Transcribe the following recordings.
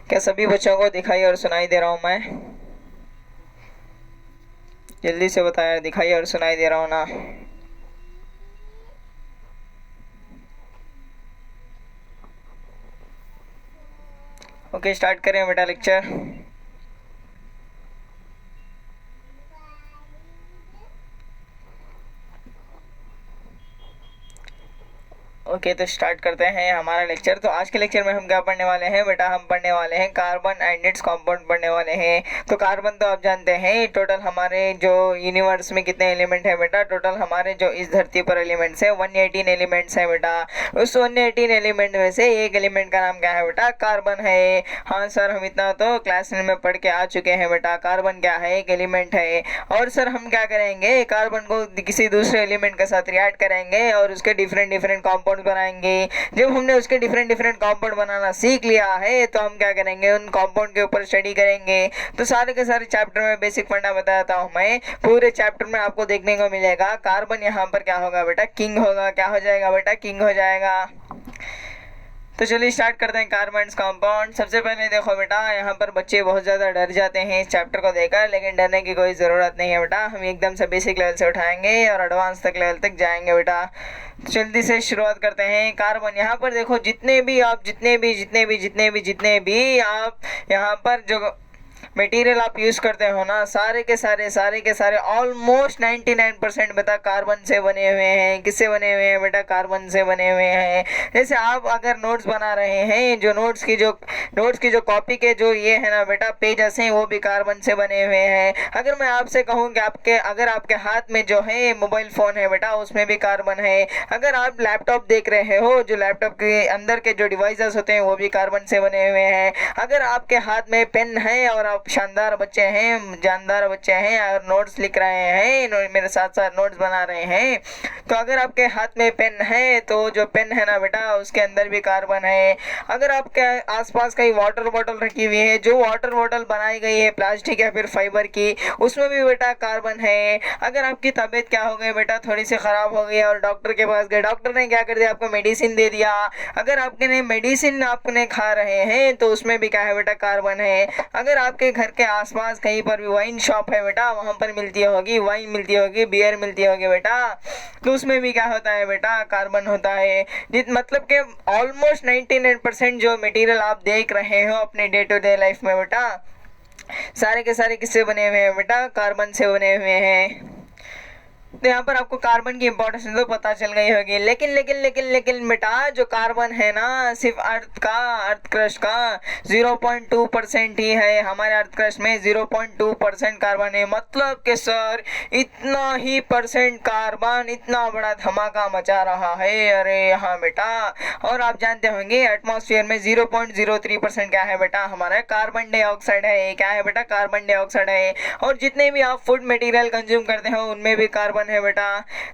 क्या सभी बच्चों को दिखाई और सुनाई दे रहा हूँ मैं? जल्दी से बताया, दिखाई और सुनाई दे रहा हूँ ना? ओके, स्टार्ट करें बेटा लेक्चर। ओके, तो स्टार्ट करते हैं हमारा लेक्चर। तो आज के लेक्चर में हम क्या पढ़ने वाले हैं बेटा? हम पढ़ने वाले हैं कार्बन एंड इट्स कंपाउंड पढ़ने वाले हैं। तो कार्बन तो आप जानते हैं, टोटल हमारे जो यूनिवर्स में कितने एलिमेंट है बेटा? टोटल हमारे जो इस धरती पर एलिमेंट्स है 118 एलिमेंट्स है बेटा। उस 118 एलिमेंट में से एक एलिमेंट का नाम क्या है बेटा? कार्बन है। हाँ सर, हम इतना तो क्लास 9 में पढ़ के आ चुके हैं बेटा। कार्बन क्या है? एक एलिमेंट है। और सर हम क्या करेंगे, कार्बन को किसी दूसरे एलिमेंट के साथ रिएक्ट करेंगे और उसके डिफरेंट डिफरेंट कंपाउंड बनाएंगे। जब हमने उसके डिफरेंट डिफरेंट कंपाउंड बनाना सीख लिया है तो हम क्या करेंगे, उन कंपाउंड के ऊपर स्टडी करेंगे। तो सारे के सारे चैप्टर में बेसिक फंडा बताता हूँ मैं। पूरे चैप्टर में आपको देखने को मिलेगा कार्बन यहाँ पर क्या होगा बेटा? किंग होगा। क्या हो जाएगा बेटा? किंग हो जाएगा। तो चलिए स्टार्ट करते हैं कार्बन कंपाउंड। सबसे पहले देखो बेटा, यहाँ पर बच्चे बहुत ज़्यादा डर जाते हैं इस चैप्टर को देखकर, लेकिन डरने की कोई ज़रूरत नहीं है बेटा। हम एकदम से बेसिक लेवल से उठाएंगे और एडवांस तक लेवल तक जाएंगे बेटा। तो जल्दी से शुरुआत करते हैं। कार्बन, यहाँ पर देखो जितने भी आप यहाँ पर जो मटेरियल आप यूज़ करते हो ना, सारे के सारे ऑलमोस्ट 99% बेटा कार्बन से बने हुए हैं। किससे बने हुए हैं बेटा? कार्बन से बने हुए हैं। जैसे आप अगर नोट्स बना रहे हैं, जो नोट्स की जो कॉपी के जो ये है ना बेटा पेजेस हैं, वो भी कार्बन से बने हुए हैं। अगर मैं आपसे कहूँ कि अगर आपके हाथ में जो है मोबाइल फ़ोन है बेटा, उसमें भी कार्बन है। अगर आप लैपटॉप देख रहे हो, जो लैपटॉप के अंदर के जो डिवाइसेस होते हैं वो भी कार्बन से बने हुए हैं। अगर आपके हाथ में पेन है और आप जानदार बच्चे हैं और नोट्स लिख रहे हैं, मेरे साथ साथ नोट्स बना रहे हैं, तो अगर आपके हाथ में पेन है तो जो पेन है ना बेटा, उसके अंदर भी कार्बन है। अगर आपके आसपास कहीं वाटर बॉटल रखी हुई है, जो वाटर बॉटल बनाई गई है प्लास्टिक या फिर फाइबर की, उसमें भी बेटा कार्बन है। अगर आपकी तबीयत क्या हो गई बेटा, थोड़ी सी ख़राब हो गई और डॉक्टर के पास गए, डॉक्टर ने क्या कर दिया? आपको मेडिसिन दे दिया। अगर आपने मेडिसिन आपने खा रहे हैं तो उसमें भी क्या है बेटा? कार्बन है। अगर आपके घर के आसपास कहीं पर भी वाइन शॉप है बेटा, वहाँ पर मिलती होगी वाइन, मिलती होगी बियर, मिलती होगी बेटा, तो उसमें भी क्या होता है बेटा? कार्बन होता है। मतलब कि ऑलमोस्ट 99% जो मटेरियल आप देख रहे हो अपने डे टू डे लाइफ में बेटा, सारे के सारे किससे बने हुए हैं बेटा? कार्बन से बने हुए हैं। तो यहाँ पर आपको कार्बन की इंपॉर्टेंस तो पता चल गई होगी। लेकिन बेटा, जो कार्बन है ना, सिर्फ अर्थ क्रस्ट का 0.2% ही है। हमारे अर्थ क्रस्ट में 0.2% कार्बन है। मतलब कि सर इतना ही परसेंट कार्बन इतना बड़ा धमाका मचा रहा है। अरे हाँ बेटा, और आप जानते होंगे एटमॉस्फेयर में 0.03% क्या है बेटा? हमारा कार्बन डाइऑक्साइड है। क्या है बेटा? कार्बन डाइऑक्साइड है। और जितने भी आप फूड मटेरियल कंज्यूम करते हो उनमें भी कार्बन है बेटा।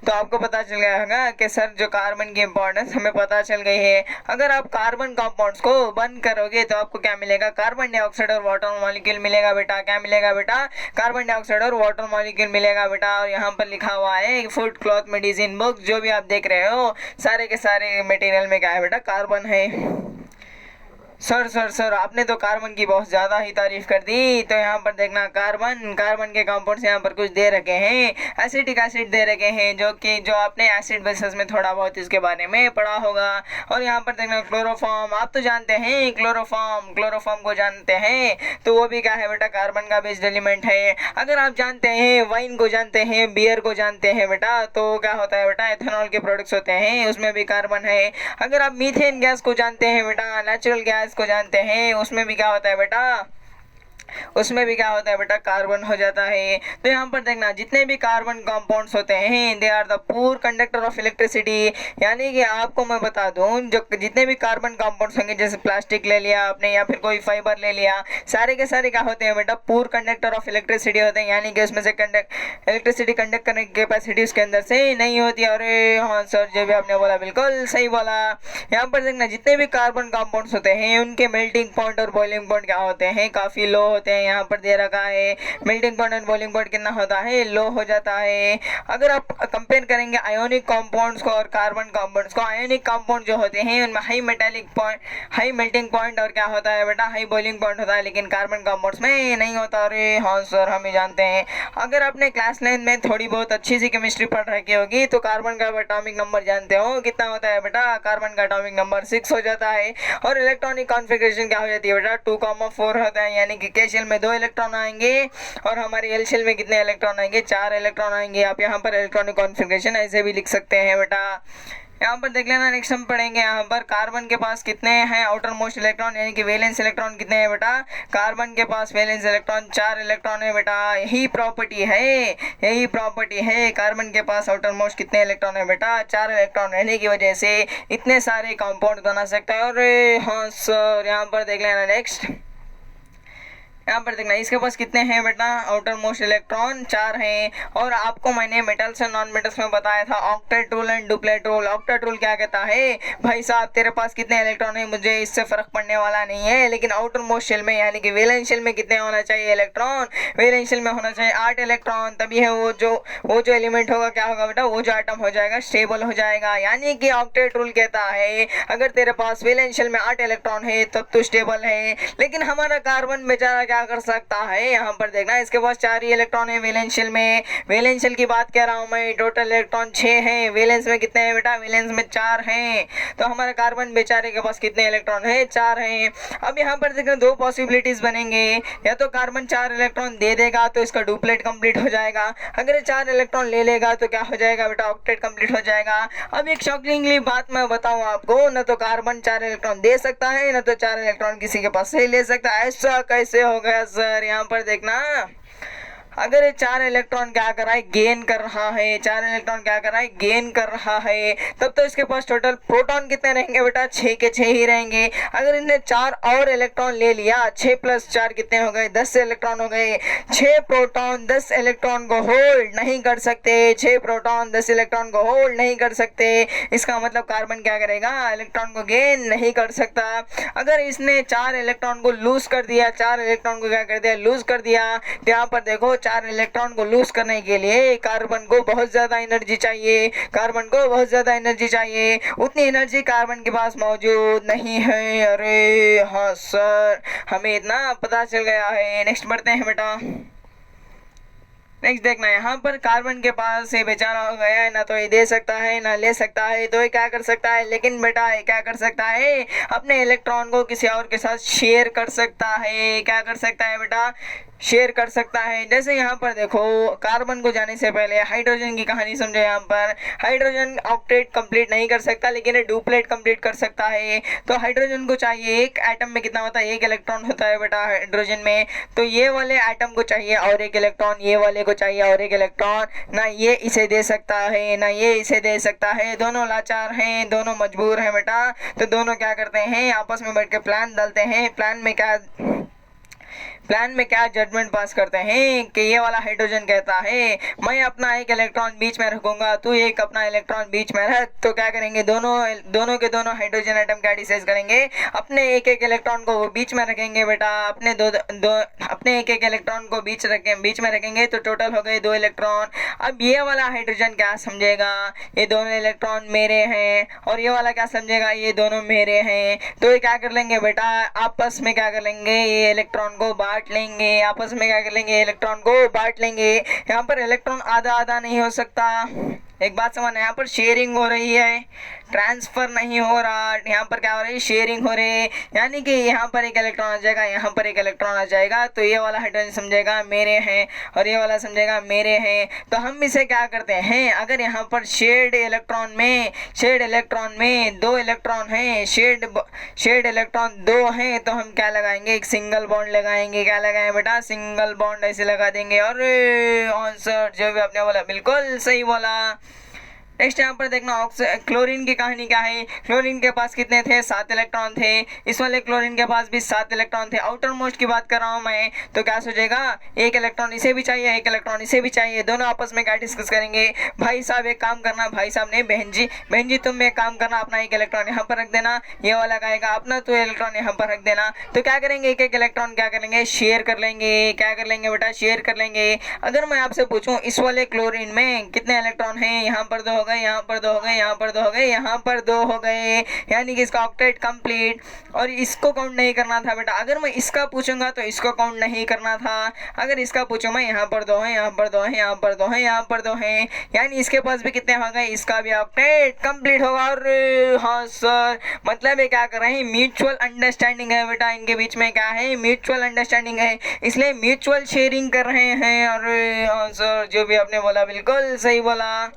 तो आपको पता चल गया होगा कि सर जो कार्बन की इंपॉर्टेंस हमें पता चल गई है। अगर आप कार्बन कंपाउंड्स को बंद करोगे तो आपको क्या मिलेगा? कार्बन डाइऑक्साइड और वाटर मॉलिक्यूल मिलेगा बेटा। क्या मिलेगा बेटा? कार्बन डाइऑक्साइड और वाटर मॉलिक्यूल मिलेगा बेटा। और यहाँ पर लिखा हुआ है फूड, क्लॉथ, मेडिसिन, बुक्स, जो भी आप देख रहे हो सारे के सारे मटेरियल में क्या है बेटा? कार्बन है। सर आपने तो कार्बन की बहुत ज़्यादा ही तारीफ कर दी। तो यहाँ पर देखना, कार्बन के कंपाउंड्स यहाँ पर कुछ दे रखे हैं। एसिटिक एसिड दे रखे हैं, जो आपने एसिड बेसिस में थोड़ा बहुत इसके बारे में पढ़ा होगा। और यहाँ पर देखना क्लोरोफॉर्म, आप तो जानते हैं क्लोरोफॉर्म को जानते हैं, तो वो भी क्या है बेटा? कार्बन का बेस्ड एलिमेंट है। अगर आप जानते हैं वाइन को जानते हैं, बियर को जानते हैं बेटा, तो क्या होता है बेटा? एथेनॉल के प्रोडक्ट्स होते हैं, उसमें भी कार्बन है। अगर आप मीथेन गैस को जानते हैं बेटा, नेचुरल गैस को जानते हैं, उसमें भी क्या होता है बेटा? कार्बन हो जाता है। तो यहाँ पर देखना, जितने भी कार्बन कंपाउंड्स होते हैं they are the poor conductor of electricity. यानी कि आपको मैं बता दूं, जो जितने भी कार्बन कंपाउंड्स होंगे, जैसे प्लास्टिक ले लिया आपने या फिर कोई फाइबर ले लिया, सारे के सारे क्या होते हैं बेटा? पुअर कंडक्टर ऑफ इलेक्ट्रिसिटी होते हैं। यानी कि उसमें से इलेक्ट्रिसिटी कंडक्ट करने की कैपेसिटी उसके अंदर से नहीं होती। अरे हाँ सर, जो भी आपने बोला बिल्कुल सही बोला। यहाँ पर देखना, जितने भी कार्बन कंपाउंड्स होते हैं उनके मेल्टिंग पॉइंट और बॉइलिंग पॉइंट क्या होते हैं? काफ़ी लो होते हैं, यहाँ पर दे रखा है। मेल्टिंग पॉइंट और बॉइलिंग पॉइंट कितना होता है, लो हो जाता है। अगर आप कंपेयर करेंगे आयोनिक कंपाउंड्स को और कार्बन कंपाउंड्स को, आयोनिक कंपाउंड जो होते हैं उनमें high metallic point, high melting point और क्या होता है बेटा, हाई बॉइलिंग पॉइंट होता है, लेकिन कार्बन कंपाउंड्स में नहीं होता। अरे हाँ सर, हम ही जानते हैं। अगर आपने क्लास 9 में थोड़ी बहुत अच्छी सी केमिस्ट्री पढ़ रखी होगी तो कार्बन का एटॉमिक नंबर जानते हो कितना होता है बेटा, कार्बन का एटॉमिक नंबर 6 हो जाता है। और इलेक्ट्रॉनिक कॉन्फ़िगरेशन क्या हो जाती है बेटा, 2,4 होता है, यानी कि के शेल में 2 इलेक्ट्रॉन आएंगे और हमारे एल शेल में कितने इलेक्ट्रॉन आएंगे, 4 इलेक्ट्रॉन आएंगे। आप यहाँ पर इलेक्ट्रॉनिक कॉन्फ़िगरेशन ऐसे भी लिख सकते हैं बेटा। यहाँ पर देख लेना, नेक्स्ट हम पढ़ेंगे यहाँ पर कार्बन के पास कितने हैं आउटर मोस्ट इलेक्ट्रॉन, यानी कि वैलेंस इलेक्ट्रॉन कितने हैं बेटा, कार्बन के पास वैलेंस इलेक्ट्रॉन 4 इलेक्ट्रॉन है बेटा। यही प्रॉपर्टी है, कार्बन के पास आउटर मोस्ट कितने इलेक्ट्रॉन है बेटा, 4 इलेक्ट्रॉन रहने की वजह से इतने सारे कंपाउंड बना सकता है। और हाँ सर, यहाँ पर देख लेना नेक्स्ट, यहाँ पर देखना इसके पास कितने हैं बेटा, आउटर मोस्ट इलेक्ट्रॉन 4 हैं। और आपको मैंने मेटल्स और नॉन मेटल्स में बताया था octet rule and duplet rule. Octet rule क्या कहता है, भाई साहब तेरे पास कितने इलेक्ट्रॉन है मुझे इससे फर्क पड़ने वाला नहीं है, लेकिन आउटर मोस्ट शेल में यानी कि वैलेंस शेल में कितने होना चाहिए इलेक्ट्रॉन, वैलेंस शेल में होना चाहिए 8 इलेक्ट्रॉन, तभी है वो जो एलिमेंट होगा क्या होगा बेटा, वो जो एटम हो जाएगा स्टेबल हो जाएगा। यानी कि ऑक्टेट रूल कहता है अगर तेरे पास वैलेंस शेल में 8 इलेक्ट्रॉन है तब तो स्टेबल है। लेकिन हमारा कार्बन बेचारा क्या कर सकता है, यहाँ पर देखना इसके पास 4 ही इलेक्ट्रॉन है वैलेंस शेल में। वैलेंस शेल की बात कर रहा हूँ मैं, टोटल इलेक्ट्रॉन 6 हैं, वैलेंस में कितने हैं बेटा, वैलेंस में 4 हैं। तो हमारा कार्बन बेचारे के पास कितने इलेक्ट्रॉन है, 4 हैं। अब यहाँ पर देखना 2 पॉसिबिलिटीज बनेंगे, या तो कार्बन 4 इलेक्ट्रॉन दे देगा तो इसका डुप्लेट कंप्लीट हो जाएगा, अगर 4 इलेक्ट्रॉन ले लेगा तो क्या हो जाएगा बेटा, ऑक्टेट कंप्लीट हो जाएगा। अब एक शॉकिंगली बात मैं बताऊँ आपको, न तो कार्बन 4 इलेक्ट्रॉन दे सकता है, न तो 4 इलेक्ट्रॉन किसी के पास से ले सकता है। ऐसा कैसे हो गया सर, यहाँ पर देखना अगर ये 4 इलेक्ट्रॉन क्या कर रहा है, गेन कर रहा है, 4 इलेक्ट्रॉन क्या कर रहा है, गेन कर रहा है, तब तो इसके पास टोटल प्रोटॉन कितने रहेंगे बेटा, 6 के 6 ही रहेंगे। अगर इसने 4 और इलेक्ट्रॉन ले लिया, 6 + 4 कितने हो गए, 10 इलेक्ट्रॉन हो गए। 6 प्रोटॉन 10 इलेक्ट्रॉन को होल्ड नहीं कर सकते, 6 प्रोटॉन 10 इलेक्ट्रॉन को होल्ड नहीं कर सकते। इसका मतलब कार्बन क्या करेगा, इलेक्ट्रॉन को गेन नहीं कर सकता। अगर इसने 4 इलेक्ट्रॉन को लूज कर दिया, 4 इलेक्ट्रॉन को क्या कर दिया, लूज कर दिया, तो यहाँ पर देखो 4 इलेक्ट्रॉन को लूज करने के लिए कार्बन को बहुत ज़्यादा एनर्जी चाहिए, कार्बन को बहुत ज़्यादा एनर्जी चाहिए, उतनी एनर्जी कार्बन के पास मौजूद नहीं है। अरे हाँ सर, हमें इतना पता चल गया है। नेक्स्ट बढ़ते हैं बेटा। नेक्स्ट देखना, यहाँ पर कार्बन के पास ये बेचारा हो गया है, ना तो ये दे सकता है ना ले सकता है, तो ये क्या कर सकता है, लेकिन बेटा ये क्या कर सकता है, अपने इलेक्ट्रॉन को किसी और के साथ शेयर कर सकता है। क्या कर सकता है बेटा, शेयर कर सकता है। जैसे यहाँ पर देखो, कार्बन को जाने से पहले हाइड्रोजन की कहानी समझो। यहाँ पर हाइड्रोजन ऑक्टेट कंप्लीट नहीं कर सकता, लेकिन ये डुप्लेट कंप्लीट कर सकता है। तो हाइड्रोजन को चाहिए, एक एटम में कितना होता है, 1 इलेक्ट्रॉन होता है बेटा हाइड्रोजन में। तो ये वाले एटम को चाहिए और 1 इलेक्ट्रॉन, ये वाले को चाहिए और 1 इलेक्ट्रॉन। ना ये इसे दे सकता है ना ये इसे दे सकता है, दोनों लाचार हैं, दोनों मजबूर हैं बेटा। तो दोनों क्या करते हैं, आपस में बैठ के प्लान डालते हैं। प्लान में क्या जजमेंट पास करते हैं कि ये वाला हाइड्रोजन कहता है मैं अपना 1 इलेक्ट्रॉन बीच में रखूंगा, तू एक अपना इलेक्ट्रॉन बीच में रख। तो क्या करेंगे, दोनों के दोनों हाइड्रोजन एटम क्या डिसाइड करेंगे, अपने 1 इलेक्ट्रॉन को वो बीच में रखेंगे बेटा। अपने अपने 1 इलेक्ट्रॉन को बीच में रखेंगे तो टोटल हो गए 2 इलेक्ट्रॉन। अब ये वाला हाइड्रोजन क्या समझेगा, ये दोनों इलेक्ट्रॉन मेरे हैं, और ये वाला क्या समझेगा, ये दोनों मेरे हैं। तो ये क्या कर लेंगे बेटा, आपस में क्या कर लेंगे, ये इलेक्ट्रॉन को बांट लेंगे, आपस में क्या कर लेंगे, इलेक्ट्रॉन को बांट लेंगे। यहाँ पर इलेक्ट्रॉन आधा आधा नहीं हो सकता। एक बात समझना, यहाँ पर शेयरिंग हो रही है, ट्रांसफर नहीं हो रहा। यहाँ पर क्या हो रही है, शेयरिंग हो रही है, यानी कि यहाँ पर 1 इलेक्ट्रॉन आ जाएगा, यहाँ पर 1 इलेक्ट्रॉन आ जाएगा। तो ये वाला हाइड्रोजन समझेगा मेरे हैं और ये वाला समझेगा मेरे हैं। तो हम इसे क्या करते हैं, अगर यहाँ पर शेयर्ड इलेक्ट्रॉन में 2 इलेक्ट्रॉन हैं, शेयर्ड इलेक्ट्रॉन 2 हैं, तो हम क्या लगाएंगे, एक सिंगल बॉन्ड लगाएंगे। क्या लगाएं बेटा, सिंगल बॉन्ड ऐसे लगा देंगे। और आंसर जो भी आपने बोला बिल्कुल सही बोला। नेक्स्ट यहाँ पर देखना क्लोरीन की कहानी क्या है। क्लोरीन के पास कितने थे, 7 इलेक्ट्रॉन थे। इस वाले क्लोरीन के पास भी 7 इलेक्ट्रॉन थे। आउटर मोस्ट की बात कर रहा हूँ मैं, तो क्या सोचेगा, एक इलेक्ट्रॉन इसे भी चाहिए, एक इलेक्ट्रॉन इसे भी चाहिए। दोनों आपस में क्या डिस्कस करेंगे, भाई साहब एक काम करना, भाई साहब ने बहन जी तुम एक काम करना, अपना एक इलेक्ट्रॉन यहाँ पर रख देना, ये वाला कहेगा अपना तो इलेक्ट्रॉन यहाँ पर रख देना। तो क्या करेंगे, एक एक इलेक्ट्रॉन क्या करेंगे, शेयर कर लेंगे। क्या कर लेंगे बेटा, शेयर कर लेंगे। अगर मैं आपसे पूछूं इस वाले क्लोरीन में कितने इलेक्ट्रॉन हैं, यहाँ पर 2 हो गए, यहाँ पर 2 हो गए, यहाँ पर 2 हो गए, यहाँ पर 2 हो गए, यानी कि इसका ऑक्टेट कंप्लीट। और इसको काउंट नहीं करना था बेटा। अगर मैं इसका पूछूंगा तो इसको काउंट नहीं करना था। अगर इसका पूछूं मैं, यहाँ पर 2 है, यहाँ पर 2 है, यहाँ पर 2 है, यहाँ पर 2 है, यानी इसके पास भी कितने हो गए, इसका भी ऑक्टेट कंप्लीट होगा। और हाँ सर, मतलब ये क्या कर रहे हैं, म्यूचुअल अंडरस्टैंडिंग है बेटा, इनके बीच में क्या है, म्यूचुअल अंडरस्टैंडिंग है, इसलिए म्यूचुअल शेयरिंग कर रहे हैं। और हाँ सर, जो भी आपने बोला बिल्कुल सही बोला।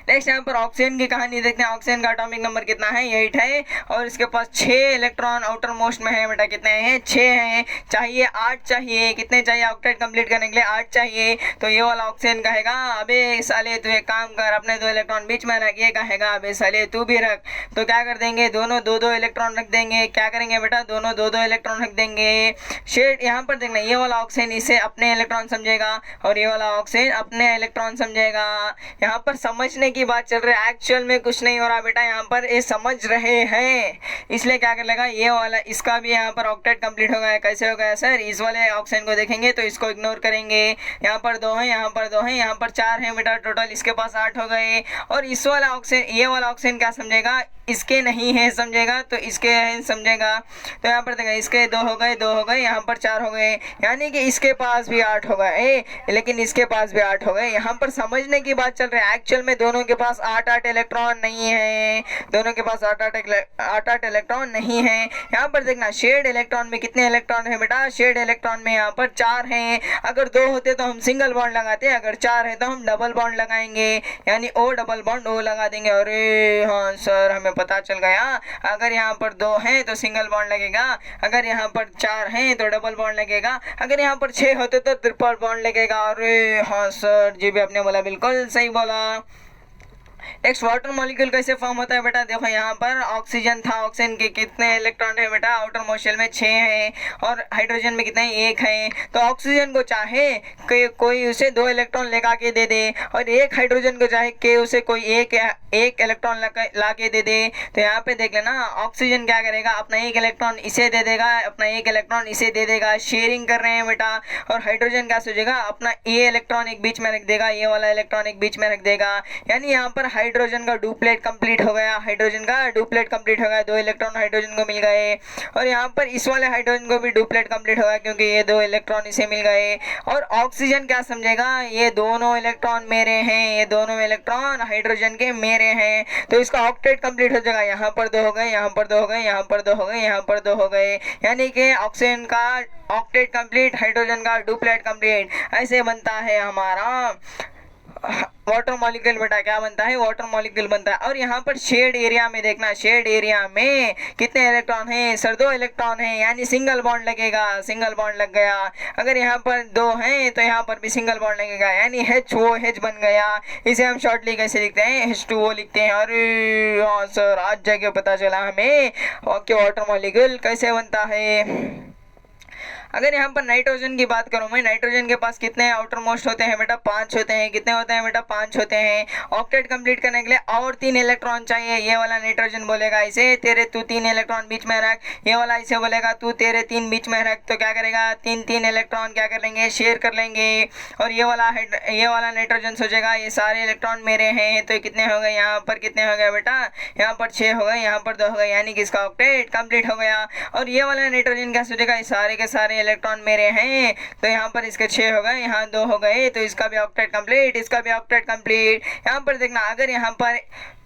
नेक्स्ट यहाँ पर ऑक्सीजन की कहानी देखते हैं। ऑक्सीजन का एटॉमिक नंबर कितना है, 8 है, और इसके पास 6 इलेक्ट्रॉन आउटर मोस्ट में है बेटा। कितने हैं, 6 हैं। चाहिए 8 चाहिए, कितने चाहिए ऑक्टेट कंप्लीट करने के लिए, 8 चाहिए। तो ये वाला ऑक्सीजन कहेगा, अबे साले तू एक काम कर, अपने 2 इलेक्ट्रॉन बीच में रख। ये कहेगा, अबे साले तू भी रख। तो क्या कर देंगे, दोनों 2-2 इलेक्ट्रॉन रख देंगे। क्या करेंगे बेटा, दोनों 2-2 इलेक्ट्रॉन रख देंगे। शेड यहाँ पर देखना, ये वाला ऑक्सीजन इसे अपने इलेक्ट्रॉन समझेगा और ये वाला ऑक्सीजन अपने इलेक्ट्रॉन समझेगा। यहाँ पर समझ की बात चल रही है, एक्चुअल में कुछ नहीं हो रहा बेटा, यहाँ पर ये समझ रहे हैं, इसलिए क्या कर लेगा, ये वाला इसका भी यहाँ पर ऑक्टेट कंप्लीट हो गया। कैसे हो गया सर, इस वाले ऑक्सीजन को देखेंगे तो इसको इग्नोर करेंगे। यहाँ पर 2 है, यहाँ पर 2 है, यहाँ पर 4 है बेटा, टोटल इसके पास 8 हो गए। और इस वाला ऑक्सीजन, ये वाला ऑक्सीजन क्या समझेगा, इसके नहीं है समझेगा, तो इसके है समझेगा। तो यहाँ पर देखा, इसके 2 हो गए, 2 हो गए, यहाँ पर 4 हो गए, यानी कि इसके पास भी 8 हो गए, लेकिन इसके पास भी 8 हो गए। यहाँ पर समझने की बात चल रही है, एक्चुअल में दोनों के पास 8-8 इलेक्ट्रॉन नहीं है, दोनों के पास 8-8 इलेक्ट्रॉन नहीं है। यहाँ पर देखना, शेड इलेक्ट्रॉन में कितने इलेक्ट्रॉन है बेटा, शेड इलेक्ट्रॉन में यहाँ पर 4 हैं। अगर 2 होते तो हम सिंगल बॉन्ड लगाते, अगर 4 है तो हम डबल बॉन्ड लगाएंगे, यानी O डबल बॉन्ड O लगा देंगे। अरे हाँ सर, हमें पता चल गया, अगर यहाँ पर 2 हैं तो सिंगल बॉन्ड लगेगा, अगर यहाँ पर 4 हैं तो डबल बॉन्ड लगेगा, अगर यहाँ पर 6 होते तो ट्रिपल बॉन्ड लगेगा। अरे हाँ सर, जी भी आपने बोला बिल्कुल सही बोला। नेक्स्ट, वाटर मॉलिक्यूल कैसे फॉर्म होता है बेटा, देखो यहाँ पर ऑक्सीजन था, ऑक्सीजन के कितने इलेक्ट्रॉन है बेटा, आउटर मोस्ट शेल में 6 हैं, और हाइड्रोजन में कितने, 1 है। तो ऑक्सीजन को चाहे कि कोई उसे 2 इलेक्ट्रॉन लगा के दे दे, और एक हाइड्रोजन को चाहे कि उसे कोई एक इलेक्ट्रॉन ला के दे दे। तो यहाँ पे देख लेना, ऑक्सीजन क्या करेगा, अपना 1 इलेक्ट्रॉन इसे दे देगा, अपना 1 इलेक्ट्रॉन इसे दे देगा, शेयरिंग कर रहे हैं बेटा। और हाइड्रोजन क्या सोचेगा, अपना ये इलेक्ट्रॉन एक बीच में रख देगा, ये वाला इलेक्ट्रॉन एक बीच में रख देगा, यानी यहाँ पर हाइड्रोजन का डुप्लेट कंप्लीट हो गया, हाइड्रोजन का डुप्लेट कंप्लीट हो गया, 2 इलेक्ट्रॉन हाइड्रोजन को मिल गए। और यहाँ पर इस वाले हाइड्रोजन को भी डुप्लेट कंप्लीट हो गया, क्योंकि ये 2 इलेक्ट्रॉन इसे मिल गए। और ऑक्सीजन क्या समझेगा, ये दोनों इलेक्ट्रॉन मेरे हैं, ये दोनों इलेक्ट्रॉन हाइड्रोजन के मेरे हैं, तो इसका ऑक्टेट कंप्लीट हो जाएगा। यहाँ पर 2 हो गए, यहाँ पर 2 हो गए, यहाँ पर 2 हो गए, यहाँ पर 2 हो गए, यानी कि ऑक्सीजन का ऑक्टेट कंप्लीट, हाइड्रोजन का डुप्लेट कंप्लीट। ऐसे बनता है हमारा वाटर मॉलिक्यूल बेटा। क्या बनता है, वाटर मॉलिक्यूल बनता है। और यहाँ पर शेड एरिया में देखना, शेड एरिया में कितने इलेक्ट्रॉन हैं सर, 2 इलेक्ट्रॉन हैं, यानी सिंगल बॉन्ड लगेगा, सिंगल बॉन्ड लग गया। अगर यहाँ पर 2 हैं तो यहाँ पर भी सिंगल बॉन्ड लगेगा, यानी H बन गया। इसे हम शॉर्टली कैसे लिखते हैं, H2O लिखते हैं। अरे हाँ सर, आज जाके पता चला हमें कि वाटर मॉलिक्यूल कैसे बनता है। अगर यहाँ पर नाइट्रोजन की बात करूँ मैं, नाइट्रोजन के पास कितने आउटर मोस्ट होते हैं बेटा, 5 होते हैं। कितने होते हैं बेटा, 5 होते हैं। ऑक्टेट कंप्लीट करने के लिए और 3 इलेक्ट्रॉन चाहिए। ये वाला नाइट्रोजन बोलेगा इसे, तेरे तू 3 इलेक्ट्रॉन बीच में रख, ये वाला इसे बोलेगा तू तेरे 3 बीच में रख। तो क्या करेगा, 3 इलेक्ट्रॉन क्या कर लेंगे, शेयर कर लेंगे। और ये वाला नाइट्रोजन सोचेगा ये सारे इलेक्ट्रॉन मेरे हैं, तो कितने हो गए, यहाँ पर कितने हो गए बेटा, यहाँ पर 6 हो गए, यहाँ पर 2 हो गए, यानी कि इसका ऑक्टेट कंप्लीट हो गया। और ये वाला नाइट्रोजन क्या सोचेगा, ये सारे के सारे इलेक्ट्रॉन मेरे हैं, तो यहाँ पर इसके 6 हो गए, यहाँ 2 हो गए, तो इसका भी ऑक्टेट कंप्लीट, इसका भी ऑक्टेट कंप्लीट। यहाँ पर देखना, अगर यहाँ पर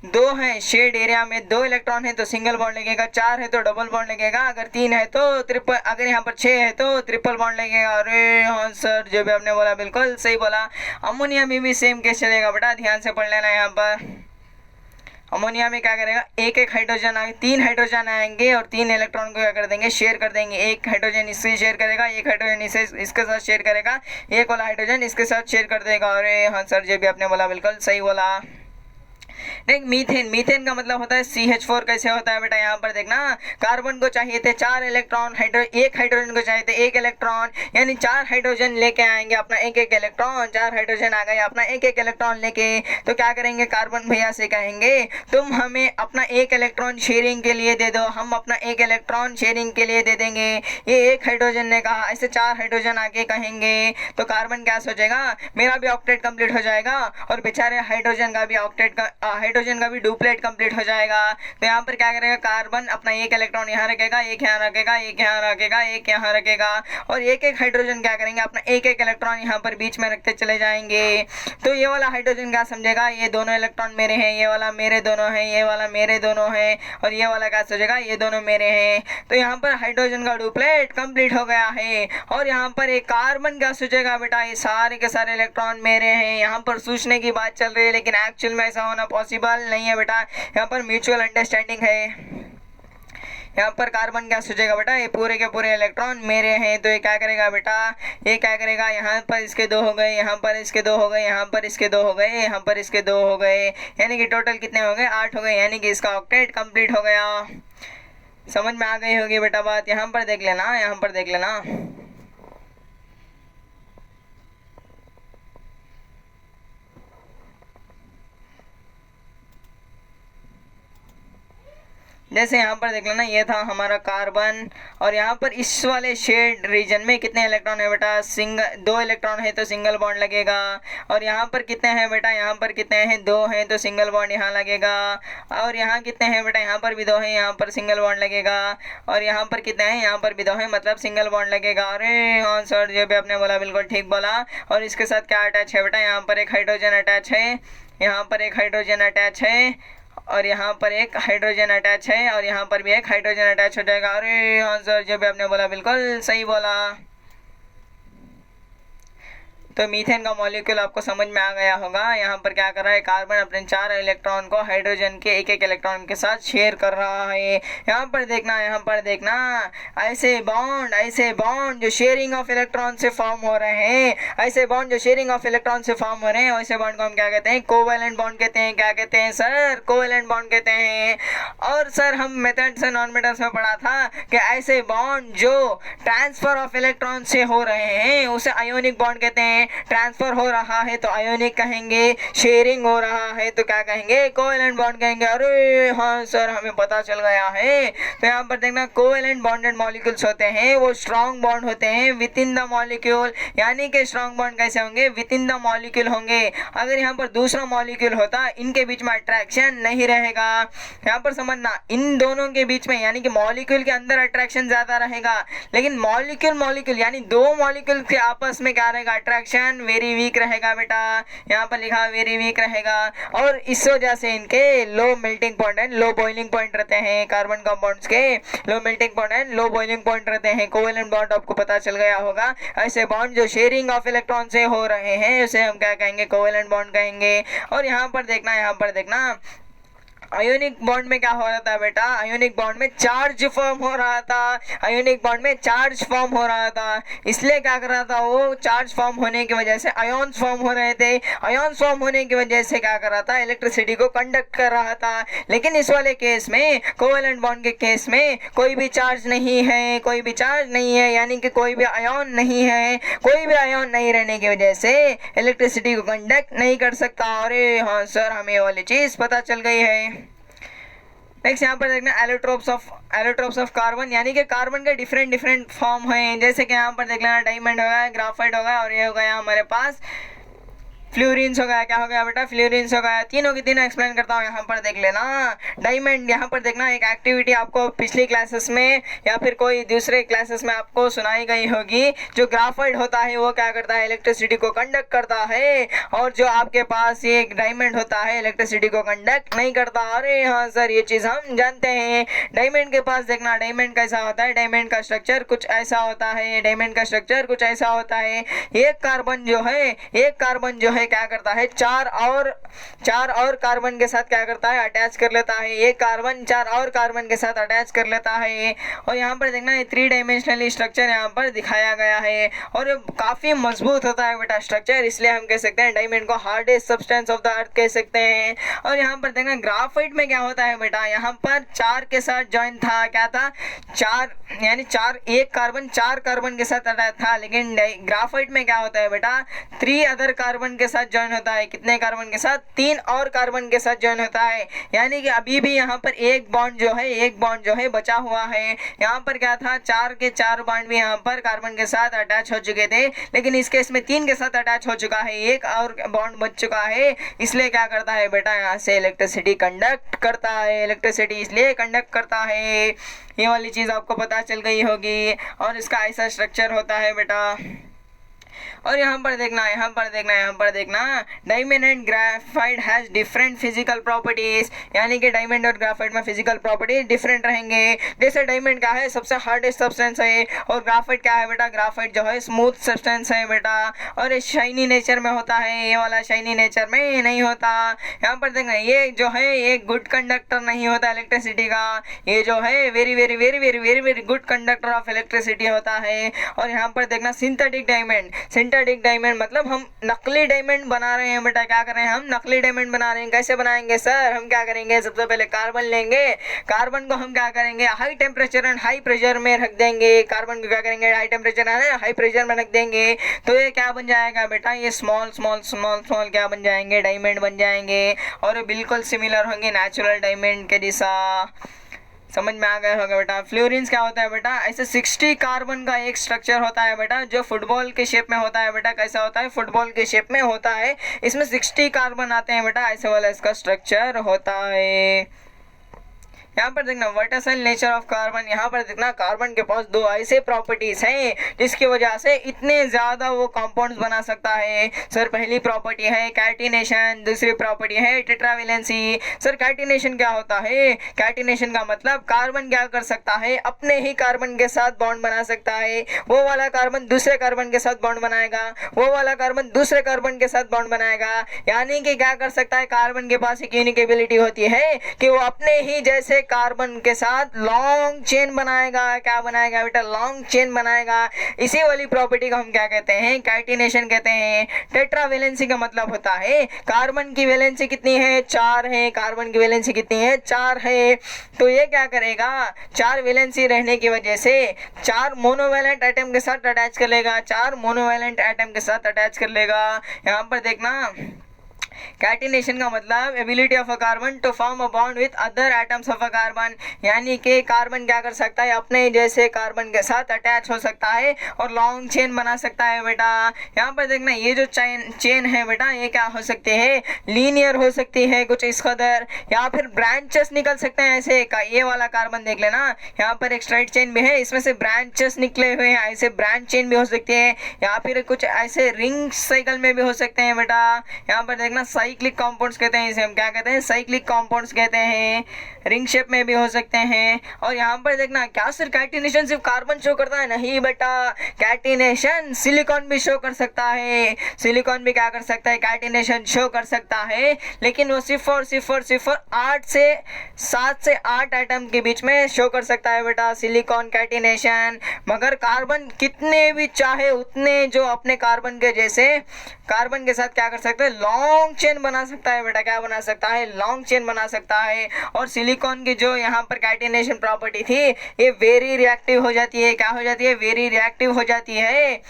2 है शेड एरिया में, 2 इलेक्ट्रॉन है तो सिंगल बॉन्ड लगेगा, 4 है तो डबल बॉन्ड लगेगा, अगर 3 है तो ट्रिपल, अगर यहाँ पर 6 है तो ट्रिपल बॉन्ड लगेगा। अरे हाँ सर, जो भी आपने बोला बिल्कुल सही बोला। अमोनिया में भी सेम केस चलेगा बेटा, ध्यान से पढ़ लेना। यहाँ पर अमोनिया में क्या करेगा, एक हाइड्रोजन 3 हाइड्रोजन आएंगे और 3 इलेक्ट्रॉन को क्या कर देंगे, शेयर कर देंगे। एक हाइड्रोजन इससे शेयर करेगा, एक हाइड्रोजन इसके साथ शेयर करेगा, एक वाला हाइड्रोजन इसके साथ शेयर कर देगा। अरे हाँ सर, जो भी आपने बोला बिल्कुल सही बोला। नहीं, मीथेन, मीथेन का मतलब होता है CH4। कैसे होता है बेटा, यहाँ पर देखना, कार्बन को चाहिए थे 4 इलेक्ट्रॉन, एक हाइड्रोजन को चाहिए थे 1 इलेक्ट्रॉन, यानी 4 हाइड्रोजन लेके आएंगे अपना 1-1 इलेक्ट्रॉन। 4 हाइड्रोजन आ गए अपना 1-1 इलेक्ट्रॉन लेके, तो क्या करेंगे, कार्बन भैया से कहेंगे तुम हमें अपना 1 इलेक्ट्रॉन शेयरिंग के लिए दे दो, हम अपना 1 इलेक्ट्रॉन शेयरिंग के लिए दे देंगे। ये एक हाइड्रोजन ने कहा, ऐसे 4 हाइड्रोजन आके कहेंगे, तो कार्बन क्या सोचेगा, मेरा भी ऑक्टेट कंप्लीट हो जाएगा और बेचारे हाइड्रोजन का भी हाइड्रोजन का भी डुप्लेट कंप्लीट हो जाएगा। तो यहाँ पर क्या करेगा, कार्बन अपना 1 इलेक्ट्रॉन यहाँ रखेगा, 1 यहाँ रखेगा, 1 यहाँ रखेगा, 1 यहाँ रखेगा, और 1-1 हाइड्रोजन क्या करेंगे, अपना 1-1 इलेक्ट्रॉन यहाँ पर बीच में रखते चले जाएंगे। तो ये वाला हाइड्रोजन क्या समझेगा, ये दोनों इलेक्ट्रॉन मेरे हैं, ये वाला मेरे दोनों है, ये वाला मेरे दोनों है, और ये वाला क्या सोचेगा, ये दोनों मेरे हैं। तो यहाँ पर हाइड्रोजन का डुप्लेट कंप्लीट हो गया है। और यहाँ पर एक कार्बन क्या सोचेगा, बेटा ये सारे के सारे इलेक्ट्रॉन मेरे हैं। यहाँ पर सोचने की बात चल रही है, लेकिन एक्चुअल में ऐसा होना पॉसिबल नहीं है बेटा। यहाँ पर म्यूचुअल अंडरस्टैंडिंग है। यहाँ पर कार्बन क्या सोचेगा बेटा, ये पूरे के पूरे इलेक्ट्रॉन मेरे हैं। तो ये क्या करेगा बेटा, ये क्या करेगा, यहाँ पर इसके 2 हो गए, यहाँ पर इसके 2 हो गए, यहाँ पर इसके 2 हो गए, यहाँ पर इसके 2 हो गए, यानी कि टोटल कितने हो गए, 8 हो गए, यानी कि इसका ऑक्टेट कंप्लीट हो गया। समझ में आ गई होगी बेटा बात। यहाँ पर देख लेना, यहाँ पर देख लेना। जैसे यहाँ पर देख लेना, ये था हमारा कार्बन, और यहाँ पर इस वाले शेड रीजन में कितने इलेक्ट्रॉन है बेटा, 2 इलेक्ट्रॉन है तो सिंगल बॉन्ड लगेगा। और यहाँ पर कितने हैं बेटा, यहाँ पर कितने हैं, 2 हैं तो सिंगल बॉन्ड यहाँ लगेगा। और यहाँ कितने हैं बेटा, यहाँ पर भी 2 हैं, यहाँ पर सिंगल बॉन्ड लगेगा। और यहाँ पर कितने हैं, यहाँ पर भी 2 हैं, मतलब सिंगल बॉन्ड लगेगा। अरे हाँ सर, जो भी आपने बोला बिल्कुल ठीक बोला। और इसके साथ क्या अटैच है बेटा, यहाँ पर एक हाइड्रोजन अटैच है, यहाँ पर एक हाइड्रोजन अटैच है, और यहाँ पर एक हाइड्रोजन अटैच है, और यहाँ पर भी एक हाइड्रोजन अटैच हो जाएगा। अरे हाँ सर, जो भी आपने बोला बिल्कुल सही बोला। तो मीथेन का मॉलिक्यूल आपको समझ में आ गया होगा। यहाँ पर क्या कर रहा है, कार्बन अपने 4 इलेक्ट्रॉन को हाइड्रोजन के 1-1 इलेक्ट्रॉन के साथ शेयर कर रहा है। यहाँ पर देखना, यहाँ पर देखना, ऐसे बॉन्ड जो शेयरिंग ऑफ इलेक्ट्रॉन से फॉर्म हो रहे हैं, ऐसे बॉन्ड जो शेयरिंग ऑफ इलेक्ट्रॉन से फॉर्म हो रहे हैं, वैसे बॉन्ड को हम क्या कहते हैं, कोवैलेंट बॉन्ड कहते हैं। क्या कहते हैं सर, कोवैलेंट बॉन्ड कहते हैं। और सर हम मेथड्स एंड नॉन मेथड्स में पढ़ा था कि ऐसे बॉन्ड जो ट्रांसफर ऑफ इलेक्ट्रॉन से हो रहे हैं उसे आयोनिक बॉन्ड कहते हैं। ट्रांसफर हो रहा है तो आयोनिक कहेंगे, शेयरिंग हो रहा है तो क्या कहेंगे, कोवैलेंट बॉन्ड कहेंगे। अरे हाँ सर, हमें पता चल गया है। तो यहाँ पर देखना, कोवैलेंट बॉन्डेड मॉलिक्यूल्स होते हैं वो स्ट्रॉन्ग बॉन्ड होते हैं विद इन द मॉलिक्यूल, यानी कि स्ट्रॉन्ग बॉन्ड कैसे होंगे, विद इन द मॉलिक्यूल होंगे। अगर यहाँ पर दूसरा मॉलिक्यूल होता, इनके बीच में अट्रैक्शन नहीं रहेगा। यहाँ पर समझना, इन दोनों के बीच में, यानी कि मॉलिक्यूल के अंदर अट्रैक्शन ज्यादा रहेगा, लेकिन मॉलिक्यूल यानी 2 मॉलिक्यूल के आपस में क्या रहेगा, अट्रैक्शन वेरी वीक रहेगा बेटा। यहाँ पर लिखा वेरी वीक रहेगा। और इस वजह से इनके low melting point and low boiling point रहते हैं। कार्बन कंपाउंड्स के low melting point and low boiling point रहते हैं। कोवैलेंट बॉन्ड आपको पता चल गया होगा। ऐसे बॉन्ड जो शेयरिंग ऑफ इलेक्ट्रॉन से हो रहे हैं उसे हम क्या कहेंगे, कोवैलेंट बॉन्ड कहेंगे। और यहाँ पर देखना, यहाँ पर देखना, आयोनिक बॉन्ड में क्या हो रहा था बेटा, आयोनिक बॉन्ड में चार्ज फॉर्म हो रहा था। आयोनिक बॉन्ड में चार्ज फॉर्म हो रहा था, इसलिए क्या कर रहा था वो, चार्ज फॉर्म होने की वजह से आयोन्स फॉर्म हो रहे थे। आयोन्स फॉर्म होने की वजह से क्या कर रहा था, इलेक्ट्रिसिटी को कंडक्ट कर रहा था। लेकिन इस वाले केस में, कोवैलेंट बॉन्ड के केस में कोई भी चार्ज नहीं है, कोई भी चार्ज नहीं है, यानी कि कोई भी आयोन नहीं है। कोई भी आयोन नहीं रहने की वजह से इलेक्ट्रिसिटी को कंडक्ट नहीं कर सकता। अरे हाँ सर, हमें ये वाली चीज पता चल गई है। नेक्स्ट यहाँ पर देखना, एलोट्रोप्स ऑफ कार्बन, यानी कि कार्बन के डिफरेंट फॉर्म हैं। जैसे कि यहाँ पर देख लेना, डायमंड हो गया, ग्राफाइट हो गया, और ये हो गया हमारे पास फ्लोरीन्स हो गया। क्या हो गया बेटा, फ्लोरीन्स हो गया। तीनों की तीनों एक्सप्लेन करता हूँ। यहाँ पर देख लेना, डायमंड, यहाँ पर देखना, एक एक्टिविटी आपको पिछली क्लासेस में या फिर कोई दूसरे क्लासेस में आपको सुनाई गई होगी। जो ग्राफाइट होता है वो क्या करता है, इलेक्ट्रिसिटी को कंडक्ट करता है, और जो आपके पास ये डायमंड होता है इलेक्ट्रिसिटी को कंडक्ट नहीं करता। अरे हाँ सर, ये चीज़ हम जानते हैं। डायमंड के पास देखना, डायमंड कैसा होता है, डायमंड का स्ट्रक्चर कुछ ऐसा होता है। डायमंड का स्ट्रक्चर कुछ ऐसा होता है। एक कार्बन जो है है क्या करता है, चार और कार्बन के साथ क्या करता है, अटैच कर लेता है। एक कार्बन चार और कार्बन के साथ अटैच कर लेता है। और यहाँ पर देखना ये 3 डायमेंशनली स्ट्रक्चर यहाँ पर दिखाया गया है और ये काफ़ी मजबूत होता है बेटा स्ट्रक्चर, इसलिए हम कह सकते हैं डायमंड को hardest substance of the earth कह सकते हैं। और यहाँ पर देखना ग्राफाइट में क्या होता है बेटा, यहाँ पर 4 के साथ ज्वाइन था, क्या था, 4 यानी 4, एक कार्बन 4 कार्बन के साथ अटैच था, लेकिन ग्राफाइट में क्या होता है बेटा 3 अदर कार्बन के साथ ज्वाइन होता है। कितने कार्बन के साथ, 3 और कार्बन के साथ ज्वाइन होता है। यानी कि अभी भी यहाँ पर एक बॉन्ड जो है बचा हुआ है। यहाँ पर क्या था, 4 के 4 बॉन्ड भी यहाँ पर कार्बन के साथ अटैच हो चुके थे, लेकिन इस केस में 3 के साथ अटैच हो चुका है, एक और बॉन्ड बच चुका है। इसलिए क्या करता है बेटा, यहाँ से इलेक्ट्रिसिटी कंडक्ट करता है, इलेक्ट्रिसिटी इसलिए कंडक्ट करता है। ये वाली चीज़ आपको पता चल गई होगी और इसका ऐसा स्ट्रक्चर होता है बेटा। और यहाँ पर देखना diamond and graphite has different physical properties, यानी कि डायमंड और ग्राफाइट में फिजिकल प्रॉपर्टीज डिफरेंट रहेंगे। जैसे डायमंड क्या है, सबसे हार्डेस्ट सब्सटेंस है, और ग्राफाइट क्या है बेटा, ग्राफाइट जो है स्मूथ सब्सटेंस है बेटा, और ये शाइनी नेचर में होता है, ये वाला शाइनी नेचर में नहीं होता। यहाँ पर देखना ये जो है ये गुड कंडक्टर नहीं होता इलेक्ट्रिसिटी का, ये जो है very very very very very very good conductor of electricity होता है। और यहाँ पर देखना सिंथेटिक डायमंड मतलब हम नकली डायमंड बना रहे हैं बेटा, क्या कर रहे हैं, हम नकली डायमंड बना रहे हैं। कैसे बनाएंगे सर, हम क्या करेंगे, सबसे पहले कार्बन लेंगे, कार्बन को हम क्या करेंगे, high temperature and high pressure में रख देंगे। कार्बन को क्या करेंगे, high temperature and high pressure में रख देंगे, तो ये क्या बन जाएगा बेटा, ये स्मॉल स्मॉल स्मॉल स्मॉल क्या बन जाएंगे, डायमंड बन जाएंगे, और बिल्कुल सिमिलर होंगे नेचुरल डायमंड के जैसा। समझ में आ गया होगा बेटा। फ्लोरीन्स क्या होता है बेटा, ऐसे 60 कार्बन का एक स्ट्रक्चर होता है बेटा, जो फुटबॉल के शेप में होता है बेटा। कैसा होता है, फुटबॉल के शेप में होता है, इसमें 60 कार्बन आते हैं बेटा, ऐसे वाला इसका स्ट्रक्चर होता है। यहाँ पर देखना वर्टिसल नेचर ऑफ कार्बन, यहाँ पर देखना कार्बन के पास 2 ऐसे प्रॉपर्टीज हैं जिसकी वजह से इतने ज़्यादा वो कंपाउंड्स बना सकता है। सर पहली प्रॉपर्टी है कैटिनेशन, दूसरी प्रॉपर्टी है टेट्रावेलेंसी। सर कैटिनेशन क्या होता है, कैटिनेशन का मतलब कार्बन क्या कर सकता है, अपने ही कार्बन के साथ बॉन्ड बना सकता है। वो वाला कार्बन दूसरे कार्बन के साथ बॉन्ड बनाएगा, वो वाला कार्बन दूसरे कार्बन के साथ बॉन्ड बनाएगा। यानी कि क्या कर सकता है, कार्बन के पास एक यूनिक एबिलिटी होती है कि वो अपने ही जैसे कार्बन के साथ लॉन्ग चेन बनाएगा। क्या बनाएगा बेटा, लॉन्ग चेन बनाएगा। इसी वाली प्रॉपर्टी को हम क्या कहते हैं, कैटिनेशन कहते हैं। टेट्रावेलेंसी का मतलब होता है कार्बन की वैलेंसी कितनी है, 4 है, कार्बन की वैलेंसी कितनी है, 4 है। तो ये क्या करेगा, 4 वैलेंसी रहने की वजह से 4 मोनोवैलेंट एटम के साथ अटैच कर लेगा, 4 मोनोवैलेंट एटम के साथ अटैच कर लेगा। यहाँ पर देखना कैटिनेशन का मतलब ability of a carbon to form a bond with other atoms of a carbon, यानी कि कार्बन क्या कर सकता है, अपने जैसे कार्बन के साथ अटैच हो सकता है और लॉन्ग चेन बना सकता है बेटा। यहाँ पर देखना ये जो चेन है बेटा, ये क्या हो सकती है, लीनियर हो सकती है कुछ इस कदर, या फिर ब्रांचेस निकल सकते हैं ऐसे का। ये वाला कार्बन देख लेना, यहाँ पर एक स्ट्रेट चेन भी है, इसमें से ब्रांचेस निकले हुए हैं, ऐसे ब्रांच चेन भी हो सकती है, या फिर कुछ ऐसे रिंग साइकिल में भी हो सकते हैं बेटा। यहाँ पर देखना साइक्लिक कंपाउंड्स कहते हैं, इसे हम क्या कहते हैं, साइक्लिक कंपाउंड्स कहते हैं। रिंग शेप में भी हो सकते हैं। और यहाँ पर देखना क्या सिर्फ कैटिनेशन सिर्फ कार्बन शो करता है, नहीं बेटा, कैटिनेशन सिलिकॉन भी शो कर सकता है। सिलिकॉन भी क्या कर सकता है, कैटिनेशन शो कर सकता है, लेकिन वो सिर्फ और 7 से 8 एटम के बीच में शो कर सकता है बेटा सिलिकॉन कैटिनेशन। मगर कार्बन कितने भी चाहे उतने जो अपने कार्बन के जैसे कार्बन के साथ क्या कर सकते हैं, लॉन्ग चेन बना सकता है बेटा। क्या बना सकता है, लॉन्ग चेन बना सकता है। और सिलिकॉन की जो यहाँ पर कैटिनेशन प्रॉपर्टी थी, ये वेरी रिएक्टिव हो जाती है। क्या हो जाती है, वेरी रिएक्टिव हो जाती है।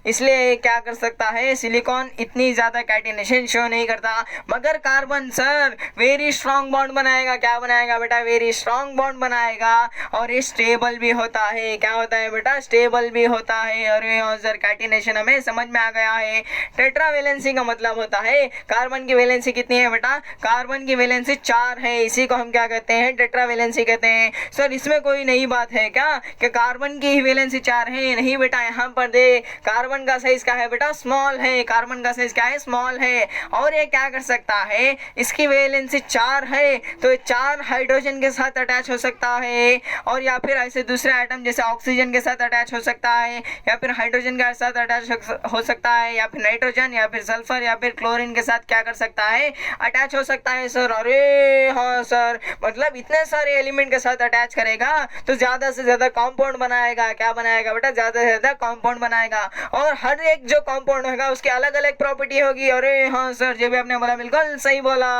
इसलिए क्या कर सकता है, सिलिकॉन इतनी ज़्यादा कैटिनेशन शो नहीं करता। मगर carbon sir very strong bond बनाएगा। क्या बनाएगा बेटा, वेरी स्ट्रॉन्ग बॉन्ड बनाएगा, और ये स्टेबल भी होता है। क्या होता है बेटा, स्टेबल भी होता है। और ये सर कैटिनेशन हमें समझ में आ गया है। टेट्रावेलेंसी का मतलब होता है कार्बन कार्बन की वैलेंसी कितनी है बेटा? कार्बन की वैलेंसी 4 है, इसी को हम क्या कहते हैं? टेट्रा वैलेंसी कहते हैं। सर इसमें कोई नई बात है क्या कि कार्बन की ही वैलेंसी 4 है? नहीं बेटा, यहाँ पर दे कार्बन का साइज क्या है बेटा? स्मॉल है। कार्बन का साइज क्या है? स्मॉल है। और ये क्या कर सकता है? इसकी वैलेंसी 4 है तो 4 हाइड्रोजन के साथ अटैच हो सकता है, और या फिर ऐसे दूसरे आइटम जैसे ऑक्सीजन के साथ अटैच हो सकता है, या फिर हाइड्रोजन के साथ अटैच हो सकता है, या फिर नाइट्रोजन, या फिर सल्फर, या फिर क्लोरीन के साथ क्या कर सकता है? अटैच हो सकता है सर। अरे हाँ सर, मतलब इतने सारे एलिमेंट के साथ अटैच करेगा तो ज्यादा से ज्यादा कंपाउंड बनाएगा। क्या बनाएगा बेटा? ज्यादा से ज्यादा कंपाउंड बनाएगा, और हर एक जो कंपाउंड होगा उसकी अलग अलग प्रॉपर्टी होगी। अरे हाँ सर, जो भी आपने बोला बिल्कुल सही बोला।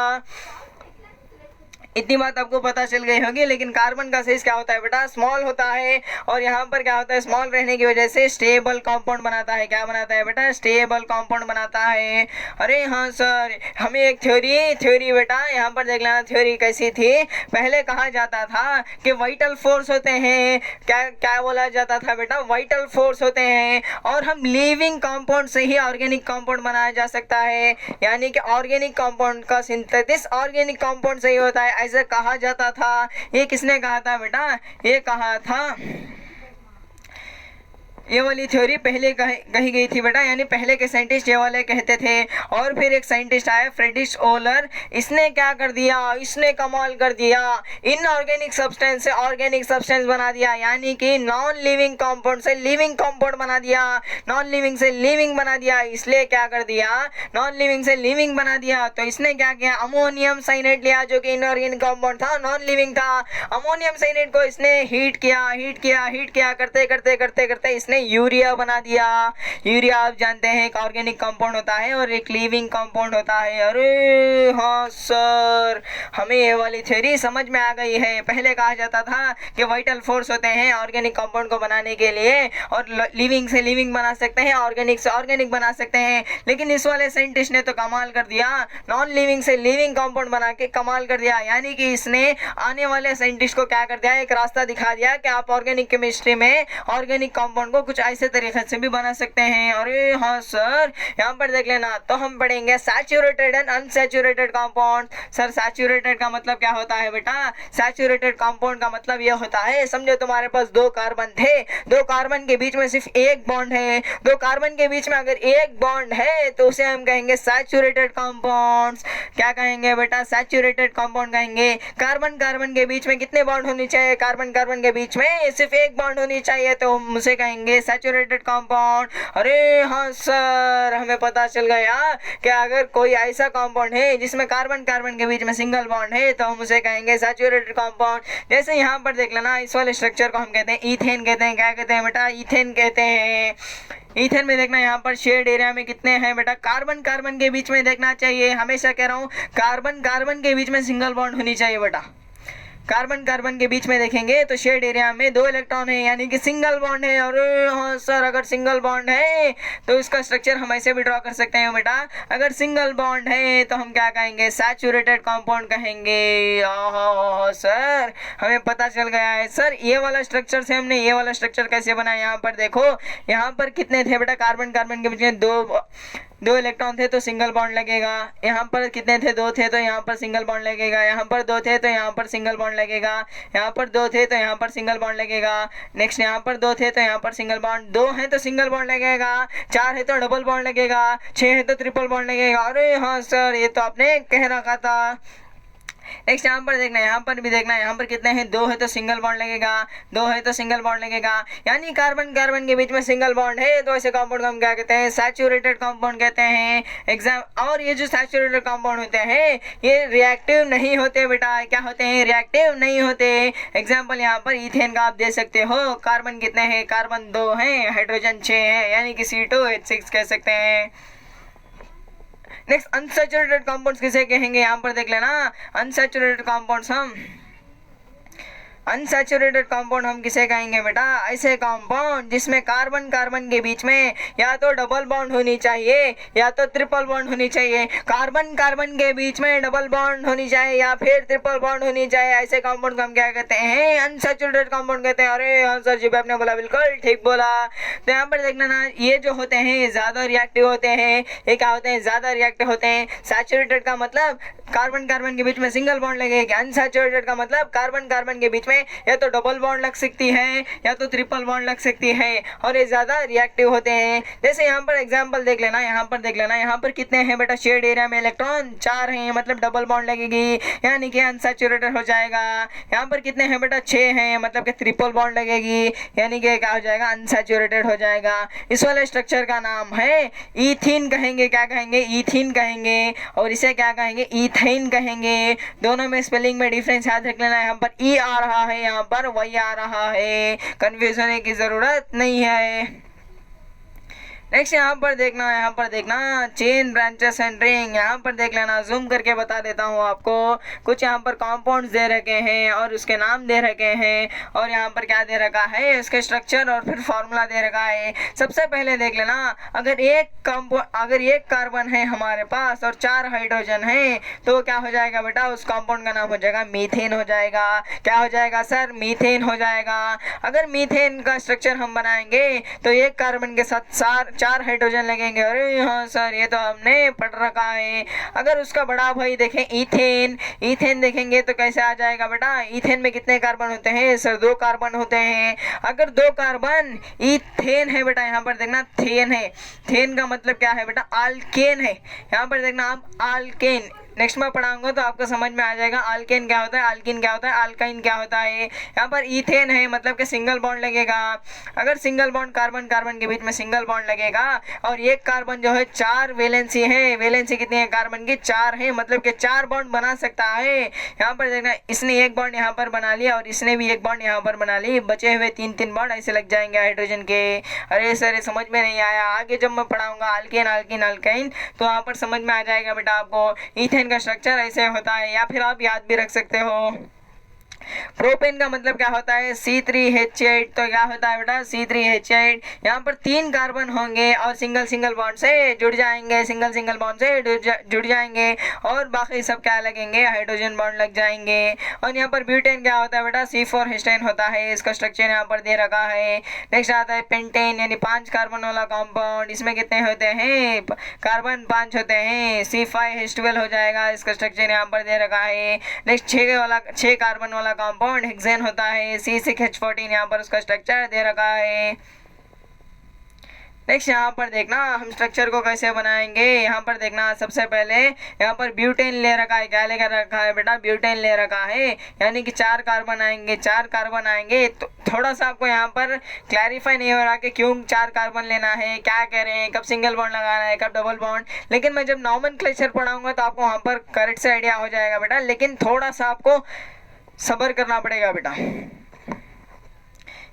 इतनी बात आपको पता चल गई होगी। लेकिन कार्बन का साइज क्या होता है बेटा? स्मॉल होता है, और यहाँ पर क्या होता है? स्मॉल रहने की वजह से स्टेबल कंपाउंड बनाता है। क्या बनाता है बेटा? स्टेबल कंपाउंड बनाता है। अरे हाँ सर, हमें एक थ्योरी बेटा यहाँ पर देख लेना। थ्योरी कैसी थी? पहले कहा जाता था कि वाइटल फोर्स होते हैं। क्या क्या बोला जाता था बेटा? वाइटल फोर्स होते हैं, और हम लिविंग कंपाउंड से ही ऑर्गेनिक कंपाउंड बनाया जा सकता है, यानी कि ऑर्गेनिक कंपाउंड का सिंथेसिस ऑर्गेनिक कंपाउंड से ही होता है, ऐसा कहा जाता था। ये किसने कहा था बेटा? ये कहा था, ये वाली थ्योरी पहले कही गई थी बेटा, यानी पहले के साइंटिस्ट ये वाले कहते थे। और फिर एक साइंटिस्ट आया फ्रेडरिक ओलर, इसने क्या कर दिया? इसने कमाल कर दिया, इनऑर्गेनिक सब्सटेंस से ऑर्गेनिक सब्सटेंस बना दिया, यानी कि नॉन लिविंग कंपाउंड से लिविंग कंपाउंड बना दिया, नॉन लिविंग से लिविंग बना दिया। इसलिए क्या कर दिया? नॉन लिविंग से लिविंग बना दिया। तो इसने क्या किया? अमोनियम साइनेट लिया, जो कि इनऑर्गेनिक कंपाउंड था, नॉन लिविंग था। अमोनियम साइनेट को इसने हीट किया, करते करते करते करते इसने यूरिया बना दिया। यूरिया आप जानते हैं एक ऑर्गेनिक कंपाउंड होता है और एक लिविंग कंपाउंड होता है। अरे हाँ सर, हमें ये वाली थ्योरी समझ में आ गई है। पहले कहा जाता था कि वाइटल फोर्स होते हैं ऑर्गेनिक कंपाउंड को बनाने के लिए, और लिविंग से लिविंग बना सकते हैं, ऑर्गेनिक से ऑर्गेनिक बना सकते हैं। लेकिन इस वाले साइंटिस्ट ने तो कमाल कर दिया, नॉन लिविंग से लिविंग कंपाउंड बना के कमाल कर दिया। यानी कि इसने आने वाले साइंटिस्ट को क्या कर दिया? एक रास्ता दिखा दिया कि आप ऑर्गेनिक केमिस्ट्री में ऑर्गेनिक कंपाउंड को कुछ ऐसे तरीके से भी बना सकते हैं। अरे हाँ सर, यहाँ पर देख लेना। तो हम पढ़ेंगे saturated and unsaturated compound. Sir saturated का मतलब क्या होता है बेटा? सैचुरेटेड कंपाउंड का मतलब यह होता है, समझो तुम्हारे पास 2 कार्बन थे, 2 कार्बन के बीच में सिर्फ एक बॉन्ड है। 2 कार्बन के बीच में अगर एक बॉन्ड है तो उसे हम कहेंगे सैचुरेटेड कंपाउंड्स। क्या कहेंगे बेटा? सैचुरेटेड कंपाउंड कहेंगे। कार्बन कार्बन के बीच में कितने बॉन्ड होने चाहिए? कार्बन कार्बन के बीच में सिर्फ एक बॉन्ड होनी चाहिए, तो हम उसे कहेंगे सैचुरेटेड कंपाउंड। अरे हाँ सर, हमें पता चल गया कि अगर कोई ऐसा कंपाउंड है जिसमें कार्बन कार्बन के बीच में सिंगल बॉन्ड है तो हम उसे कहेंगे सैचुरेटेड कंपाउंड। जैसे यहाँ पर देख लेना, इस वाले स्ट्रक्चर को हम कहते हैं ईथेन कहते हैं। क्या कहते हैं बेटा? ईथेन कहते हैं। ईथेन में देखना यहाँ पर शेड एरिया में कितने हैं बेटा? कार्बन कार्बन के बीच में देखना चाहिए, हमेशा कह रहा हूँ कार्बन कार्बन के बीच में सिंगल बॉन्ड होनी चाहिए बेटा। कार्बन कार्बन के बीच में देखेंगे तो शेड एरिया में 2 इलेक्ट्रॉन है, यानी कि सिंगल बॉन्ड है। और हाँ सर, अगर सिंगल बॉन्ड है तो इसका स्ट्रक्चर हम ऐसे भी ड्रॉ कर सकते हैं बेटा। अगर सिंगल बॉन्ड है तो हम क्या कहेंगे? सैचुरेटेड कंपाउंड कहेंगे। सर हमें पता चल गया है। सर ये वाला स्ट्रक्चर से हमने ये वाला स्ट्रक्चर कैसे बनाया? यहाँ पर देखो, यहाँ पर कितने थे बेटा? कार्बन कार्बन के बीच में 2 इलेक्ट्रॉन थे तो सिंगल बॉन्ड लगेगा। यहाँ पर कितने थे? 2 थे तो यहाँ पर सिंगल बॉन्ड लगेगा। यहाँ पर 2 थे तो यहाँ पर सिंगल बॉन्ड लगेगा। यहाँ पर 2 थे तो यहाँ पर सिंगल बॉन्ड लगेगा। नेक्स्ट यहाँ पर 2 थे तो यहाँ पर सिंगल बॉन्ड, 2 है तो सिंगल बॉन्ड लगेगा, 4 है तो डबल बॉन्ड लगेगा, 6 है तो ट्रिपल बॉन्ड लगेगा। अरे हाँ सर, ये तो आपने कह रखा था। नेक्स्ट यहाँ पर देखना, यहाँ पर भी देखना, यहाँ पर कितने हैं? 2 है तो सिंगल बॉन्ड लगेगा, 2 है तो सिंगल बॉन्ड लगेगा, यानी कार्बन कार्बन के बीच में सिंगल बॉन्ड है तो ऐसे कंपाउंड को हम क्या कहते हैं? सैचुरेटेड कंपाउंड कहते हैं। और ये जो सैचुरेटेड कंपाउंड होते हैं ये रिएक्टिव नहीं होते बेटा। क्या होते हैं? रिएक्टिव नहीं होते। एग्जाम्पल यहाँ पर ईथेन का आप दे सकते हो। कार्बन कितने हैं? कार्बन 2 हैं, हाइड्रोजन 6 है, यानी कि C2H6 कह सकते हैं। नेक्स्ट अनसैचुरेटेड कंपाउंड्स किसे कहेंगे? यहाँ पर देख लेना, अनसैचुरेटेड कंपाउंड्स हम अनसैचुरेटेड कंपाउंड हम किसे कहेंगे बेटा? ऐसे कंपाउंड जिसमें कार्बन कार्बन के बीच में या तो डबल बॉन्ड होनी चाहिए या तो ट्रिपल बॉन्ड होनी चाहिए। कार्बन कार्बन के बीच में डबल बॉन्ड होनी चाहिए या फिर ट्रिपल बॉन्ड होनी चाहिए। ऐसे कंपाउंड को हम क्या कहते हैं? अनसैचुरेटेड कंपाउंड कहते हैं। अरे हाँ सर जी, आपने बोला बिल्कुल ठीक बोला। तो यहाँ पर देखना ना, ये जो होते हैं ज्यादा रिएक्टिव होते हैं। ये क्या होते हैं? ज्यादा रिएक्टिव होते हैं। सैचुरेटेड का मतलब कार्बन कार्बन के बीच में सिंगल बॉन्ड लगेगी। अनसैचुरेटेड का मतलब कार्बन कार्बन के बीच में या तो डबल बॉन्ड लग सकती है या तो ट्रिपल बॉन्ड लग सकती है और ये ज्यादा रिएक्टिव होते हैं। जैसे यहाँ पर एग्जांपल देख लेना, यहाँ पर कितने हैं बेटा? शेड एरिया में इलेक्ट्रॉन 4 हैं, मतलब डबल बॉन्ड लगेगी यानी कि अनसैचुरेटेड हो जाएगा। यहाँ पर कितने हैं बेटा? 6 हैं, मतलब कि ट्रिपल बॉन्ड लगेगी यानी कि क्या हो जाएगा? अनसैचुरेटेड हो जाएगा। इस वाले स्ट्रक्चर का नाम है ईथीन कहेंगे। क्या कहेंगे? ईथीन कहेंगे। और इसे क्या कहेंगे? ईथेन कहेंगे। दोनों में स्पेलिंग में डिफरेंस याद रख लेना। यहाँ पर ई आ रहा है, यहाँ पर वाई आ रहा है, कंफ्यूज होने की जरूरत नहीं है। नेक्स्ट यहाँ पर देखना चेन ब्रांचेस एंड रिंग। यहाँ पर देख लेना, जूम करके बता देता हूँ आपको। कुछ यहाँ पर कंपाउंड्स दे रखे हैं और उसके नाम दे रखे हैं और यहाँ पर क्या दे रखा है? उसके स्ट्रक्चर और फिर फॉर्मूला दे रखा है। सबसे पहले देख लेना, अगर एक कार्बन है हमारे पास और 4 हाइड्रोजन है तो क्या हो जाएगा बेटा? उस कंपाउंड का नाम हो जाएगा मीथेन हो जाएगा। क्या हो जाएगा सर? मीथेन हो जाएगा। अगर मीथेन का स्ट्रक्चर हम बनाएंगे तो एक कार्बन के साथ 4 हाइड्रोजन लगेंगे। अरे हाँ सर, ये तो हमने पढ़ रखा है। अगर उसका बड़ा भाई देखें ईथेन देखेंगे तो कैसे आ जाएगा बेटा? ईथेन में कितने कार्बन होते हैं सर? 2 कार्बन होते हैं। अगर 2 कार्बन ईथेन है बेटा, यहाँ पर देखना थेन है। थेन का मतलब क्या है बेटा? आल्केन है। यहाँ पर देखना आप आल्केन, नेक्स्ट में पढ़ाऊंगा तो आपको समझ में आ जाएगा आल्केन क्या होता है, आल्कीन क्या होता है, आल्काइन क्या होता है। यहाँ पर ईथेन है मतलब कि सिंगल बॉन्ड लगेगा। अगर सिंगल बॉन्ड कार्बन कार्बन के बीच में सिंगल बॉन्ड लगेगा और एक कार्बन जो है 4 वैलेंसी है। वैलेंसी कितनी है कार्बन की? 4 है, मतलब कि 4 बॉन्ड बना सकता है। यहाँ पर देखना, इसने एक बॉन्ड यहाँ पर बना लिया और इसने भी एक बॉन्ड यहाँ पर बना ली, बचे हुए 3 बॉन्ड ऐसे लग जाएंगे हाइड्रोजन के। अरे सर, समझ में नहीं आया। आगे जब मैं पढ़ाऊंगा आल्केन आल्कीन आल्काइन तो वहाँ पर समझ में आ जाएगा बेटा आपको। ईथेन का स्ट्रक्चर ऐसे होता है, या फिर आप याद भी रख सकते हो। प्रोपेन का मतलब क्या होता है? C3H8। तो क्या होता है बेटा? C3H8। यहाँ पर 3 कार्बन होंगे और सिंगल बॉन्ड से जुड़ जाएंगे, सिंगल बॉन्ड से जुड़ जाएंगे और बाकी सब क्या लगेंगे? हाइड्रोजन बॉन्ड लग जाएंगे। और यहाँ पर ब्यूटेन क्या होता है बेटा? C4 हिस्टेन होता है। इसका स्ट्रक्चर यहाँ पर दे रखा है। नेक्स्ट आता है पेंटेन, यानी 5 कार्बन वाला कंपाउंड। इसमें कितने होते हैं? कार्बन 5 होते हैं। C5H12 हो जाएगा। इसका स्ट्रक्चर यहाँ पर दे रखा है। नेक्स्ट 6 कार्बन वाला कंपाउंड हेक्सेन होता है। C6H14 यहाँ पर उसका स्ट्रक्चर दे रखा है। नेक्स्ट यहाँ पर देखना हम स्ट्रक्चर को कैसे बनाएंगे। यहाँ पर देखना, सबसे पहले यहाँ पर ब्यूटेन ले रखा है। क्या लेकर रखा है बेटा? ब्यूटेन ले रखा है, यानी कि 4 कार्बन आएंगे। तो थोड़ा सा आपको यहाँ पर क्लैरिफाई नहीं हो रहा कि क्यों 4 कार्बन लेना है, क्या कह रहे हैं, कब सिंगल बॉन्ड लगाना है, कब डबल बॉन्ड। लेकिन मैं जब नॉमेनक्लेचर पढ़ाऊंगा तो आपको वहाँ पर करेक्ट से आइडिया हो जाएगा बेटा, लेकिन थोड़ा सा आपको सब्र करना पड़ेगा बेटा।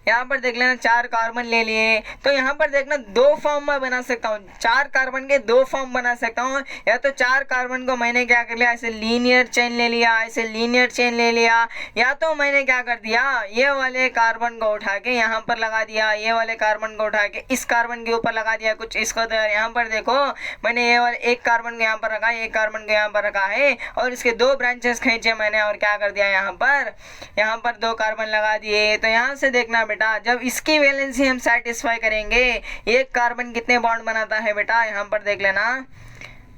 यहाँ पर देख लेना 4 कार्बन ले लिए, तो यहाँ पर देखना 2 फॉर्म में बना सकता हूँ। 4 कार्बन के 2 फॉर्म बना सकता हूँ। या तो 4 कार्बन को मैंने क्या कर लिया, ऐसे लीनियर चेन ले लिया, या तो मैंने क्या कर दिया, ये वाले कार्बन को उठा के यहाँ पर लगा दिया, ये वाले कार्बन को उठा के इस कार्बन के ऊपर लगा दिया कुछ इसको। तो यहाँ पर देखो, मैंने ये वाले एक कार्बन को यहाँ पर रखा, एक कार्बन को यहाँ पर रखा है और इसके 2 ब्रांचेस खींचे मैंने और क्या कर दिया, यहाँ पर 2 कार्बन लगा दिए। तो यहाँ से देखना बेटा, जब इसकी वैलेंसी हम सेटिस्फाई करेंगे, एक कार्बन कितने बॉन्ड बनाता है बेटा? यहाँ पर देख लेना,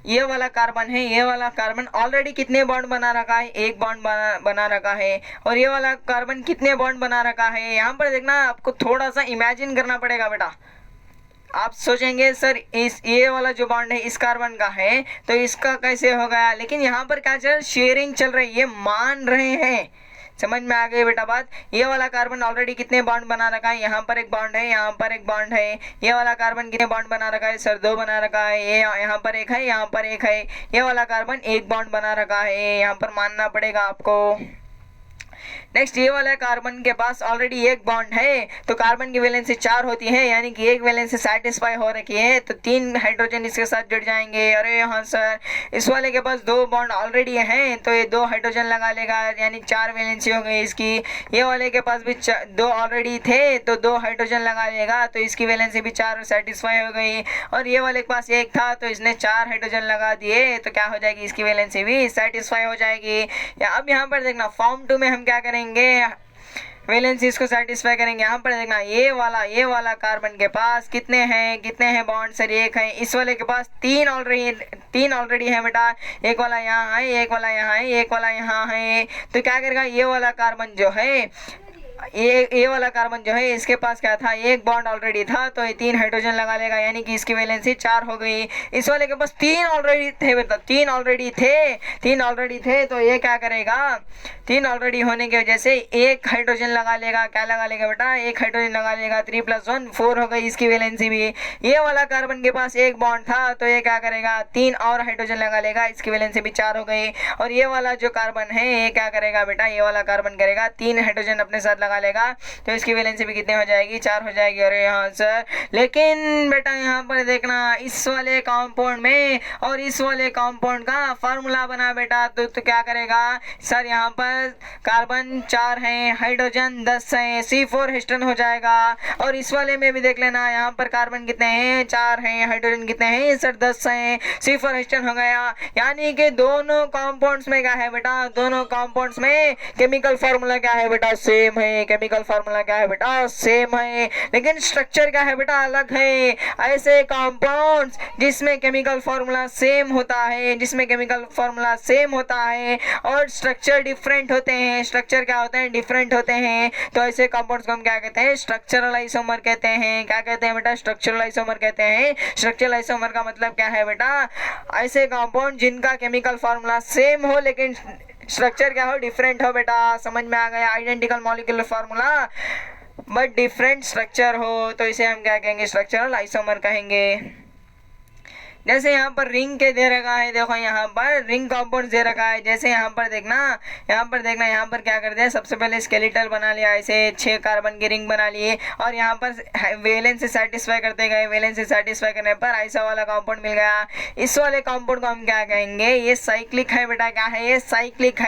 ये वाला कार्बन है, ये वाला कार्बन ऑलरेडी कितने बॉन्ड बना रखा है? 1 बॉन्ड बना रखा है। और ये वाला कार्बन कितने बॉन्ड बना रखा है? यहाँ पर देखना, आपको थोड़ा सा इमेजिन करना पड़ेगा बेटा। आप सोचेंगे सर ये वाला जो बॉन्ड है इस कार्बन का है तो इसका कैसे हो गया, लेकिन यहाँ पर क्या चल, शेयरिंग चल रही है, ये मान रहे हैं। समझ में आ गई बेटा बात? ये वाला कार्बन ऑलरेडी कितने बॉन्ड बना रखा है? यहाँ पर एक बॉन्ड है, यहाँ पर एक बॉन्ड है। ये वाला कार्बन कितने बॉन्ड बना रखा है सर? 2 बना रखा है। ये यहाँ पर एक है, यहाँ पर एक है। ये वाला कार्बन 1 बॉन्ड बना रखा है, यहाँ पर मानना पड़ेगा आपको। नेक्स्ट ये वाला कार्बन के पास ऑलरेडी एक बॉन्ड है, तो कार्बन की वैलेंसी 4 होती है, यानी कि एक वैलेंसी सेटिस्फाई हो रखी है, तो 3 हाइड्रोजन इसके साथ जुड़ जाएंगे। अरे हाँ सर, इस वाले के पास 2 बॉन्ड ऑलरेडी हैं, तो ये 2 हाइड्रोजन लगा लेगा, यानी 4 वैलेंसी हो गई इसकी। ये वाले के पास भी 2 ऑलरेडी थे, तो 2 हाइड्रोजन लगा लेगा, तो इसकी वैलेंसी भी 4 सेटिस्फाई हो गई। और ये वाले के पास 1 था, तो इसने 4 हाइड्रोजन लगा दिए, तो क्या हो जाएगी, इसकी वैलेंसी भी सेटिस्फाई हो जाएगी। या अब यहाँ पर देखना फॉर्म 2 में हम क्या करेंगे, वैलेंसी इसको सेटिस्फाई करेंगे। यहाँ पर देखना ये वाला कार्बन के पास कितने हैं बॉन्ड सर, 1 है। इस वाले के पास 3 ऑलरेडी है बेटा, एक वाला यहाँ है, एक वाला यहाँ है, एक वाला यहाँ है। तो क्या करेगा, ये वाला कार्बन जो है, ये वाला कार्बन जो है, इसके पास क्या था, 1 बॉन्ड ऑलरेडी था, तो ये 3 हाइड्रोजन लगा लेगा, यानी कि इसकी वैलेंसी 4 हो गई। इस वाले के पास 3 ऑलरेडी थे बेटा, 3 ऑलरेडी थे, तो ये क्या करेगा, 3 ऑलरेडी होने की वजह से 1 हाइड्रोजन लगा लेगा। क्या लगा लेगा बेटा, 1 हाइड्रोजन लगा लेगा। 3 + 1 4 हो गई इसकी वैलेंसी भी। ये वाला कार्बन के पास 1 बॉन्ड था, तो ये क्या करेगा, 3 और हाइड्रोजन लगा लेगा, इसकी वैलेंसी भी 4 हो गई। और ये वाला जो कार्बन है, ये क्या करेगा बेटा, ये वाला कार्बन करेगा 3 हाइड्रोजन अपने साथ लगा लेगा, तो इसकी वैलेंसी भी कितने हो जाएगी, 4 हो जाएगी। अरे यहाँ सर, लेकिन बेटा यहाँ पर देखना, इस वाले कंपाउंड में और इस वाले कंपाउंड का फार्मूला बना बेटा, तो क्या करेगा सर, यहाँ पर कार्बन 4 है, हाइड्रोजन 10 है, C4 हिस्टन हो जाएगा। और इस वाले में भी देख लेना, यहाँ पर कार्बन कितने हैं, 4 हैं, हाइड्रोजन कितने हैं सर, 10 हैं, C4 हिस्टन हो गया। यानी कि दोनों कंपाउंड्स में क्या है बेटा, दोनों कंपाउंड्स में केमिकल फार्मूला क्या है बेटा, सेम है। केमिकल फार्मूला क्या है बेटा, सेम है, लेकिन स्ट्रक्चर क्या है बेटा, अलग है। ऐसे कंपाउंड्स जिसमें केमिकल फार्मूला सेम होता है, और स्ट्रक्चर डिफरेंट होते हैं, स्ट्रक्चर क्या होते हैं, डिफरेंट होते हैं, तो ऐसे कंपाउंड्स को हम क्या कहते हैं, स्ट्रक्चरल आइसोमर कहते हैं। क्या कहते हैं बेटा, स्ट्रक्चरल आइसोमर कहते हैं। स्ट्रक्चरल आइसोमर का मतलब क्या है बेटा, ऐसे कंपाउंड जिनका केमिकल फार्मूला सेम हो लेकिन स्ट्रक्चर क्या हो, डिफरेंट हो बेटा। समझ में आ गया, identical molecular formula but different structure हो, तो इसे हम क्या कहेंगे, स्ट्रक्चरल आइसोमर कहेंगे। जैसे यहाँ पर रिंग के दे रखा है, देखो यहाँ पर रिंग कंपाउंड दे रखा है। जैसे यहाँ पर देखना यहाँ पर क्या कर दिया, सबसे पहले स्केलेटल बना लिया, ऐसे 6 कार्बन की रिंग बना लिए, और यहाँ पर वैलेंसी सेटिस्फाई करते गए। वैलेंसी सेटिस्फाई करने पर ऐसा वाला कंपाउंड मिल गया। इस वाले कंपाउंड को हम क्या कहेंगे, ये साइक्लिक है बेटा। क्या है ये, साइक्लिक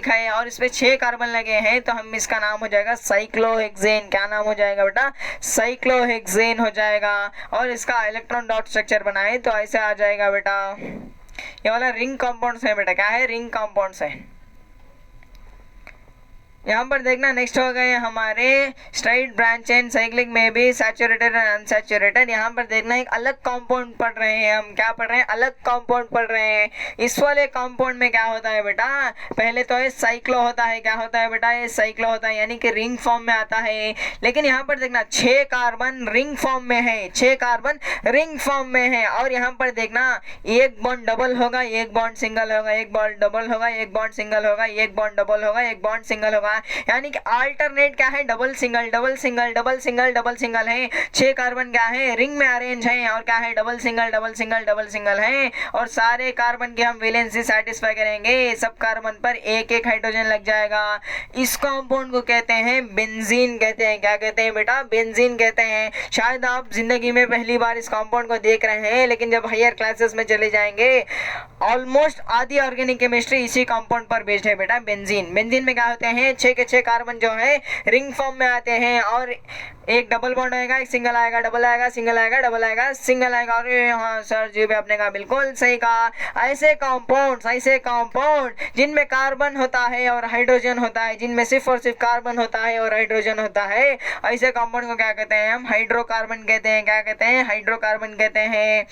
है, और इस पे 6 कार्बन लगे हैं, तो हम इसका नाम हो जाएगा साइक्लोहेक्सेन। क्या नाम हो जाएगा बेटा, साइक्लोहेक्सेन हो जाएगा। और इसका इलेक्ट्रॉन डॉट स्ट्रक्चर बना है, तो ऐसे आ जाएगा बेटा। ये वाला रिंग कंपाउंड्स है बेटा, क्या है, रिंग कंपाउंड्स है। यहाँ पर देखना नेक्स्ट हो गए हमारे स्ट्राइट ब्रांच चेन साइक्लिक में भी सैचुरेटेड एंड अनसैचुरेटेड। यहाँ पर देखना एक अलग कंपाउंड पढ़ रहे हैं हम। क्या पढ़ रहे हैं, अलग कंपाउंड पढ़ रहे हैं। इस वाले कंपाउंड में क्या होता है बेटा, पहले तो ये साइक्लो होता है। क्या होता है बेटा, ये साइक्लो होता है, यानी कि रिंग फॉर्म में आता है। लेकिन यहाँ पर देखना 6 कार्बन रिंग फॉर्म में है, 6 कार्बन रिंग फॉर्म में है। और यहाँ पर देखना एक बॉन्ड डबल होगा, एक बॉन्ड सिंगल होगा, एक बॉन्ड डबल होगा, एक बॉन्ड सिंगल होगा, एक बॉन्ड डबल होगा, एक बॉन्ड सिंगल होगा। यानी कि अल्टरनेट क्या है, double single double single double single double single है। 6 कार्बन क्या है, रिंग में अरेंज है, और क्या है, double single double single double single है। और सारे कार्बन की हम वैलेंसी सेटिस्फाई करेंगे, सब कार्बन पर एक एक हाइड्रोजन लग जाएगा। इस कंपाउंड को कहते हैं बेंजीन कहते हैं। क्या कहते हैं बेटा, बेंजीन कहते हैं। शायद आप जिंदगी में पहली बार इस कंपाउंड को देख रहे हैं, लेकिन जब हायर क्लासेस में चले जाएंगे ऑलमोस्ट आधी ऑर्गेनिक केमिस्ट्री इसी कंपाउंड पर बेस्ड है बेटा, बेंजीन। बेंजीन में क्या होते हैं, 6 के 6 कार्बन जो है रिंग फॉर्म में आते हैं, और एक डबल बॉन्ड आएगा, एक सिंगल आएगा, डबल आएगा, सिंगल आएगा, डबल आएगा, सिंगल आएगा। और हाँ सर जी भी आपने कहा बिल्कुल सही कहा। ऐसे कंपाउंड जिनमें कार्बन होता है और हाइड्रोजन होता है, जिनमें सिर्फ और सिर्फ कार्बन होता है और हाइड्रोजन होता है, ऐसे कंपाउंड को क्या कहते हैं हम, हाइड्रोकार्बन कहते हैं। क्या कहते हैं, हाइड्रोकार्बन कहते हैं।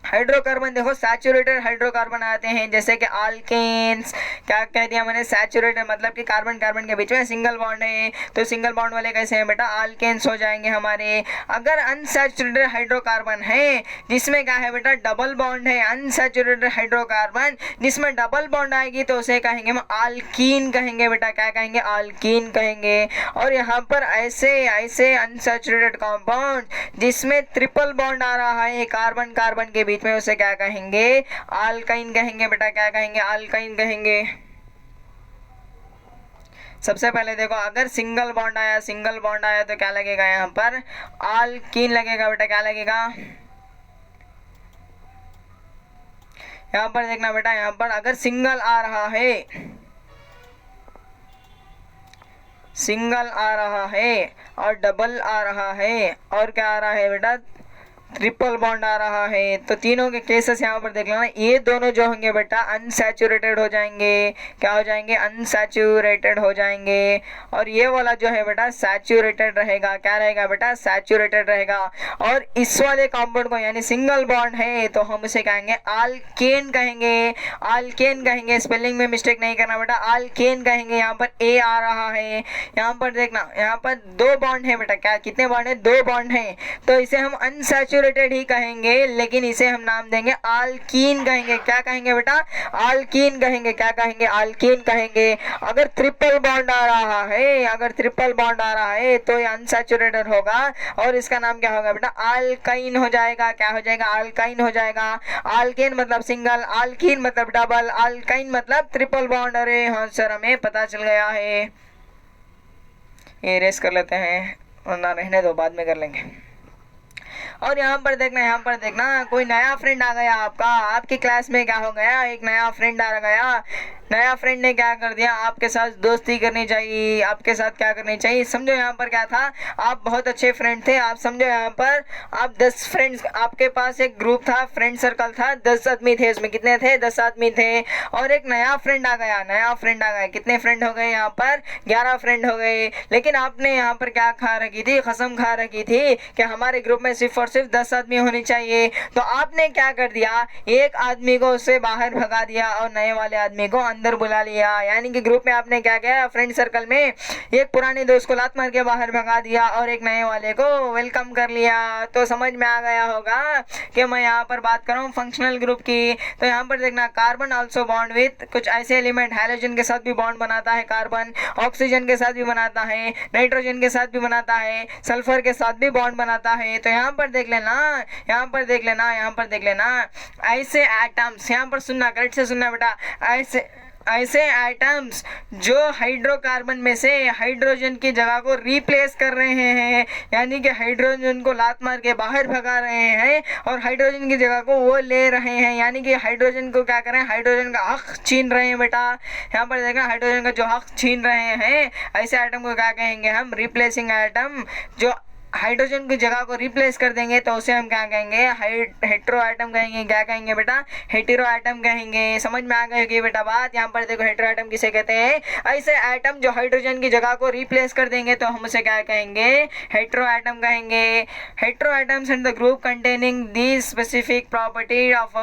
हाइड्रोकार्बन देखो सैचुरेटेड हाइड्रोकार्बन आते हैं, जैसे कि आल्केन्स। क्या कह दिया मैंने, सैचुरेटेड मतलब कि कार्बन कार्बन के बीच में सिंगल बॉन्ड है, तो सिंगल बॉन्ड वाले कैसे हैं बेटा, आल्केन्स हो जाएंगे हमारे। अगर अनसैचुरेटेड हाइड्रोकार्बन है जिसमें क्या है बेटा, डबल बॉन्ड है, अनसैचुरेटेड हाइड्रोकार्बन जिसमें डबल बॉन्ड आएगी तो उसे कहेंगे हम आल्कीन कहेंगे बेटा। क्या कहेंगे, आल्कीन कहेंगे। और यहाँ पर ऐसे अनसैचुरेटेड कंपाउंड जिसमें ट्रिपल बॉन्ड आ रहा है कार्बन कार्बन के बीच में, उसे क्या कहेंगे, अल्काइन कहेंगे बेटा। क्या कहेंगे, अल्काइन कहेंगे। सबसे पहले देखो, अगर सिंगल बॉन्ड आया तो क्या लगेगा यहाँ पर, आल्कीन लगेगा बेटा। क्या लगेगा यहाँ पर देखना बेटा, यहाँ पर अगर सिंगल आ रहा है और डबल आ रहा है और क्या आ रहा है बेटा, ट्रिपल बॉन्ड आ रहा है, तो तीनों के केसेस यहाँ पर देख लेना। ये दोनों जो होंगे बेटा अनसैचुरेटेड हो जाएंगे। क्या हो जाएंगे, अनसैचुरेटेड हो जाएंगे। और ये वाला जो है बेटा सैचुरेटेड रहेगा। क्या रहेगा बेटा, सैचुरेटेड रहेगा। और इस वाले कंपाउंड को यानी सिंगल बॉन्ड है तो हम उसे कहेंगे आल्केन कहेंगे। स्पेलिंग में मिस्टेक नहीं करना बेटा, आल्केन कहेंगे। यहाँ पर ए आ रहा है, यहाँ पर देखना, यहाँ पर 2 बॉन्ड है बेटा। क्या, कितने बॉन्ड है, 2 बॉन्ड है, तो इसे हम अनसैचुरेटेड ही कहेंगे, लेकिन इसे हम नाम देंगे आल्कीन कहेंगे। क्या कहेंगे बेटा, आल्कीन कहेंगे। क्या कहेंगे, आल्कीन कहेंगे। अगर ट्रिपल बॉन्ड आ रहा है तो ये अनसैचुरेटेड होगा और इसका नाम क्या होगा बेटा, आल्काइन हो जाएगा। क्या हो जाएगा, आल्काइन हो जाएगा। आल्केन मतलब सिंगल, आल्कीन मतलब डबल, आल्काइन मतलब ट्रिपल बॉन्ड। अरे हाँ सर, हमें पता चल गया है। ये रेस कर लेते हैं, वरना रहने दो, बाद में कर लेंगे। और यहाँ पर देखना कोई नया फ्रेंड आ गया आपकी क्लास में। क्या हो गया, एक नया फ्रेंड आ गया। नया फ्रेंड ने क्या कर दिया, आपके साथ दोस्ती करनी चाहिए, आपके साथ क्या करनी चाहिए। समझो यहाँ पर क्या था, आप बहुत अच्छे फ्रेंड थे। आप समझो यहाँ पर आप 10 फ्रेंड्स, आपके पास एक ग्रुप था, फ्रेंड सर्कल था, 10 आदमी थे। उसमें कितने थे, 10 आदमी थे। और एक नया फ्रेंड आ गया। कितने फ्रेंड हो गए यहाँ पर, 11 फ्रेंड हो गए। लेकिन आपने यहाँ पर क्या खा रखी थी, कसम खा रखी थी कि हमारे ग्रुप में सिर्फ और सिर्फ 10 आदमी होने चाहिए। तो आपने क्या कर दिया, एक आदमी को उससे बाहर भगा दिया और नए वाले आदमी को अंदर बुला लिया। यानी कि ग्रुप में आपने क्या किया, फ्रेंड सर्कल में एक पुराने दोस्त को लात मार के बाहर भगा दिया और एक नए वाले को वेलकम कर लिया। तो समझ में आ गया होगा कि मैं यहाँ पर बात कर रहा हूँ फंक्शनल ग्रुप की। तो यहाँ पर देखना, कार्बन आल्सो बॉन्ड विथ कुछ ऐसे एलिमेंट, हाइड्रोजन के साथ भी बॉन्ड बनाता है कार्बन, ऑक्सीजन के साथ भी बनाता है, नाइट्रोजन के साथ भी बनाता है, सल्फर के साथ भी बॉन्ड बनाता है। तो यहाँ पर देख लेना ऐसे एटम्स, यहाँ पर सुनना, करेक्ट से सुनना बेटा, ऐसे एटम्स जो हाइड्रोकार्बन में से हाइड्रोजन की जगह को रिप्लेस कर रहे हैं, यानी कि हाइड्रोजन को लात मार के बाहर भगा रहे हैं और हाइड्रोजन की जगह को वो ले रहे हैं। यानी कि हाइड्रोजन को क्या कर रहे हैं, हाइड्रोजन का हक छीन रहे हैं बेटा। यहाँ पर देखना, हाइड्रोजन का जो हक छीन रहे हैं, ऐसे एटम को क्या कहेंगे हम, रिप्लेसिंग एटम। जो हाइड्रोजन की जगह को रिप्लेस कर देंगे तो उसे हम क्या कहेंगे, हेटेरो एटम कहेंगे। क्या कहेंगे बेटा, हेटेरो एटम कहेंगे। समझ में आ गई होगी बेटा बात। यहाँ पर देखो, हेटेरो एटम किसे कहते हैं, ऐसे एटम जो हाइड्रोजन की जगह को रिप्लेस कर देंगे तो हम उसे क्या कहेंगे, हेटेरो एटम कहेंगे। Hetero atoms and the group containing the specific property of to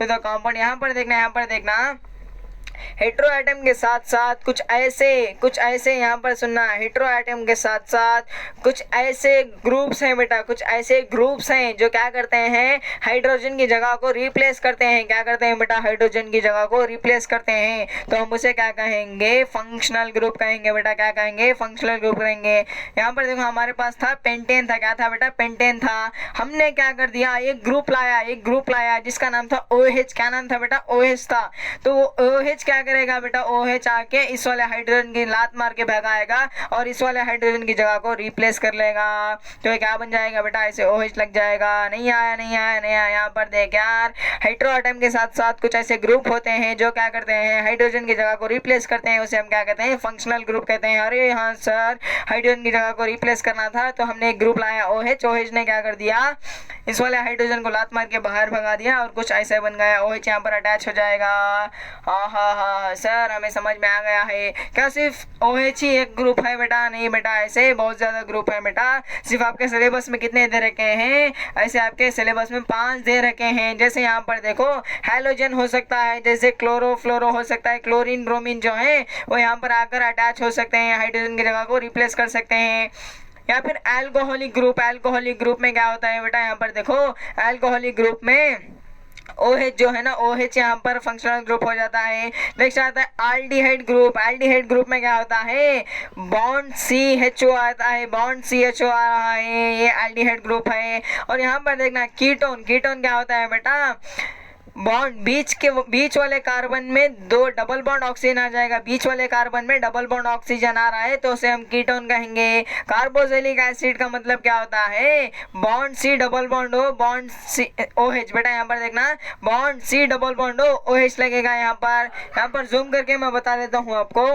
the compound. यहाँ पर देखना हेटेरो एटम के साथ साथ कुछ ऐसे यहाँ पर सुनना, हेटेरो एटम के साथ साथ कुछ ऐसे ग्रुप्स हैं बेटा, कुछ ऐसे ग्रुप्स हैं जो क्या करते हैं, हाइड्रोजन की जगह को रिप्लेस करते हैं। क्या करते हैं बेटा, हाइड्रोजन की जगह को रिप्लेस करते हैं। तो हम उसे क्या कहेंगे, फंक्शनल ग्रुप कहेंगे बेटा। क्या कहेंगे, फंक्शनल ग्रुप कहेंगे। यहाँ पर देखो, हमारे पास था पेंटेन था। क्या था बेटा, पेंटेन था। हमने क्या कर दिया, एक ग्रुप लाया जिसका नाम था OH। क्या नाम था बेटा, OH था। तो OH क्या करेगा बेटा, OH आके इस वाले हाइड्रोजन की लात मार के भगाएगा और इस वाले हाइड्रोजन की जगह को रिप्लेस कर लेगा। तो क्या बन जाएगा बेटा, ऐसे OH लग जाएगा। नहीं आया। यहाँ पर देख यार, हेटेरो एटम के साथ साथ कुछ ऐसे ग्रुप होते हैं जो क्या करते हैं, हाइड्रोजन की जगह को रिप्लेस करते हैं। उसे हम क्या कहते हैं, फंक्शनल ग्रुप कहते हैं। अरे हाँ सर, हाइड्रोजन की जगह को रिप्लेस करना था तो हमने एक ग्रुप लाया OH ने क्या कर दिया, इस वाले हाइड्रोजन को लात मार के बाहर भगा दिया और कुछ ऐसा बन गया, OH यहाँ पर अटैच हो जाएगा। हाँ सर, हमें समझ में आ गया है। क्या सिर्फ OH ही एक ग्रुप है बेटा, नहीं बेटा, ऐसे बहुत ज़्यादा ग्रुप है बेटा। सिर्फ आपके सिलेबस में कितने दे रखे हैं, ऐसे आपके सिलेबस में 5 दे रखे हैं। जैसे यहाँ पर देखो, हैलोजन हो सकता है, जैसे क्लोरो फ्लोरो हो सकता है, क्लोरीन ब्रोमीन जो है वो यहाँ पर आकर अटैच हो सकते हैं, हाइड्रोजन की जगह को रिप्लेस कर सकते हैं। या फिर अल्कोहलिक ग्रुप में क्या होता है बेटा, यहाँ पर देखो, अल्कोहलिक ग्रुप में OH जो है ना, OH यहाँ पर फंक्शनल ग्रुप हो जाता है। नेक्स्ट आता है एल्डिहाइड ग्रुप में क्या होता है, बॉन्ड CHO आता है, बॉन्ड CHO आ रहा है, ये एल्डिहाइड ग्रुप है। और यहाँ पर देखना कीटोन क्या होता है बेटा, बॉन्ड बीच वाले कार्बन में दो डबल बॉन्ड ऑक्सीजन आ जाएगा, बीच वाले कार्बन में डबल बॉन्ड ऑक्सीजन आ रहा है तो उसे हम कीटोन कहेंगे। कार्बोक्सिलिक एसिड का मतलब क्या होता है, बॉन्ड सी डबल बॉन्ड हो, बॉन्ड सी OH, बेटा यहाँ पर देखना बॉन्ड सी डबल बॉन्ड हो OH लगेगा। यहाँ पर जूम करके मैं बता देता हूँ आपको।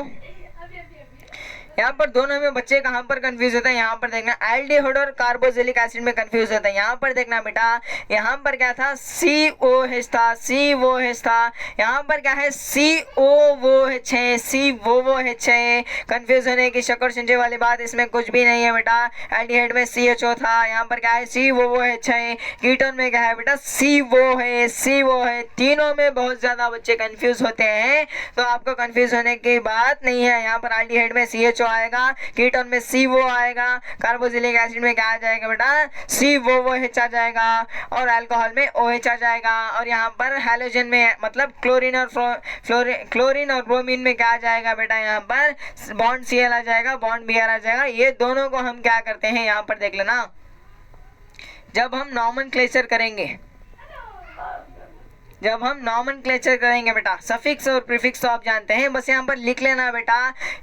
यहाँ पर दोनों में बच्चे कहाँ पर कंफ्यूज होते हैं, यहाँ पर देखना एल्डिहाइड और कार्बोक्सिलिक एसिड में कंफ्यूज होते हैं। यहाँ पर देखना बेटा, यहाँ पर क्या था COH था, COH था, यहाँ पर क्या है COOH है, COOH है। कंफ्यूज होने की शक्कर संजय वाली बात इसमें कुछ भी नहीं है बेटा। एल्डिहाइड में CHO था, यहाँ पर क्या है COOH है। कीटोन में क्या है बेटा CO है, CO है। तीनों में बहुत ज्यादा बच्चे कंफ्यूज होते हैं, तो आपको कंफ्यूज होने की बात नहीं है। यहाँ पर एल्डिहाइड में CHO आएगा, कीटोन में CO आएगा, कार्बोक्सिलिक एसिड में क्या आ जाएगा बेटा COOH आ जाएगा, और अल्कोहल में OH आ जाएगा। और यहाँ पर हैलोजन में मतलब क्लोरीन और ब्रोमीन में क्या आ जाएगा बेटा, यहाँ पर बॉन्ड Cl आ जाएगा, बॉन्ड Br आ जाएगा। ये दोनों को हम क्या करते हैं यहाँ पर देख लेना, जब हम नॉमेनक्लेचर करेंगे बेटा, सफिक्स और प्रीफिक्स तो आप जानते हैं, बस यहाँ पर लिख लेना बेटा।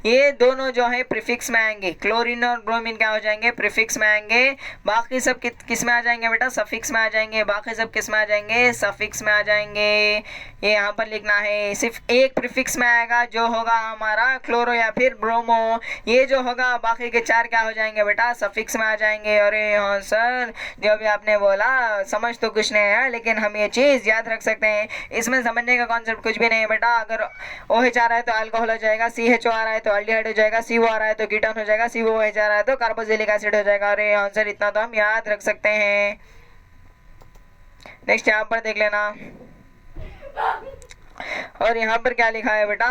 ये दोनों जो है प्रीफिक्स में आएंगे, क्लोरीन और ब्रोमीन क्या हो जाएंगे प्रीफिक्स में आएंगे। बाकी सब किस में आ जाएंगे बेटा, सफिक्स में आ जाएंगे। बाकी सब किस में आ जाएंगे, सफिक्स में आ जाएंगे। ये यहाँ पर लिखना है, सिर्फ एक प्रीफिक्स में आएगा जो होगा हमारा क्लोरो या फिर ब्रोमो। ये जो होगा बाकी के चार क्या हो जाएंगे बेटा, सफिक्स में आ जाएंगे। अरे हाँ सर, जो भी आपने बोला समझ तो कुछ नहीं है, लेकिन हम ये चीज़ याद रख सकते हैं। इसमें समझने का कॉन्सेप्ट कुछ भी नहीं है बेटा। अगर OH आ रहा है तो अल्कोहल हो जाएगा, CHO आ रहा है तो एल्डिहाइड हो जाएगा, CO आ रहा है तो कीटोन हो जाएगा, COOH आ रहा है तो कार्बोक्सिलिक एसिड हो जाएगा। अरे हाँ सर, इतना तो हम याद रख सकते हैं। नेक्स्ट यहाँ पर देख लेना, और यहाँ पर क्या लिखा है बेटा,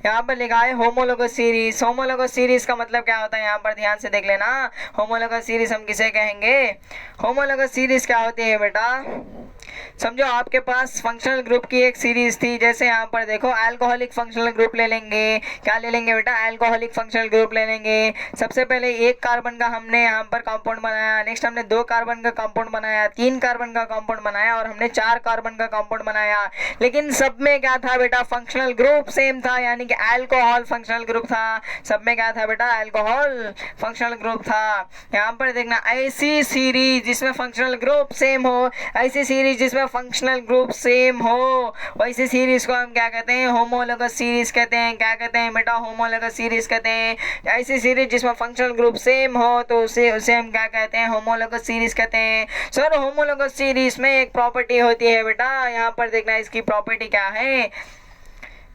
यहाँ पर लिखा है होमोलोगस सीरीज। होमोलोगस सीरीज का मतलब क्या होता है यहाँ पर ध्यान से देख लेना। होमोलोगस सीरीज हम किसे कहेंगे, होमोलोगस सीरीज क्या होती है बेटा, समझो आपके पास फंक्शनल ग्रुप की एक सीरीज थी। जैसे यहाँ पर देखो अल्कोहलिक फंक्शनल ग्रुप ले लेंगे, क्या ले लेंगे बेटा, अल्कोहलिक फंक्शनल ग्रुप ले लेंगे। सबसे पहले एक कार्बन का हमने यहाँ पर कंपाउंड बनाया, नेक्स्ट हमने 2 कार्बन का कंपाउंड बनाया, 3 कार्बन का कंपाउंड बनाया, और हमने 4 कार्बन का कंपाउंड बनाया। लेकिन सब में क्या था बेटा, फंक्शनल ग्रुप सेम था, यानी कि अल्कोहल फंक्शनल ग्रुप था। सब में क्या था बेटा, अल्कोहल फंक्शनल ग्रुप था। यहाँ पर देखना, ऐसी सीरीज जिसमें फंक्शनल ग्रुप सेम हो, ऐसी सीरीज जिसमें फंक्शनल ग्रुप सेम हो, वैसी सीरीज को हम क्या कहते हैं, होमोलोगस सीरीज कहते हैं। क्या कहते हैं बेटा, होमोलोगस सीरीज कहते हैं। ऐसी सीरीज जिसमें फंक्शनल ग्रुप सेम हो तो उसे हम क्या कहते हैं, होमोलोगस सीरीज कहते हैं। सर होमोलोगस सीरीज में एक प्रॉपर्टी होती है बेटा, यहाँ पर देखना इसकी प्रॉपर्टी क्या है।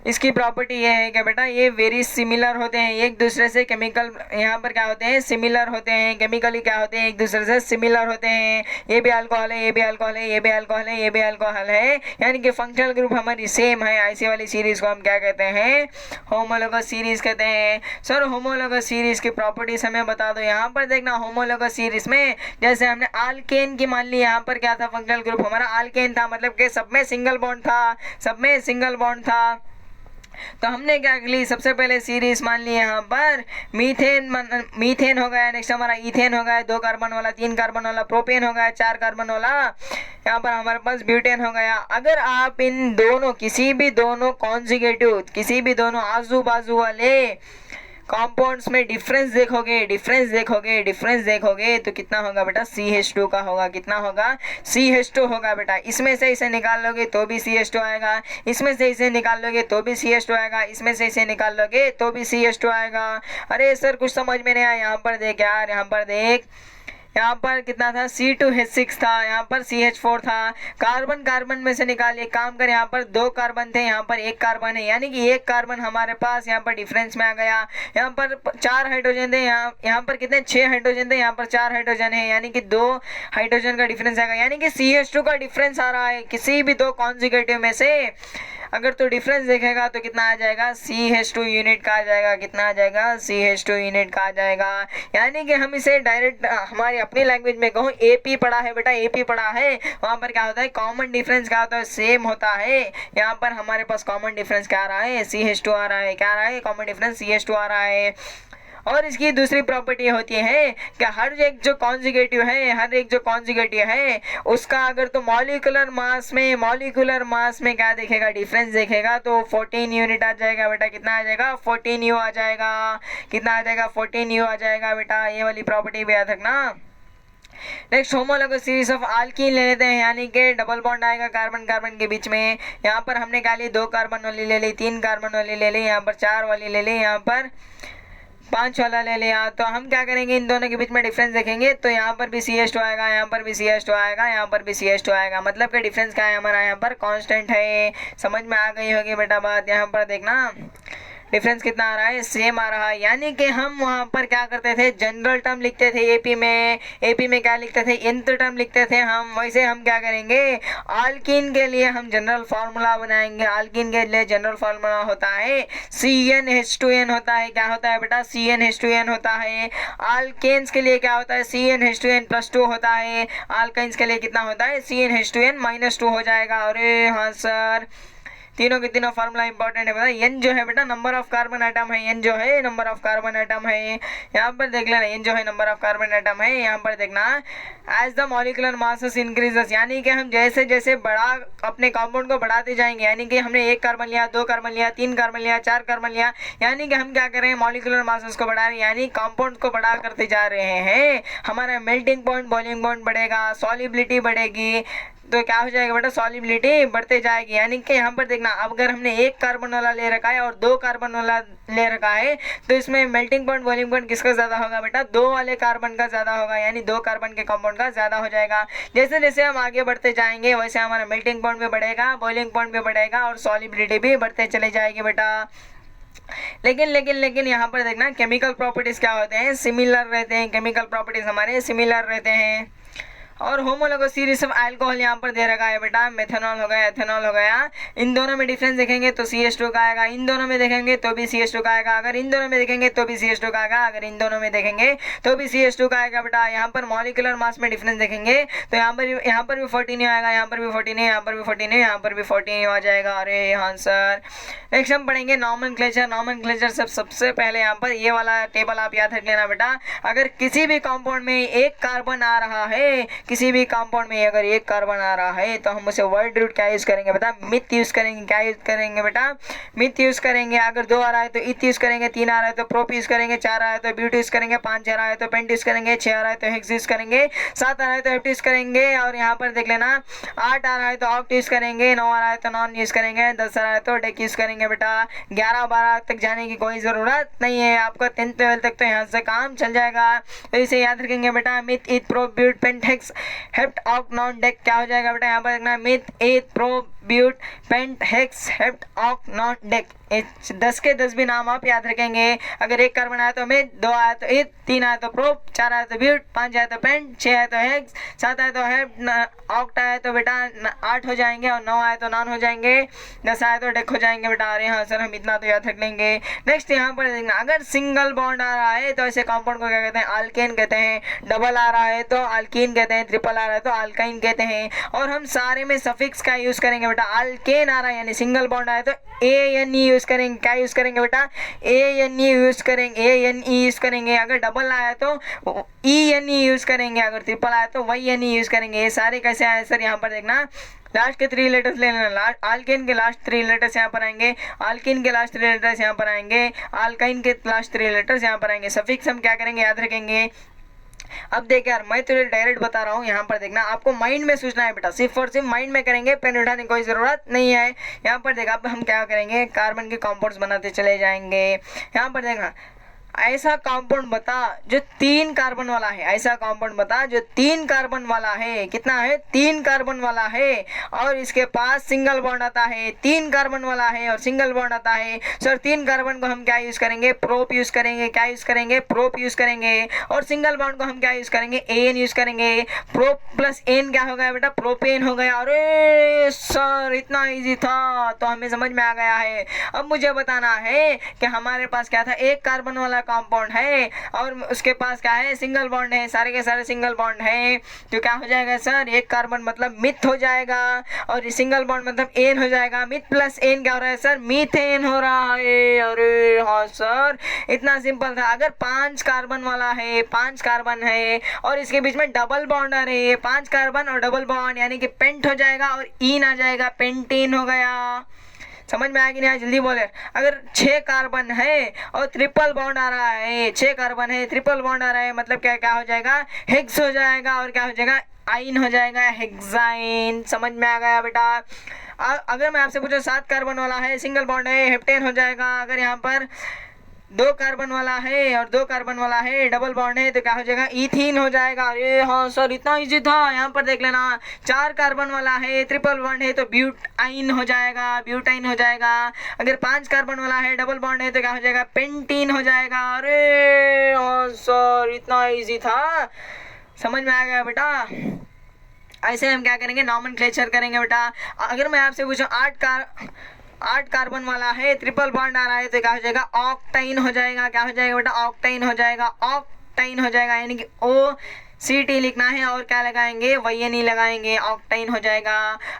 इसकी प्रॉपर्टी ये है कि बेटा ये वेरी सिमिलर होते हैं एक दूसरे से, केमिकल यहाँ पर क्या होते हैं, सिमिलर होते हैं, केमिकली क्या होते हैं, एक दूसरे से सिमिलर होते हैं। ये भी अल्कोहल है, ये भी अल्कोहल है, ये भी अल्कोहल है, ये भी अल्कोहल है, यानी कि फंक्शनल ग्रुप हमारी सेम है। ऐसी वाली सीरीज को हम क्या कहते हैं, होमोलोगस सीरीज कहते हैं। सर होमोलोगस सीरीज की प्रॉपर्टीज हमें बता दो। यहाँ पर देखना, होमोलोगस सीरीज में जैसे हमने आल्केन की मान ली, यहाँ पर क्या था, फंक्शनल ग्रुप हमारा आल्केन था, मतलब कि सब में सिंगल बॉन्ड था, सब में सिंगल बॉन्ड था। तो हमने क्या ली, सबसे पहले सीरीज मान ली यहाँ पर मीथेन हो गया, नेक्स्ट हमारा इथेन हो गया, 2 कार्बन वाला, 3 कार्बन वाला, प्रोपेन हो गया, 4 कार्बन वाला, यहाँ पर हमारे पास ब्यूटेन हो गया। अगर आप इन दोनों किसी भी दोनों कॉन्जुगेटिव, किसी भी दोनों आजू बाजू वाले कंपाउंड्स में डिफरेंस देखोगे तो कितना होगा बेटा, CH2 का होगा। कितना होगा, CH2 होगा बेटा। इसमें से इसे निकाल लोगे तो भी CH2 आएगा, इसमें से इसे निकाल लोगे तो भी CH2 आएगा, इसमें से इसे निकाल लोगे तो भी CH2 आएगा। अरे सर कुछ समझ में नहीं आया, यहाँ पर देख यार, यहाँ पर देख, यहाँ पर कितना था, C2H6 था, यहाँ पर CH4 था। कार्बन में से निकाल, एक काम कर, यहाँ पर 2 कार्बन थे, यहाँ पर 1 कार्बन है, यानी कि 1 कार्बन हमारे पास यहाँ पर डिफरेंस में आ गया। यहाँ पर 4 हाइड्रोजन थे, यहाँ पर कितने, 6 हाइड्रोजन थे, यहाँ पर 4 हाइड्रोजन है, यानी कि 2 हाइड्रोजन का डिफरेंस आएगा, यानी कि CH2 का डिफरेंस आ रहा है किसी भी 2 कॉन्जुगेटिव में से। अगर तो डिफरेंस देखेगा तो कितना आ जाएगा, CH2 यूनिट का आ जाएगा। कितना आ जाएगा, CH2 यूनिट का आ जाएगा। यानी कि हम इसे डायरेक्ट हमारी अपनी लैंग्वेज में कहूँ, AP पढ़ा है बेटा, AP पढ़ा है, वहाँ पर क्या होता है, कॉमन डिफरेंस क्या होता है, सेम होता है। यहाँ पर हमारे पास कॉमन डिफरेंस क्या आ रहा है, CH2 आ रहा है। क्या आ रहा है, कॉमन डिफरेंस CH2 आ रहा है। और इसकी दूसरी प्रॉपर्टी होती है कि हर एक जो कॉन्जुगेटिव है उसका अगर तो मॉलिक्यूलर मास में क्या देखेगा, डिफरेंस देखेगा, तो 14 यूनिट आ जाएगा बेटा। कितना आ जाएगा? 14 यू आ जाएगा। कितना आ जाएगा? 14 यू आ जाएगा बेटा। ये वाली प्रॉपर्टी भी याद रखना। नेक्स्ट होमोलोगस सीरीज ऑफ आल्कीन ले लेते हैं, यानी कि डबल बॉन्ड आएगा कार्बन कार्बन के बीच में। यहाँ पर हमने क्या ली? 2 कार्बन वाली ले ली, 3 कार्बन वाली ले ली, यहाँ पर 4 वाली ले ली, यहाँ पर 5 वाला ले लिया। तो हम क्या करेंगे, इन दोनों के बीच में डिफरेंस देखेंगे तो यहाँ पर भी CH2 आएगा, यहाँ पर भी CH2 आएगा, यहाँ पर भी CH2 आएगा। मतलब कि डिफरेंस क्या है हमारा? यहाँ पर कांस्टेंट है। समझ में आ गई होगी बेटा बात। यहाँ पर देखना डिफरेंस कितना आ रहा है, सेम आ रहा है। यानी कि हम वहाँ पर क्या करते थे, जनरल टर्म लिखते थे एपी में क्या लिखते थे, nth टर्म लिखते थे हम। वैसे हम क्या करेंगे, आल्कीन के लिए हम जनरल फार्मूला बनाएंगे। आल्कीन के लिए जनरल फार्मूला होता है CnH2n होता है। क्या होता है बेटा? CnH2n होता है। आल्केन्स के लिए क्या होता है? CnH2n+2 होता है। आल्काइंस के लिए कितना होता है? CnH2n-2 हो जाएगा। अरे हाँ सर, तीनों के तीनों फार्मूला इंपॉर्टेंट है। पता n जो है बेटा नंबर ऑफ कार्बन आइटम है, n जो है नंबर ऑफ कार्बन आइटम है। यहाँ पर देख लेना, n जो है नंबर ऑफ कार्बन आइटम है। यहाँ पर देखना as the molecular masses increases, यानी कि हम जैसे जैसे बड़ा अपने कंपाउंड को बढ़ाते जाएंगे, यानी कि हमने 1 कार्बन लिया, 2 कार्बन लिया, 3 कार्बन लिया, 4 कार्बन लिया, यानी कि हम क्या कर रहे हैं, मॉलिक्यूलर मासेस को बढ़ा रहे हैं, यानी कंपाउंड को बढ़ा करते जा रहे हैं। हमारा मेल्टिंग पॉइंट, बॉइलिंग पॉइंट बढ़ेगा, सॉलिबिलिटी बढ़ेगी। तो क्या हो जाएगा बेटा? सॉलिबिलिटी बढ़ते जाएगी। यानी कि यहाँ पर देखना, अब अगर हमने 1 कार्बन वाला ले रखा है और 2 कार्बन वाला ले रखा है तो इसमें मेल्टिंग पॉइंट, बॉइलिंग पॉइंट किसका ज़्यादा होगा बेटा? 2 वाले कार्बन का ज़्यादा होगा, यानी 2 कार्बन के कंपाउंड का ज़्यादा हो जाएगा। जैसे जैसे हम आगे बढ़ते जाएंगे वैसे हमारा मेल्टिंग पॉइंट भी बढ़ेगा, बॉइलिंग पॉइंट भी बढ़ेगा और सॉलिबिलिटी भी बढ़ते चले जाएगी बेटा। लेकिन यहाँ पर देखना केमिकल प्रॉपर्टीज़ क्या होते हैं, सिमिलर रहते हैं। केमिकल प्रॉपर्टीज़ हमारे सिमिलर रहते हैं। और होमोलोगस सीरीज ऑफ अल्कोहल यहाँ पर दे रखा है बेटा, मेथनॉल हो गया, एथेनॉल हो गया। इन दोनों में डिफरेंस देखेंगे तो CH2 का आएगा, इन दोनों में देखेंगे तो भी CH2 का आएगा, अगर इन दोनों में देखेंगे तो भी CH2 का आएगा, अगर इन दोनों में देखेंगे तो भी CH2 का आएगा बेटा। यहाँ पर मॉलिक्यूलर मास में डिफरेंस देखेंगे तो यहाँ पर भी 14 आएगा, यहाँ पर भी 14, यहाँ पर भी 14, यहाँ पर भी 14 आ जाएगा। अरे हाँ सर। नेक्स्ट हम पढ़ेंगे नॉमेनक्लेचर। सबसे पहले यहाँ पर ये वाला टेबल आप याद रख लेना बेटा। अगर किसी भी कंपाउंड में 1 कार्बन आ रहा है, किसी भी कंपाउंड में अगर 1 कार्बन आ रहा है तो हम उसे वर्ड रूट क्या यूज करेंगे बेटा? मिथ यूज करेंगे। क्या यूज करेंगे बेटा? मिथ यूज करेंगे। अगर 2 आ रहा है तो इथ यूज करेंगे, 3 आ रहा है तो प्रोप यूज करेंगे, 4 आ रहा है तो ब्यूट यूज करेंगे, 5 आ रहा है तो पेंट यूज करेंगे, 6 आ रहा है तो हेक्स यूज करेंगे, 7 आ रहा है तो हेप्ट यूज करेंगे, और यहाँ पर देख लेना 8 आ रहा है तो ऑक्ट यूज करेंगे, 9 आ रहा है तो नॉन यूज करेंगे, 10 आ रहा है तो डेक यूज करेंगे बेटा। 11-12 तक जाने की कोई ज़रूरत नहीं है, आपका 10th लेवल तक तो यहाँ से काम चल जाएगा। तो इसे याद रखेंगे बेटा। Meth, eth, prop, but, pent, hex, hept, oct, non, dec. क्या हो जाएगा बेटा? यहाँ पर देखना meth, eth, prop, but, pent, hex, hept, oct, non, dec. 10 के 10 भी नाम आप याद रखेंगे। अगर 1 कार्बन आया तो मिथ, 2 आया तो इथ, 3 आया तो प्रोप, 4 आया तो ब्यूट, 5 आया तो पेंट, 6 आया तो हेक्स, 7 आया तो हेप्ट, ऑक्ट आया तो बेटा 8 हो जाएंगे, और 9 आया तो नॉन हो जाएंगे, 10 आया तो डेक हो जाएंगे बेटा। अरे हाँ सर, हम इतना तो याद रख लेंगे। नेक्स्ट यहाँ पर देखना, अगर सिंगल बॉन्ड आ रहा है तो ऐसे कंपाउंड को क्या कहते हैं? अल्केन कहते हैं। डबल आ रहा है तो अल्कीन कहते हैं, ट्रिपल आ रहा है तो अल्काइन कहते हैं। और हम सारे में सफिक्स का यूज करेंगे बेटा। अल्केन आ रहा है यानी सिंगल बॉन्ड आया तो ANE यूज करेंगे। क्या यूज करेंगे बेटा? ANE यूज करेंगे, ANE यूज करेंगे। अगर डबल आया तो ENE यूज करेंगे, अगर ट्रिपल आया तो YNE यूज करेंगे। ये सारे कैसे आए सर? यहाँ पर देखना लास्ट के 3 लेटर्स ले लेना। अल्केन के लास्ट 3 लेटर्स यहाँ पर आएंगे, अल्कीन के लास्ट 3 लेटर्स यहाँ पर आएंगे, अल्काइन के लास्ट 3 लेटर्स यहाँ पर आएंगे। सफिक्स हम क्या करेंगे? याद रखेंगे। अब देख यार, मैं तुझे डायरेक्ट बता रहा हूँ, यहाँ पर देखना आपको माइंड में सोचना है बेटा, सिर्फ और सिर्फ माइंड में करेंगे, पेन उठाने की कोई ज़रूरत नहीं है। यहाँ पर देखा, अब हम क्या करेंगे? कार्बन के कंपाउंड्स बनाते चले जाएंगे। यहाँ पर देखना, ऐसा कंपाउंड बता जो 3 कार्बन वाला है। ऐसा कंपाउंड बता जो 3 कार्बन वाला है। कितना है? 3 कार्बन वाला है, और इसके पास सिंगल बॉन्ड आता है। 3 कार्बन वाला है और सिंगल बॉन्ड आता है। सर 3 कार्बन को हम क्या यूज करेंगे? प्रोप यूज करेंगे। क्या यूज करेंगे? प्रोप यूज करेंगे। और सिंगल बॉन्ड को हम क्या यूज करेंगे? AN यूज करेंगे। प्रोप प्लस एन क्या हो गया बेटा? प्रोपेन हो गया। अरे सर, इतना ईजी था, तो हमें समझ में आ गया है। अब मुझे बताना है कि हमारे पास क्या था? 1 कार्बन वाला कंपाउंड है और उसके पास क्या है, सिंगल बॉन्ड है, सारे के सारे सिंगल बॉन्ड है, तो क्या हो जाएगा सर, एक कार्बन मतलब मिथ हो जाएगा और सिंगल बॉन्ड मतलब एन हो जाएगा। मिथ प्लस एन क्या हो रहा है सर, मीथेन हो रहा है। अरे हाँ सर, इतना सिंपल था। अगर 5 कार्बन वाला है, 5 कार्बन है और इसके बीच में डबल बॉन्ड आ रही है, 5 कार्बन और डबल बॉन्ड यानी कि पेंट हो जाएगा और ईन आ जाएगा, पेंटीन हो गया। समझ में आया कि नहीं, जल्दी बोले। अगर 6 कार्बन है और ट्रिपल बॉन्ड आ रहा है, 6 कार्बन है, ट्रिपल बॉन्ड आ रहा है, मतलब क्या क्या हो जाएगा, हेक्स हो जाएगा और क्या हो जाएगा, आइन हो जाएगा, हेक्साइन। समझ में आ गया बेटा। अगर मैं आपसे पूछूं 7 कार्बन वाला है, सिंगल बॉन्ड है, हेप्टेन हो जाएगा। अगर यहाँ पर 2 कार्बन वाला है और 2 कार्बन वाला है, डबल बॉन्ड है, तो क्या हो जाएगा, इथीन हो जाएगा। अरे हाँ सर, इतना इजी था। यहाँ पर देख लेना, 4 कार्बन वाला है, ट्रिपल बॉन्ड है, तो ब्यूटाइन हो जाएगा, ब्यूटाइन हो जाएगा। अगर 5 कार्बन वाला है, डबल बॉन्ड है, तो क्या हो जाएगा, पेंटीन हो जाएगा। अरे हाँ सर, इतना इजी था। समझ में आ गया बेटा। ऐसे हम क्या करेंगे, नॉमेनक्लेचर करेंगे बेटा। अगर मैं आपसे पूछूं 8 कार्बन वाला है, ट्रिपल बॉन्ड आ रहा है, तो क्या हो जाएगा, ऑक्टाइन हो जाएगा। क्या हो जाएगा बेटा, ऑक्टाइन हो जाएगा, ऑक्टाइन हो जाएगा, यानी कि ओ सी टी लिखना है और क्या लगाएंगे, वाई लगाएंगे, ऑक्टाइन हो जाएगा।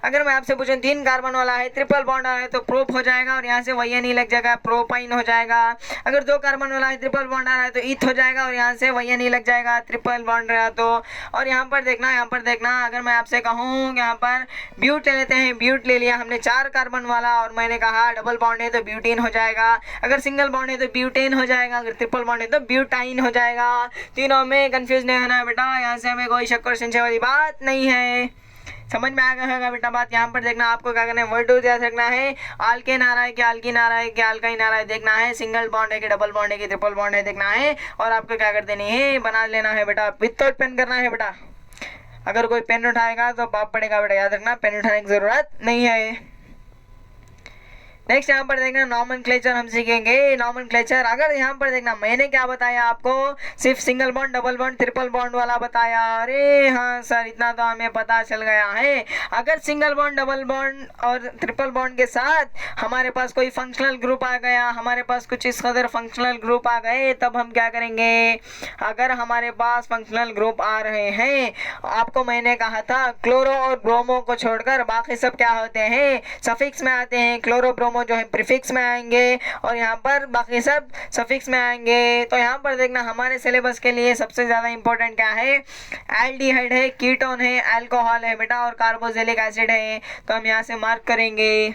अगर मैं आपसे पूछूं 3 कार्बन वाला है, ट्रिपल बॉन्ड आ रहा है, तो प्रोप हो जाएगा और यहाँ से वाई लग जाएगा, प्रोपाइन हो जाएगा। अगर 2 कार्बन वाला है, ट्रिपल बॉन्ड आ रहा है, तो ईथ हो जाएगा और यहाँ से वाई लग जाएगा, ट्रिपल बॉन्ड रहा तो। और यहाँ पर देखना, यहाँ पर देखना, अगर मैं आपसे कहूँ यहाँ पर ब्यूट ले लेते हैं, ब्यूट ले लिया हमने 4 कार्बन वाला और मैंने कहा डबल बॉन्ड है तो ब्यूटीन हो जाएगा। अगर सिंगल बॉन्ड है तो ब्यूटेन हो जाएगा, अगर ट्रिपल बॉन्ड है तो ब्यूटाइन हो जाएगा। तीनों में कंफ्यूज नहीं होना है बेटा, यहाँ से हमें कोई शक और संशय वाली बात नहीं है। समझ में आ गया होगा बेटा बात। यहाँ पर देखना, आपको क्या करना है, वर्ड याद रखना है। आल्केन आ रहा है कि आल्कीन आ रहा है कि आल्काइन आ रहा है देखना है, सिंगल बॉन्ड है कि डबल बॉन्ड है कि ट्रिपल बॉन्ड है देखना है, और आपको क्या कर देनी है, बना लेना है बेटा। विदाउट पेन करना है बेटा। अगर कोई पेन उठाएगा तो पाप पड़ेगा बेटा, याद रखना, पेन उठाने की जरूरत नहीं है। नेक्स्ट यहाँ पर देखना, नॉमेनक्लेचर हम सीखेंगे। नॉमेनक्लेचर, अगर यहाँ पर देखना, मैंने क्या बताया आपको, सिर्फ single bond, double bond, triple bond वाला बताया। अरे हाँ सर, इतना तो हमें पता चल गया है। अगर सिंगल बॉन्ड, डबल बॉन्ड और ट्रिपल बॉन्ड के साथ हमारे पास कोई फंक्शनल ग्रुप आ गया, हमारे पास कुछ इस कदर फंक्शनल ग्रुप आ गए, तब हम क्या करेंगे। अगर हमारे पास फंक्शनल ग्रुप आ रहे हैं, आपको मैंने कहा था क्लोरो और ब्रोमो को छोड़कर बाकी सब क्या होते हैं, सफिक्स में आते हैं। क्लोरो ब्रोमो जो है प्रीफिक्स में आएंगे और यहाँ पर बाकी सब सफिक्स में आएंगे। तो यहाँ पर देखना, हमारे सिलेबस के लिए सबसे ज़्यादा इंपॉर्टेंट क्या है, एल्डिहाइड है, कीटोन है, अल्कोहल है बेटा, और कार्बोक्सिलिक एसिड है। तो हम यहाँ से मार्क करेंगे।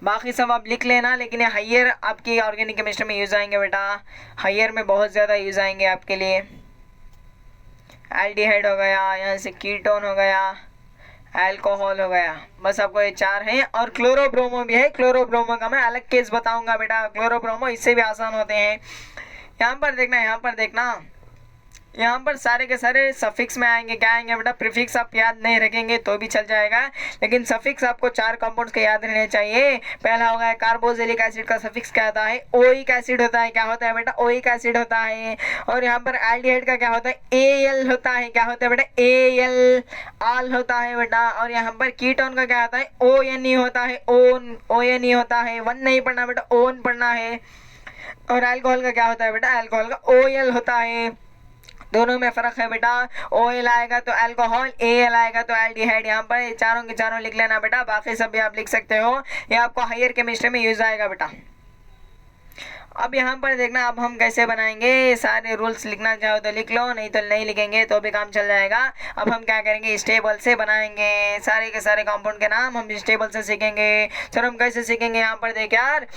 बाकी सब आप लिख लेना, लेकिन ये हायर आपकी ऑर्गेनिक केमिस्ट्री में यूज आएंगे बेटा, हायर में बहुत ज़्यादा यूज आएंगे आपके लिए। एल्डिहाइड हो गया, यहाँ से कीटोन हो गया, अल्कोहल हो गया, बस आपको ये 4 हैं। और क्लोरोब्रोमो भी है, क्लोरोब्रोमो का मैं अलग केस बताऊंगा बेटा। क्लोरोब्रोमो इससे भी आसान होते हैं। यहाँ पर देखना, यहाँ पर देखना, यहाँ पर सारे के सारे सफिक्स में आएंगे। क्या आएंगे बेटा, प्रीफिक्स आप याद नहीं रखेंगे तो भी चल जाएगा, लेकिन सफिक्स आपको 4 कंपाउंड्स के याद रहने चाहिए। पहला होगा कार्बोक्सिलिक एसिड का सफिक्स क्या होता है, ओइक एसिड होता है। क्या होता है बेटा, ओइक एसिड होता है। और यहाँ पर एल्डिहाइड का क्या होता है, एल होता है। क्या होता है बेटा, एल, आल होता है बेटा। और यहाँ पर कीटोन का क्या होता है, ओ एन ई होता है, ओन, ओ एन ई होता है। 1 नहीं पढ़ना बेटा, ओन पढ़ना है। और अल्कोहल का क्या होता है बेटा, अल्कोहल का ओ एल होता है। दोनों में फर्क है बेटा, ओ एल आएगा तो अल्कोहल, ए एल आएगा तो एल्डिहाइड। यहाँ पर चारों के चारों लिख लेना बेटा, बाकी सब भी आप लिख सकते हो, ये आपको हायर केमिस्ट्री में यूज आएगा बेटा। अब यहाँ पर देखना, अब हम कैसे बनाएंगे, सारे रूल्स लिखना चाहो तो लिख लो, नहीं तो नहीं लिखेंगे तो भी काम चल जाएगा। अब हम क्या करेंगे, इस टेबल से बनाएंगे सारे के सारे कंपाउंड के नाम, हम इस टेबल से सीखेंगे। सर हम कैसे सीखेंगे, यहाँ पर देख यार,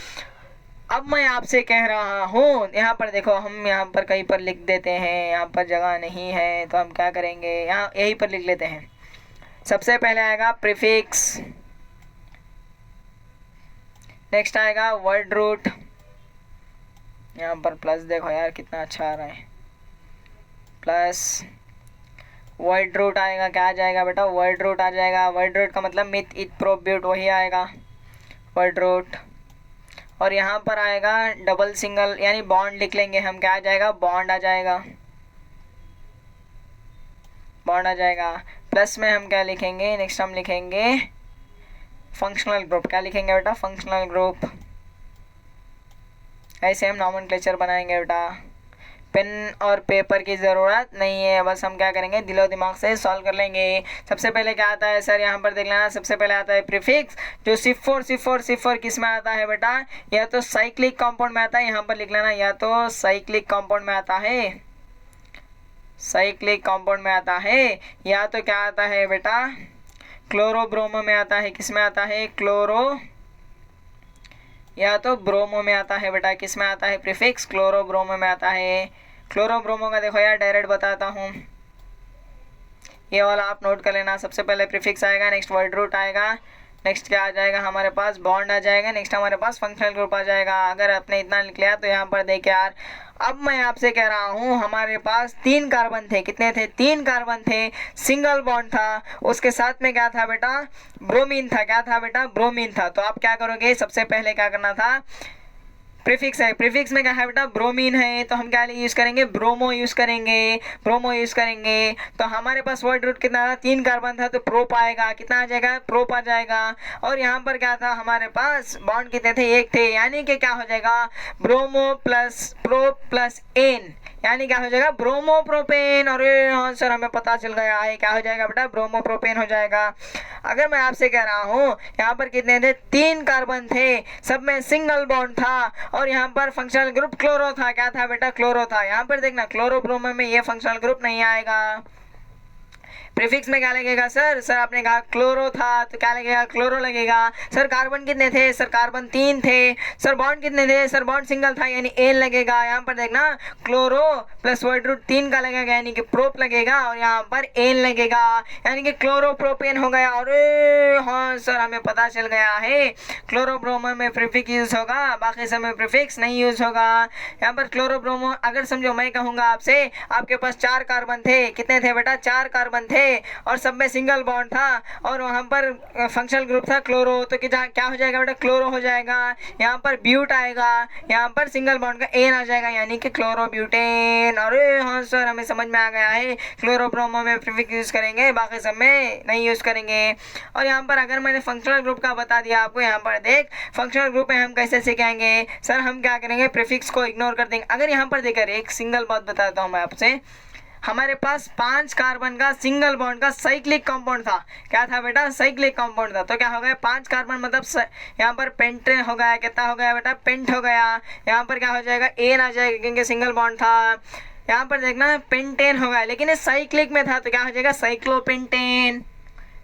अब मैं आपसे कह रहा हूँ, यहाँ पर देखो, हम यहाँ पर कहीं पर लिख देते हैं, यहाँ पर जगह नहीं है तो हम क्या करेंगे, यहाँ यहीं पर लिख लेते हैं। सबसे पहले आएगा प्रीफिक्स, नेक्स्ट आएगा वर्ड रूट, यहाँ पर प्लस देखो यार कितना अच्छा आ रहा है, प्लस वर्ड रूट आएगा। क्या आ जाएगा बेटा, वर्ड रूट आ जाएगा। वर्ड रूट का मतलब मिथ, इथ, प्रोप, ब्यूट, वही आएगा वर्ड रूट। और यहाँ पर आएगा डबल सिंगल, यानी बॉन्ड लिख लेंगे हम। क्या आ जाएगा, बॉन्ड आ जाएगा, बॉन्ड आ जाएगा। प्लस में हम क्या लिखेंगे, नेक्स्ट हम लिखेंगे फंक्शनल ग्रुप। क्या लिखेंगे बेटा, फंक्शनल ग्रुप। ऐसे हम नॉमेनक्लेचर बनाएंगे बेटा। पेन और पेपर की ज़रूरत नहीं है, बस हम क्या करेंगे दिलो दिमाग से सॉल्व कर लेंगे। सबसे पहले क्या आता है सर, यहाँ पर देख लेना, सबसे पहले आता है प्रीफिक्स, जो C4 किस में आता है बेटा, या तो साइक्लिक कंपाउंड में आता है, यहाँ पर लिख लेना, या तो साइक्लिक कंपाउंड में आता है, साइक्लिक कंपाउंड में आता है, या तो क्या आता है बेटा क्लोरोब्रोमो में आता है, किस में आता है क्लोरो, या तो ब्रोमो में आता है बेटा, किस में आता है प्रीफिक्स क्लोरोब्रोमो में आता है। क्लोरोब्रोमो का देखो यार डायरेक्ट बताता हूँ, ये वाला आप नोट कर लेना। सबसे पहले प्रीफिक्स आएगा, नेक्स्ट वर्ड रूट आएगा, नेक्स्ट क्या आ जाएगा हमारे पास बॉन्ड आ जाएगा, नेक्स्ट हमारे पास फंक्शनल ग्रुप आ जाएगा। अगर आपने इतना लिख लिया तो यहाँ पर देखिए यार, अब मैं आपसे कह रहा हूँ हमारे पास 3 कार्बन थे, कितने थे 3 कार्बन थे, सिंगल बॉन्ड था, उसके साथ में क्या था बेटा ब्रोमीन था, क्या था बेटा ब्रोमीन था। तो आप क्या करोगे, सबसे पहले क्या करना था, प्रीफिक्स है, प्रीफिक्स में क्या है बेटा ब्रोमीन है, तो हम क्या यूज़ करेंगे ब्रोमो यूज़ करेंगे, ब्रोमो यूज़ करेंगे। तो हमारे पास वर्ड रूट कितना था 3 कार्बन था, तो प्रोप आएगा, कितना आ जाएगा प्रोप आ जाएगा। और यहाँ पर क्या था हमारे पास बॉन्ड कितने थे 1 थे, यानी कि क्या हो जाएगा bromo plus prop plus ane, यानी क्या हो जाएगा ब्रोमोप्रोपेन। और हाँ सर हमें पता चल गया है, क्या हो जाएगा बेटा ब्रोमोप्रोपेन हो जाएगा। अगर मैं आपसे कह रहा हूँ यहाँ पर कितने थे 3 कार्बन थे, सब में सिंगल बॉन्ड था, और यहाँ पर फंक्शनल ग्रुप क्लोरो था, क्या था बेटा क्लोरो था। यहाँ पर देखना क्लोरोब्रोमो में ये फंक्शनल ग्रुप नहीं आएगा। प्रीफिक्स में क्या लगेगा सर, सर आपने कहा क्लोरो था तो क्या लगेगा क्लोरो लगेगा। सर कार्बन कितने थे, सर कार्बन 3 थे। सर बॉन्ड कितने थे, सर बॉन्ड सिंगल था यानी एन लगेगा। यहाँ पर देखना क्लोरो प्लस वर्ड रूट 3 का लगेगा यानी कि प्रोप लगेगा, और यहाँ पर एन लगेगा यानी कि क्लोरोप्रोपेन हो गया। और हाँ सर हमें पता चल गया है क्लोरोब्रोमो में प्रीफिक्स यूज होगा, बाकी समय प्रीफिक्स नहीं यूज होगा। यहाँ पर क्लोरोब्रोमो अगर समझो मैं कहूँगा आपसे, आपके पास 4 कार्बन थे, कितने थे बेटा 4 कार्बन थे, और सब में सिंगल बॉन्ड था, और वहाँ पर फंक्शनल ग्रुप था क्लोरो, तो क्या हो जाएगा बेटा क्लोरो हो जाएगा। यहाँ पर ब्यूट आएगा, यहाँ पर सिंगल बॉन्ड का एन आ जाएगा यानी कि क्लोरोब्यूटेन। अरे हाँ सर हमें समझ में आ गया है, क्लोरोब्रोमो में प्रीफिक्स यूज करेंगे, बाकी सब में नहीं यूज करेंगे। और यहाँ पर अगर मैंने फंक्शनल ग्रुप का बता दिया आपको, यहाँ पर देख फंक्शनल ग्रुप में हम कैसे सीखेंगे सर, हम क्या करेंगे प्रीफिक्स को इग्नोर कर देंगे। अगर यहाँ पर देखकर एक सिंगल बात बताता हूँ मैं आपसे, हमारे पास 5 कार्बन का सिंगल बॉन्ड का साइक्लिक कंपाउंड था, क्या था बेटा साइक्लिक कंपाउंड था, तो क्या हो गया 5 कार्बन मतलब यहाँ पर पेंट हो गया, कितना हो गया बेटा पेंट हो गया। यहाँ पर क्या हो जाएगा एन आ जाएगा क्योंकि सिंगल बॉन्ड था। यहाँ पर देखना पेंटेन हो गया, लेकिन ये साइक्लिक में था तो क्या हो जाएगा साइक्लोपेंटेन।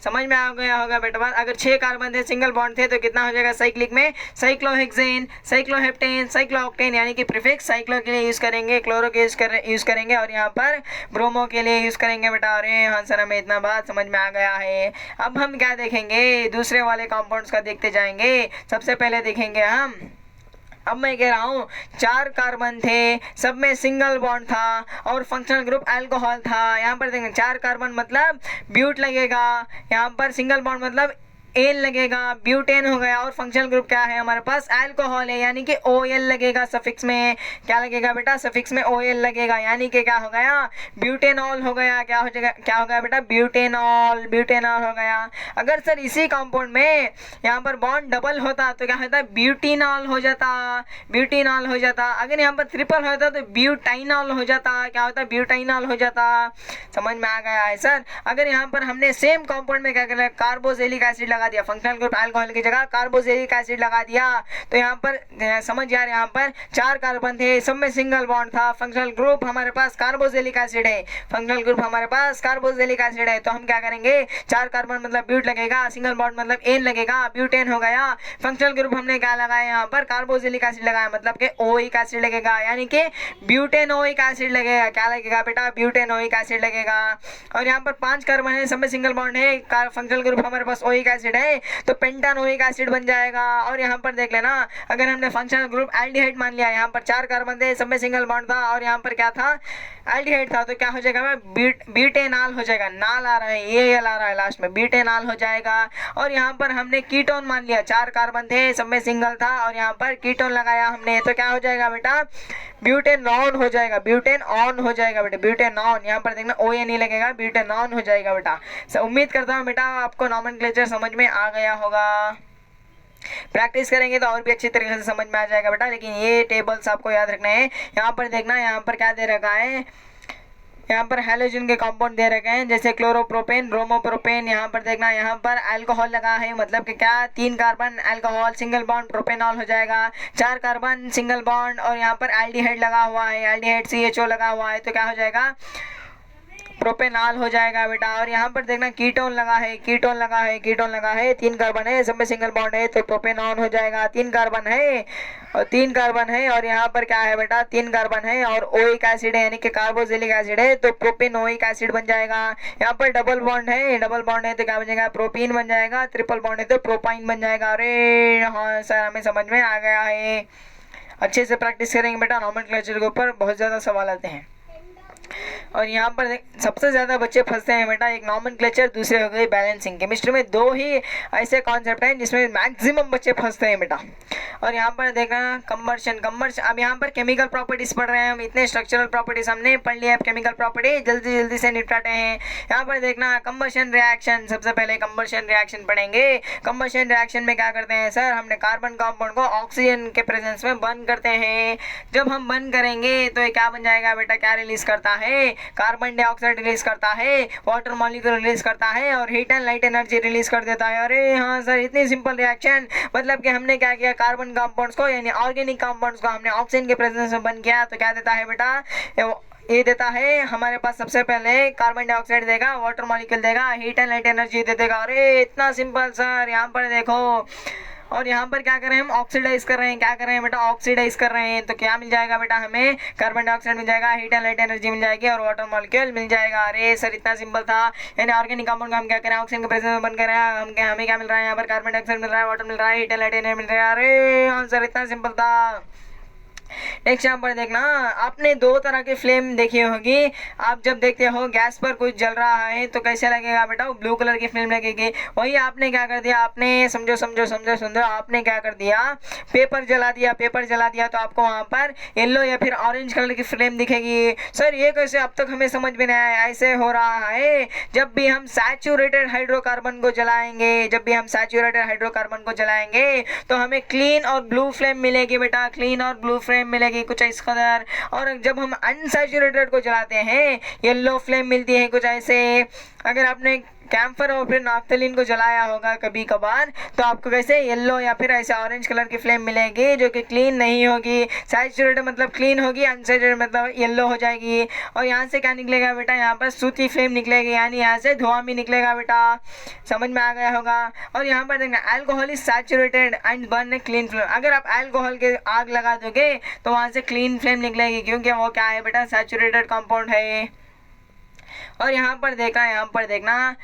समझ में आ गया होगा बेटा बात। अगर 6 कार्बन थे सिंगल बॉन्ड थे तो कितना हो जाएगा साइक्लिक में साइक्लोहेक्सेन, साइक्लोहेप्टेन, साइक्लोऑक्टेन, यानी कि प्रीफिक्स साइक्लो के लिए यूज़ करेंगे, क्लोरो के यूज़ करेंगे, और यहाँ पर ब्रोमो के लिए यूज़ करेंगे बेटा। अरे हाँ सर हमें इतना बात समझ में आ गया है। अब हम क्या देखेंगे दूसरे वाले कंपाउंड्स का देखते जाएंगे। सबसे पहले देखेंगे हम, अब मैं कह रहा हूँ 4 कार्बन थे, सब में सिंगल बॉन्ड था, और फंक्शनल ग्रुप अल्कोहल था। यहाँ पर देखेंगे 4 कार्बन मतलब ब्यूट लगेगा, यहाँ पर सिंगल बॉन्ड मतलब एन लगेगा, ब्यूटेन हो गया, और फंक्शनल ग्रुप क्या है हमारे पास अल्कोहल है यानी कि OL लगेगा सफिक्स में। क्या लगेगा बेटा सफिक्स में OL लगेगा, यानी कि क्या हो गया ब्यूटेनॉल हो गया। क्या हो गया बेटा ब्यूटेनॉल, ब्यूटेनॉल हो गया। अगर सर इसी कंपाउंड में यहाँ पर बॉन्ड डबल होता तो क्या होता ब्यूटीनॉल हो जाता, ब्यूटीनॉल हो जाता। अगर यहाँ पर ट्रिपल होता तो ब्यूटाइनॉल हो जाता, क्या होता ब्यूटाइनॉल हो जाता। समझ में आ गया है सर। अगर यहाँ पर हमने सेम कंपाउंड में क्या कर लिया कार्बोक्सिलिक एसिड लगा दिया, फंक्शनल ग्रुप अल्कोहल की जगह कार्बोक्सिलिक एसिड लगा दिया, तो यहाँ पर समझ यार यहाँ पर 4 कार्बन थे, सब में सिंगल बॉन्ड था, फंक्शनल ग्रुप हमारे पास कार्बोक्सिलिक एसिड है, फंक्शनल ग्रुप हमारे पास कार्बोक्सिलिक एसिड है, तो हम क्या करेंगे 4 कार्बन मतलब ब्यूट लगेगा, सिंगल बॉन्ड मतलब एन लगेगा, ब्यूटेन हो गया। फंक्शनल ग्रुप हमने क्या लगाया यहाँ पर कार्बोक्सिलिक एसिड लगाया, मतलब कि ओइक एसिड लगेगा, यानी कि ब्यूटेनोइक एसिड लगेगा। क्या लगेगा बेटा ब्यूटेनोइक एसिड लगेगा। और यहाँ पर 5 कार्बन है, सब में सिंगल बॉन्ड है, फंक्शनल ग्रुप हमारे पास ओइक एसिड है, तो पेंटानोइक एसिड बन जाएगा। और यहाँ पर देख लेना, अगर हमने फंक्शनल ग्रुप एल्डिहाइड मान लिया, यहाँ पर 4 कार्बन थे, सब में सिंगल बॉन्ड था, और यहाँ पर क्या था एल्डिहाइड था, तो क्या हो जाएगा ब्यूटेनॉल हो जाएगा। नाल आ रहा है, ये आ रहा है लास्ट में, ब्यूटेनॉल हो जाएगा। और यहाँ पर हमने कीटोन मान लिया, 4 कार्बन थे, सब में सिंगल था, और यहाँ पर कीटोन लगाया हमने, तो क्या हो जाएगा बेटा ब्यूटेनॉन हो जाएगा, ब्यूटेनॉन हो जाएगा बेटा, ब्यूटेनॉन। यहाँ पर देखना ON नहीं लगेगा, ब्यूटेनॉन हो जाएगा बेटा। उम्मीद करता हूँ बेटा आपको नॉमेनक्लेचर समझ में आ गया होगा। प्रैक्टिस करेंगे तो और भी अच्छी तरीके से समझ में आ जाएगा बेटा। लेकिन ये टेबल्स आपको याद रखना है। यहाँ पर देखना, यहाँ पर क्या दे रखा है, यहाँ पर हैलोजन के कंपाउंड दे रखे हैं जैसे क्लोरोप्रोपेन, ब्रोमोप्रोपेन। यहाँ पर देखना, यहाँ पर अल्कोहल लगा है, मतलब कि क्या 3 carbon alcohol single bond propanol हो जाएगा, 4 कार्बन सिंगल बॉन्ड, और यहाँ पर एल्डिहाइड लगा हुआ है, एल्डिहाइड CHO लगा हुआ है, तो क्या हो जाएगा, प्रोपेनॉल हो जाएगा बेटा। और यहाँ पर देखना कीटोन लगा है, कीटोन लगा है, कीटोन लगा है, 3 कार्बन है, सब में सिंगल बॉन्ड है, तो प्रोपेनॉन हो जाएगा। 3 कार्बन है और 3 कार्बन है, और यहाँ पर क्या है बेटा, 3 कार्बन है और ओइक एसिड है, यानी कि कार्बोक्सिलिक एसिड है, तो प्रोपेनोइक एसिड बन जाएगा। यहाँ पर डबल बॉन्ड है, डबल बॉन्ड है तो क्या बन जाएगा, प्रोपीन बन जाएगा। ट्रिपल बॉन्ड है तो प्रोपाइन बन जाएगा। अरे हाँ सर, हमें समझ में आ गया है। अच्छे से प्रैक्टिस करेंगे बेटा, नॉमेनक्लेचर के ऊपर बहुत ज़्यादा सवाल आते हैं। और यहाँ पर सबसे ज़्यादा बच्चे फंसते हैं बेटा, एक नॉमेनक्लेचर, दूसरे हो गई बैलेंसिंग। केमिस्ट्री में 2 ही ऐसे कॉन्सेप्ट हैं जिसमें मैक्सिमम बच्चे फंसते हैं बेटा। और यहाँ पर देखना कंबर्शन, अब यहाँ पर केमिकल प्रॉपर्टीज पढ़ रहे हैं हम, इतने स्ट्रक्चरल प्रॉपर्टीज हमने पढ़ लिया। अब केमिकल प्रॉपर्टी जल्दी जल्दी से निपटाते हैं। यहाँ पर देखना कंबर्शन रिएक्शन, सबसे पहले कंबर्शन रिएक्शन पढ़ेंगे। कंबर्शन रिएक्शन में क्या करते हैं सर, हमने कार्बन कंपाउंड को ऑक्सीजन के प्रेजेंस में बर्न करते हैं। जब हम बर्न करेंगे तो ये क्या बन जाएगा बेटा, क्या रिलीज करता है, कार्बन डाइऑक्साइड रिलीज करता है, वाटर मॉलिक्यूल रिलीज करता है और heat and light energy release कर देता है। अरे हाँ सर, इतनी सिंपल रिएक्शन, मतलब कि हमने क्या किया, कार्बन कंपाउंड्स को यानी ऑर्गेनिक कंपाउंड्स को हमने ऑक्सीजन के प्रेजेंस में बंद किया, तो क्या देता है बेटा, ये देता है हमारे पास सबसे पहले कार्बन डाइऑक्साइड देगा, वाटर मॉलिक्यूल देगा, हीट एंड लाइट एनर्जी दे देगा। अरे इतना सिंपल सर, यहाँ पर देखो। और यहाँ पर क्या कर रहे हैं हम, ऑक्सीडाइज कर रहे हैं, क्या कर रहे हैं बेटा, ऑक्सीडाइज कर रहे हैं, तो क्या मिल जाएगा बेटा, हमें कार्बन डाइऑक्साइड मिल जाएगा, हीट एंड लाइट एनर्जी मिल जाएगी और वाटर मॉलिक्यूल मिल जाएगा। अरे सर इतना सिंपल था। यानी ऑर्गेनिक कंपाउंड का हम क्या करें, ऑक्सीजन के प्रेजेंस में बंद कर रहे हैं, हमें क्या मिल रहा है, यहाँ पर कार्बन डाइऑक्साइड मिल रहा है, वाटर मिल रहा है, हीट एंड लाइट एनर्जी मिल रहा है। अरे हाँ सर, इतना सिंपल था। नेक्स्ट यहाँ पर देखना, आपने 2 तरह की फ्लेम देखी होगी। आप जब देखते हो गैस पर कुछ जल रहा है तो कैसे लगेगा बेटा, वो ब्लू कलर की फ्लेम लगेगी। वही आपने क्या कर दिया, आपने समझो समझो समझो समझो, आपने क्या कर दिया, पेपर जला दिया, पेपर जला दिया तो आपको वहाँ पर येलो या फिर ऑरेंज कलर की फ्लेम दिखेगी। सर ये कैसे, अब तक हमें समझ में नहीं आया। ऐसे हो रहा है जब भी हम सैचुरेटेड हाइड्रोकार्बन को जलाएंगे, जब भी हम सैचुरेटेड हाइड्रोकार्बन को जलाएंगे तो हमें क्लीन और ब्लू फ्लेम मिलेगी बेटा, क्लीन और ब्लू फ्लेम मिलेगी कुछ इस कदर। और जब हम अनसैचुरेटेड को जलाते हैं येलो फ्लेम मिलती है कुछ ऐसे। अगर आपने कैम्फर और फिर नाफ्थलीन को जलाया होगा कभी कभार तो आपको कैसे येलो या फिर ऐसे ऑरेंज कलर की फ्लेम मिलेगी जो कि क्लीन नहीं होगी। सैचुरेटेड मतलब क्लीन होगी, अनसैचुरेटेड मतलब येलो हो जाएगी। और यहाँ से क्या निकलेगा बेटा, यहाँ पर सूती फ्लेम निकलेगी, यानी यहाँ से धुआं भी निकलेगा बेटा। समझ में आ गया होगा। और यहाँ पर देखना, alcohol is saturated and burn clean flame. अगर आप अल्कोहल के आग लगा दोगे तो वहाँ से क्लीन फ्लेम निकलेगी, क्योंकि वो क्या है बेटा, सैचुरेटेड कंपाउंड है। और यहाँ पर देखना,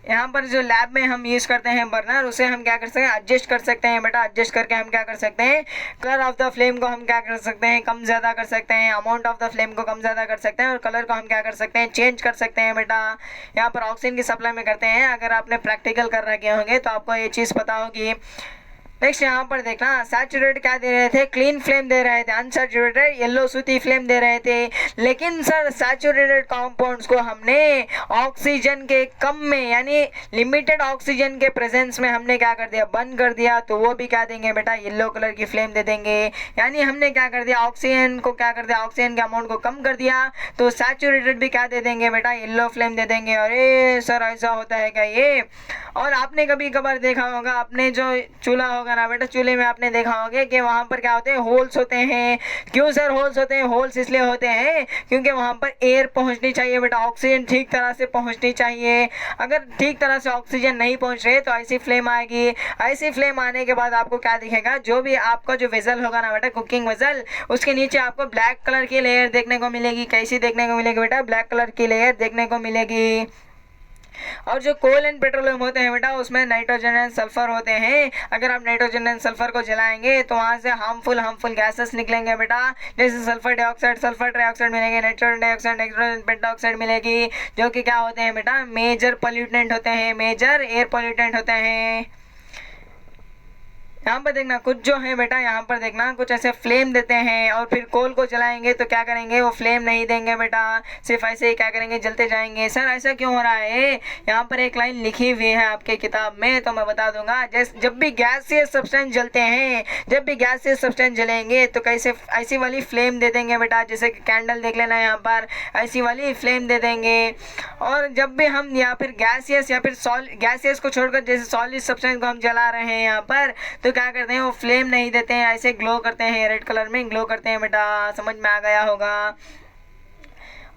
यहाँ पर जो लैब में हम यूज़ करते हैं बर्नर, उसे हम क्या कर सकते हैं, एडजस्ट कर सकते हैं बेटा। एडजस्ट करके हम क्या कर सकते हैं, कलर ऑफ द फ्लेम को हम क्या कर सकते हैं, कम ज़्यादा कर सकते हैं, अमाउंट ऑफ द फ्लेम को कम ज़्यादा कर सकते हैं, और कलर को हम क्या कर सकते हैं, चेंज कर सकते हैं बेटा। यहाँ पर ऑक्सीजन की सप्लाई में करते हैं। अगर आपने प्रैक्टिकल कर रखे होंगे तो आपको ये चीज़ पता होगी। नेक्स्ट यहाँ पर देखना, सैचुरेटेड क्या दे रहे थे, क्लीन फ्लेम दे रहे थे, अनसैचुरेटेड येलो सूती फ्लेम दे रहे थे। लेकिन सर सैचुरेटेड कंपाउंड्स को हमने ऑक्सीजन के कम में यानी लिमिटेड ऑक्सीजन के प्रेजेंस में हमने क्या कर दिया, बंद कर दिया, तो वो भी क्या देंगे बेटा, येलो कलर की फ्लेम दे देंगे। यानी हमने क्या कर दिया, ऑक्सीजन को क्या कर दिया, ऑक्सीजन के अमाउंट को कम कर दिया, तो सैचुरेटेड भी क्या दे देंगे बेटा, येलो फ्लेम दे देंगे। अरे सर ऐसा होता है क्या ये। और आपने कभी कभार देखा होगा, आपने जो चूल्हा होगा ना बेटा, चूल्हे में आपने देखा होगा कि वहाँ पर क्या होते हैं, होल्स होते हैं। क्यों सर होल्स होते हैं, होल्स इसलिए होते हैं क्योंकि वहाँ पर एयर पहुँचनी चाहिए बेटा, ऑक्सीजन ठीक तरह से पहुँचनी चाहिए। अगर ठीक तरह से ऑक्सीजन नहीं पहुँच रही तो ऐसी फ्लेम आएगी। ऐसी फ्लेम आने के बाद आपको क्या दिखेगा, जो भी आपका जो वेसल होगा ना बेटा, कुकिंग वेसल, उसके नीचे आपको ब्लैक कलर की लेयर देखने को मिलेगी। कैसी देखने को मिलेगी बेटा, ब्लैक कलर की लेयर देखने को मिलेगी। और जो कोल एंड पेट्रोलियम होते हैं बेटा, उसमें नाइट्रोजन एंड सल्फर होते हैं। अगर आप नाइट्रोजन एंड सल्फर को जलाएंगे तो वहाँ से हार्मफुल गैसेस निकलेंगे बेटा, जैसे सल्फर ट्राइऑक्साइड मिलेंगे, नाइट्रोजन डाइऑक्साइड, नाइट्रोजन पेंटाऑक्साइड मिलेगी, जो कि क्या होते हैं बेटा, मेजर पोल्यूटेंट होते हैं, मेजर एयर पोल्यूटेंट होते हैं। यहाँ पर देखना कुछ जो है बेटा, यहाँ पर देखना कुछ ऐसे फ्लेम देते हैं और फिर कोल को जलाएंगे तो क्या करेंगे, वो फ्लेम नहीं देंगे बेटा, सिर्फ ऐसे ही क्या करेंगे, जलते जाएंगे। सर ऐसा क्यों हो रहा है? यहाँ पर एक लाइन लिखी हुई है आपके किताब में, तो मैं बता दूंगा। जब भी गैसियस सब्सटेंस जलते हैं, जब भी गैसियस सब्सटेंस जलेंगे तो कैसे ऐसी वाली फ्लेम दे देंगे बेटा, जैसे कैंडल देख लेना यहाँ पर, ऐसी वाली फ्लेम दे देंगे। और जब भी हम या फिर गैसियस या फिर गैसियस को छोड़कर जैसे सॉलिड सब्सटेंस को हम जला रहे हैं यहाँ पर, तो क्या करते हैं, वो फ्लेम नहीं देते हैं, ऐसे ग्लो करते हैं, रेड कलर में ग्लो करते हैं बेटा। समझ में आ गया होगा।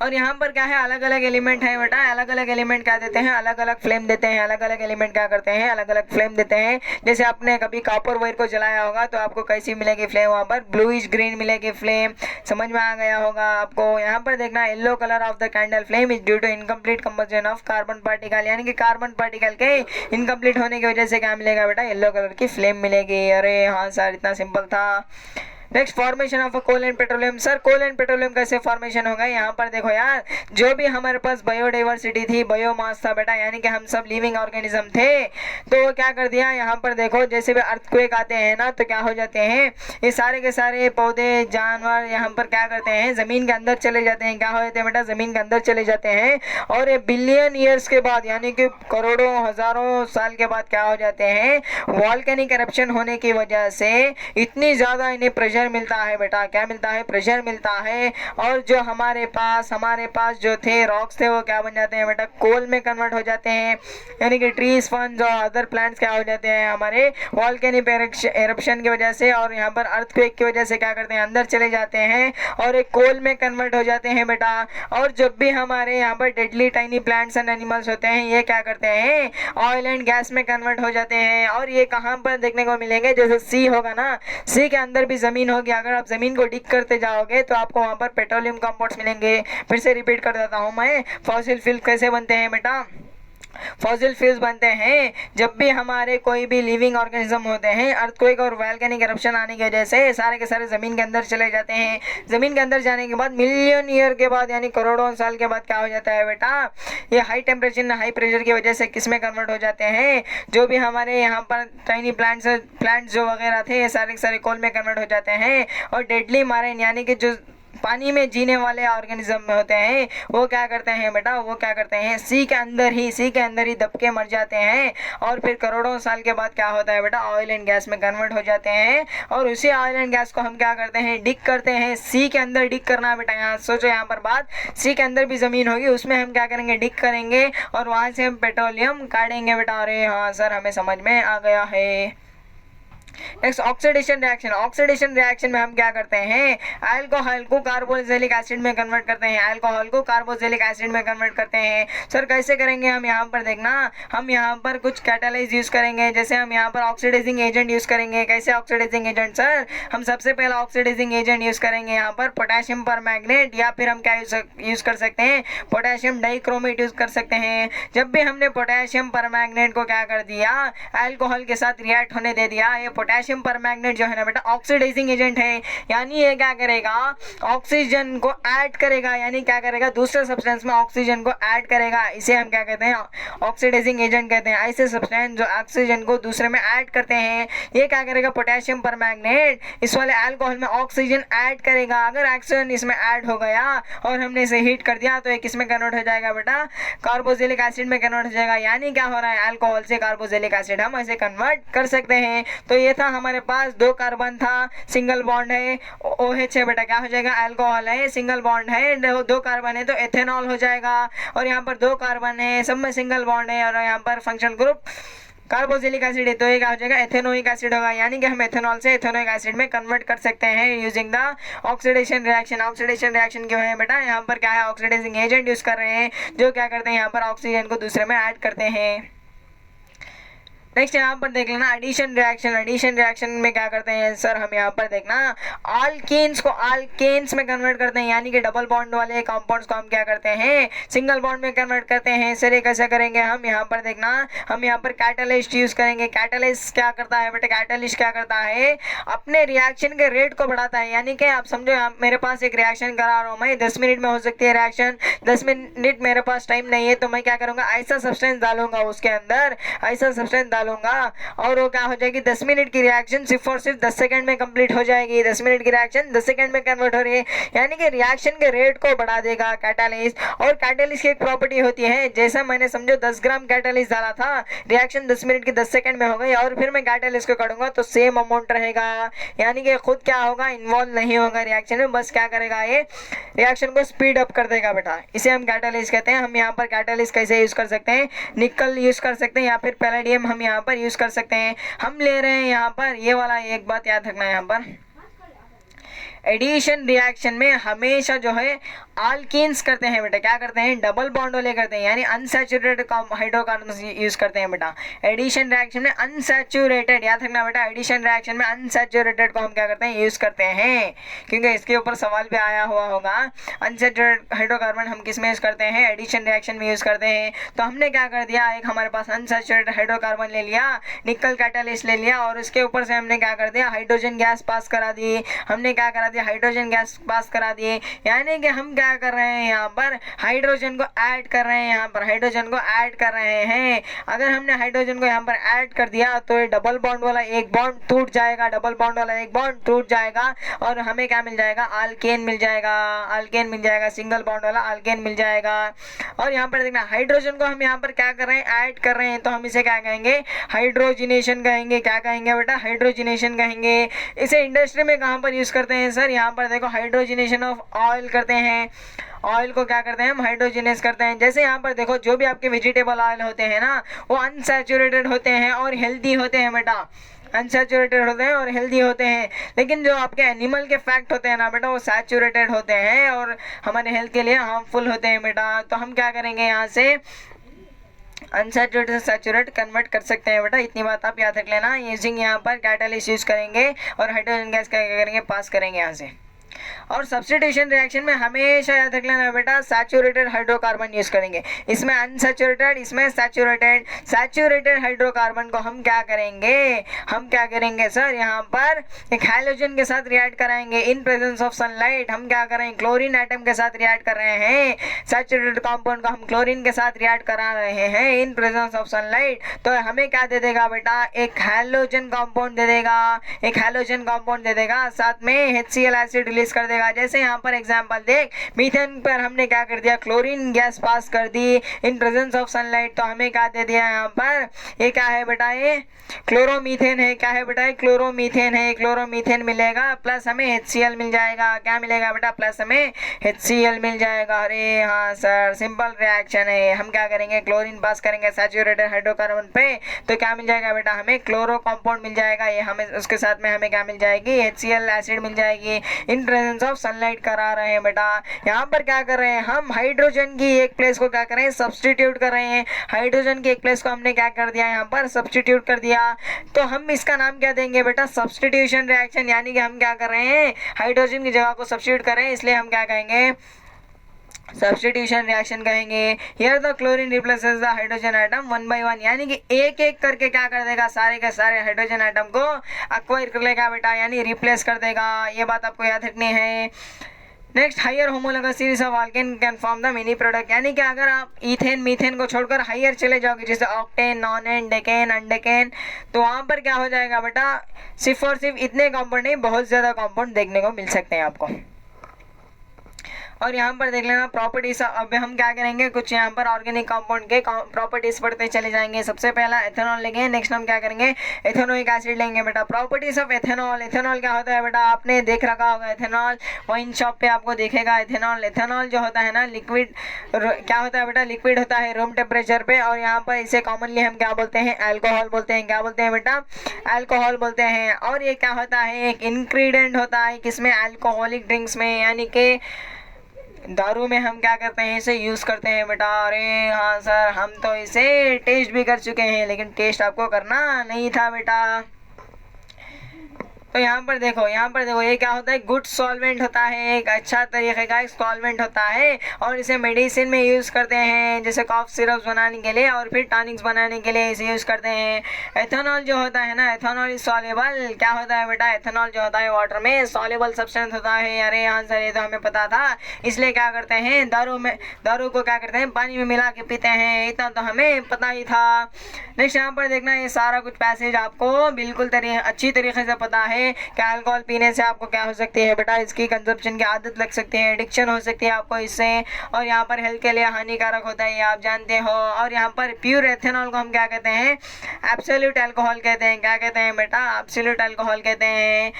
और यहाँ पर क्या है, अलग अलग एलिमेंट है बेटा, अलग अलग एलिमेंट क्या देते हैं, अलग अलग फ्लेम देते हैं। अलग अलग एलिमेंट क्या करते हैं, अलग अलग फ्लेम देते हैं। जैसे आपने कभी कॉपर वायर को जलाया होगा तो आपको कैसी मिलेगी फ्लेम, वहाँ पर ब्लूइश ग्रीन मिलेगी फ्लेम। समझ में आ गया होगा आपको। यहाँ पर देखना, yellow colour of the candle flame is due to incomplete combustion of carbon particle, यानी कि कार्बन पार्टिकल के इनकम्प्लीट होने की वजह से क्या मिलेगा बेटा, येलो कलर की फ्लेम मिलेगी। अरे हाँ सर, इतना सिंपल था। Next, formation of a coal and petroleum. Sir coal and petroleum कैसे फॉर्मेशन होगा? यहाँ पर देखो यार, जो भी हमारे पास बायोडाइवर्सिटी थी, बायोमास था बेटा, यानी कि हम सब लिविंग ऑर्गेनिज्म थे, तो क्या कर दिया, यहाँ पर देखो जैसे भी अर्थक्वेक आते हैं ना, तो क्या हो जाते हैं, ये सारे के सारे पौधे जानवर यहाँ पर क्या करते हैं, जमीन के अंदर चले जाते हैं। क्या हो जाते हैं बेटा, जमीन के अंदर चले जाते हैं। और ये बिलियन ईयर्स के बाद, यानी कि करोड़ों हजारों साल के बाद क्या हो जाते हैं, वॉल्केनिक एरप्शन होने की वजह से इतनी ज़्यादा इन्हें प्रेशर मिलता है बेटा। क्या मिलता है, प्रेशर मिलता है। और जो हमारे पास जो थे रॉक्स थे, वो क्या बन जाते हैं बेटा, कोल में कन्वर्ट हो जाते हैं। यानी कि ट्रीज, फंड्स और अदर प्लांट्स क्या हो जाते हैं, हमारे वॉल्केनिक एरप्शन की वजह से और यहाँ पर अर्थक्वेक की वजह से क्या करते हैं, अंदर चले जाते हैं और एक कोल में कन्वर्ट हो जाते हैं बेटा। और जब भी हमारे यहाँ पर deadly tiny plants and animals होते हैं, ये क्या करते हैं, ऑयल एंड गैस में कन्वर्ट हो जाते हैं। और ये कहाँ पर देखने को मिलेंगे, जैसे सी होगा ना, सी के अंदर भी जमीन होगी। अगर आप जमीन को डिग करते जाओगे तो आपको वहां पर पेट्रोलियम कंपाउंड्स मिलेंगे। फिर से रिपीट कर देता हूं मैं, फॉसिल फ्यूल कैसे बनते हैं बेटा, फॉसिल फ्यूल्स बनते हैं जब भी हमारे कोई भी लिविंग ऑर्गेनिज्म होते हैं, अर्थक्वेक और वोल्केनिक एरप्शन आने की वजह से सारे के सारे ज़मीन के अंदर चले जाते हैं। ज़मीन के अंदर जाने के बाद मिलियन ईयर के बाद, यानी करोड़ों साल के बाद क्या हो जाता है बेटा, ये हाई टेम्परेचर हाई प्रेशर की वजह से किस में कन्वर्ट हो जाते हैं, जो भी हमारे यहाँ पर टाइनी प्लांट्स जो वगैरह थे, ये सारे के सारे कोल में कन्वर्ट हो जाते हैं। और डेडली मारे, यानी कि जो पानी में जीने वाले ऑर्गेनिज्म में होते हैं, वो क्या करते हैं बेटा, वो क्या करते हैं, सी के अंदर ही दब के मर जाते हैं। और फिर करोड़ों साल के बाद क्या होता है बेटा, ऑयल एंड गैस में कन्वर्ट हो जाते हैं। और उसी ऑयल एंड गैस को हम क्या करते हैं, डिग करते हैं। सी के अंदर डिग करना बेटा, यहाँ सोचो, यहाँ पर बात, सी के अंदर भी ज़मीन होगी, उसमें हम क्या करेंगे, डिग करेंगे और वहाँ से हम पेट्रोलियम काटेंगे बेटा। अरे हाँ सर, हमें समझ में आ गया है। Next, oxidation reaction. Oxidation reaction में हम क्या करते हैं, अल्कोहल को कार्बोक्सिलिक एसिड में कन्वर्ट करते हैं। अल्कोहल को कार्बोक्सिलिक एसिड में कन्वर्ट करते हैं। सर कैसे करेंगे हम, यहाँ पर देखना, हम यहाँ पर कुछ कैटालाइज यूज करेंगे। जैसे हम यहाँ पर ऑक्सीडाइजिंग एजेंट यूज करेंगे। कैसे ऑक्सीडाइजिंग एजेंट सर, हम सबसे पहला ऑक्सीडाइजिंग एजेंट यूज करेंगे यहाँ पर पोटेशियम परमैंगनेट, या फिर हम क्या यूज कर सकते हैं, पोटेशियम डाइक्रोमेट यूज कर सकते हैं। जब भी हमने पोटेशियम परमैंगनेट को क्या कर दिया, अल्कोहल के साथ रिएक्ट होने दे दिया, ये पोटेशियम परमैंगनेट जो है ना बेटा, ऑक्सीडाइजिंग एजेंट है। यानी ये क्या करेगा, ऑक्सीजन को ऐड करेगा, यानी क्या करेगा, दूसरे सब्सटेंस में ऑक्सीजन को ऐड करेगा। इसे हम क्या कहते हैं, ऑक्सीडाइजिंग एजेंट कहते हैं। ऐसे सब्सटेंस जो ऑक्सीजन को दूसरे में ऐड करते हैं, ये क्या करेगा, पोटेशियम परमैंगनेट इस वाले अल्कोहल में ऑक्सीजन ऐड करेगा। अगर ऑक्सीजन इसमें ऐड हो गया और हमने इसे हीट कर दिया तो ये किस में कन्वर्ट हो जाएगा बेटा, कार्बोक्सिलिक एसिड में कन्वर्ट हो जाएगा। यानी क्या हो रहा है, अल्कोहल से कार्बोक्सिलिक एसिड हम ऐसे कन्वर्ट कर सकते हैं। तो ये था हमारे पास, 2 कार्बन था, सिंगल बॉन्ड है, OH है बेटा, क्या हो जाएगा, अल्कोहल है, सिंगल बॉन्ड है, 2 कार्बन है तो एथेनॉल हो जाएगा। और यहाँ पर 2 कार्बन है, सब में सिंगल बॉन्ड है, और यहाँ पर फंक्शनल ग्रुप कार्बोक्सिलिक एसिड है, तो ये क्या हो जाएगा, एथेनोइक एसिड होगा। यानी कि हम एथेनॉल से एथेनोइक एसिड में कन्वर्ट कर सकते हैं using the oxidation reaction. Oxidation reaction क्यों है बेटा, यहाँ पर क्या है, ऑक्सीडाइजिंग एजेंट यूज कर रहे हैं, जो क्या करते हैं, यहाँ पर ऑक्सीजन को दूसरे में ऐड करते हैं। नेक्स्ट यहाँ पर देख लेना, एडिशन रिएक्शन। एडिशन रिएक्शन में क्या करते हैं सर, हम यहाँ पर देखना, अल्केन्स को अल्केन्स में कन्वर्ट करते हैं। यानी कि डबल बॉन्ड वाले कंपाउंड्स को हम क्या करते हैं, सिंगल बॉन्ड में कन्वर्ट करते हैं। सर ये कैसे करेंगे हम, यहाँ पर देखना, हम यहाँ पर कैटालिस्ट यूज करेंगे। कैटालिस्ट क्या करता है बेटा, कैटालिस्ट क्या करता है, अपने रिएक्शन के रेट को बढ़ाता है। यानी कि आप समझो, मेरे पास एक रिएक्शन करा रहा हूँ मैं, 10 मिनट में हो सकती है रिएक्शन, 10 मिनट मेरे पास टाइम नहीं है, तो मैं क्या करूँगा, ऐसा सब्सटेंस डालूंगा उसके अंदर, ऐसा सब्सटेंस डालूंगा और वो क्या हो जाएगी, 10 मिनट की रिएक्शन सिर्फ और सिर्फ 10 सेकंड में कंप्लीट हो जाएगी। 10 मिनट की रिएक्शन 10 सेकंड में कन्वर्ट हो रही है, यानी कि रिएक्शन के रेट को बढ़ा देगा कैटालिस्ट। और कैटालिस्ट की एक प्रॉपर्टी होती है, जैसा मैंने समझो 10 ग्राम कैटालिस्ट डाला था, रिएक्शन 10 मिनट की 10 सेकंड में हो गई और फिर मैं कैटालिस्ट को काटूंगा तो सेम अमाउंट रहेगा, यानी कि खुद क्या होगा, इन्वॉल्व नहीं होगा रिएक्शन में, बस क्या करेगा, ये रिएक्शन को स्पीड अप कर देगा बेटा। इसे हम कैटालिस्ट कहते हैं। हम यहाँ पर कैटालिस्ट कैसे यूज कर सकते हैं, निकल यूज कर सकते हैं या फिर पैलेडियम हम यहाँ पर यूज कर सकते हैं। हम ले रहे हैं यहाँ पर ये वाला, एक बात याद रखना है, यहाँ पर एडिशन रिएक्शन में हमेशा जो है आल्कीन्स करते हैं बेटा, क्या करते हैं, डबल बॉन्ड वाले करते हैं, यानी अनसैचुरेटेड हाइड्रोकार्बन यूज करते हैं बेटा। एडिशन रिएक्शन में अनसैचुरेटेड, याद रखना बेटा, एडिशन रिएक्शन में अनसैचुरेटेड को हम क्या करते हैं, यूज करते हैं, क्योंकि इसके ऊपर सवाल भी आया हुआ होगा। अनसैचुरेटेड हाइड्रोकार्बन हम किस में यूज करते हैं, एडिशन रिएक्शन में यूज करते हैं। तो हमने क्या कर दिया, एक हमारे पास अनसैचुरेटेड हाइड्रोकार्बन ले लिया, निकल कैटालिस्ट ले लिया और उसके ऊपर से हमने क्या कर दिया, हाइड्रोजन गैस पास करा दी। हमने क्या करा दिया, हाइड्रोजन गैस पास करा दिए, यानी कि हम क्या कर रहे हैं, यहाँ पर हाइड्रोजन को ऐड कर रहे हैं, यहाँ पर हाइड्रोजन को ऐड कर रहे हैं। अगर हमने हाइड्रोजन को यहाँ पर ऐड कर दिया तो ये डबल बॉन्ड वाला एक बॉन्ड टूट जाएगा, डबल बॉन्ड वाला एक बॉन्ड टूट जाएगा और हमें क्या मिल जाएगा, अल्केन मिल जाएगा, अल्केन मिल जाएगा, सिंगल बॉन्ड वाला अल्केन मिल जाएगा। और यहाँ पर देखना, हाइड्रोजन को हम यहाँ पर क्या कर रहे हैं, ऐड कर रहे हैं, तो हम इसे क्या कहेंगे, हाइड्रोजिनेशन कहेंगे। क्या कहेंगे बेटा, हाइड्रोजिनेशन कहेंगे। इसे इंडस्ट्री में कहाँ पर यूज करते हैं सर, यहाँ पर देखो हाइड्रोजिनेशन ऑफ ऑयल करते हैं। ऑयल को क्या करते हैं हम, हाइड्रोजिनेस करते हैं। जैसे यहाँ पर देखो जो भी आपके वेजिटेबल ऑयल होते हैं ना, वो अनसैचुरेटेड होते हैं और हेल्दी होते हैं बेटा, अनसैचुरेटेड होते हैं और हेल्दी होते हैं। लेकिन जो आपके एनिमल के फैक्ट होते हैं ना बेटा, वो सैचुरेटेड होते हैं और हमारे हेल्थ के लिए हार्मफुल होते हैं बेटा। तो हम क्या करेंगे, यहाँ से अनसैचुरेटेड से सैचुरेट कन्वर्ट कर सकते हैं बेटा, इतनी बात आप याद रख लेना। यूजिंग यहाँ पर कैटालिस्ट यूज करेंगे और हाइड्रोजन गैस क्या करेंगे, पास करेंगे यहाँ से। और सब्स्टिट्यूशन रिएक्शन में हमेशा याद रख लेना बेटा, सैचुरेटेड हाइड्रोकार्बन यूज करेंगे। इसमें अनसैचुरेटेड, इसमें सैचुरेटेड। सैचुरेटेड हाइड्रोकार्बन को हम क्या करेंगे, हम क्या करेंगे सर, यहाँ पर एक हैलोजन के साथ रिएक्ट कराएंगे इन प्रेजेंस ऑफ सनलाइट। हम क्या करेंगे, क्लोरीन एटम के साथ रिएक्ट कर रहे हैं। सैचुरेटेड कंपाउंड को हम क्लोरीन के साथ रिएक्ट करा रहे हैं इन प्रेजेंस ऑफ सनलाइट। तो हमें क्या दे देगा बेटा, एक हैलोजन कंपाउंड दे देगा, एक हैलोजन कंपाउंड दे देगा, साथ में HCl एसिड रिलीज कर देगा। जैसे यहाँ पर एग्जांपल देख, मीथेन पर हमने क्या कर दिया, क्लोरीन गैस पास कर दी इन प्रेजेंस ऑफ सनलाइट। तो हमें क्या दे दिया यहाँ पर, ये क्या है बेटा, ये क्लोरोमीथेन है। क्या है बेटा, ये क्लोरोमीथेन है, क्लोरोमीथेन मिलेगा प्लस हमें HCl मिल जाएगा। क्या मिलेगा बेटा, प्लस हमें HCl मिल जाएगा। अरे हाँ सर, सिंपल रिएक्शन है। हम क्या करेंगे, क्लोरीन पास करेंगे सैचुरेटेड हाइड्रोकार्बन पे, तो क्या मिल जाएगा बेटा, हमें क्लोरो कंपाउंड मिल जाएगा। ये हमें उसके साथ में हमें क्या मिल जाएगी, HCl एसिड मिल जाएगी। इन प्रेजेंस ऑफ सनलाइट करा रहे हैं बेटा। यहाँ पर क्या कर रहे हैं हम, हाइड्रोजन की एक प्लेस को क्या कर रहे हैं, सब्स्टिट्यूट कर रहे हैं। हाइड्रोजन की एक प्लेस को हमने क्या कर दिया, यहाँ पर सब्स्टिट्यूट कर दिया। तो हम इसका नाम क्या देंगे बेटा, सब्स्टिट्यूशन रिएक्शन। यानी कि हम क्या कर रहे हैं, हाइड्रोजन की जगह को सब्स्टिट्यूट कर रहे हैं, इसलिए हम क्या कहेंगे, सब्स्टिट्यूशन रिएक्शन कहेंगे। Here the chlorine replaces the hydrogen atom one by one, यानी कि एक एक करके क्या कर देगा, सारे के सारे हाइड्रोजन एटम को एक्वायर कर लेगा बेटा, यानी रिप्लेस कर देगा। ये बात आपको याद रखनी है। Next, higher homologous series of alkane can form the mini product, यानी कि अगर आप इथेन मीथेन को छोड़कर हायर चले जाओगे, जैसे ऑक्टेन, नॉनेन, डेकेन, अनडेकेन, तो वहाँ पर क्या हो जाएगा बेटा, सिर्फ और सिर्फ इतने कंपाउंड नहीं, बहुत ज़्यादा कंपाउंड देखने को मिल सकते हैं आपको। और यहाँ पर देख लेना प्रॉपर्टीज। अब हम क्या करेंगे, कुछ यहाँ पर ऑर्गेनिक कंपाउंड के प्रॉपर्टीज पढ़ते चले जाएंगे। सबसे पहला एथेनॉल लेंगे, नेक्स्ट हम क्या करेंगे, एथेनोइक एसिड लेंगे बेटा। प्रॉपर्टीज ऑफ एथेनॉल, एथेनॉल क्या होता है बेटा, आपने देख रखा होगा एथेनॉल, वाइन शॉप पे आपको दिखेगा एथेनॉल। एथेनॉल जो होता है ना, लिक्विड क्या होता है बेटा, लिक्विड होता है रूम टेम्परेचर पे, और यहाँ पर इसे कॉमनली हम क्या बोलते हैं, अल्कोहल बोलते हैं। क्या बोलते हैं बेटा, अल्कोहल बोलते हैं। और ये क्या होता है, एक इंग्रेडिएंट होता है किसमें, अल्कोहलिक ड्रिंक्स में, यानी कि दारू में हम क्या करते हैं, इसे यूज़ करते हैं बेटा। अरे हाँ सर, हम तो इसे टेस्ट भी कर चुके हैं, लेकिन टेस्ट आपको करना नहीं था बेटा। तो यहाँ पर देखो ये क्या होता है, गुड सॉल्वेंट होता है, एक अच्छा तरीके का एक सॉल्वेंट होता है और इसे मेडिसिन में यूज़ करते हैं, जैसे कॉफ सिरप्स बनाने के लिए और फिर टॉनिक्स बनाने के लिए इसे यूज़ करते हैं। एथेनॉल जो होता है ना, एथेनॉल इज सॉल्युबल, क्या होता है बेटा, एथेनॉल जो होता है वाटर में सॉल्युबल सब्सटेंस होता है। अरे आंसर ये तो हमें पता था, इसलिए क्या करते हैं, दारू को क्या करते हैं, पानी में मिला के पीते हैं, इतना तो हमें पता ही था। नेक्स्ट यहाँ पर देखना, ये सारा कुछ पैसेज आपको बिल्कुल अच्छी तरीके से पता है कि अल्कोहल पीने से आपको क्या हो सकती है बेटा, इसकी कंजप्शन की आदत लग सकती है, एडिक्शन हो सकती है आपको इससे, और यहाँ पर हेल्थ के लिए हानिकारक होता है, ये आप जानते हो। और यहाँ पर प्योर एथेनॉल को हम क्या कहते हैं, एब्सोल्यूट अल्कोहल कहते हैं। क्या कहते हैं बेटा, एब्सोल्यूट अल्कोहल कहते हैं।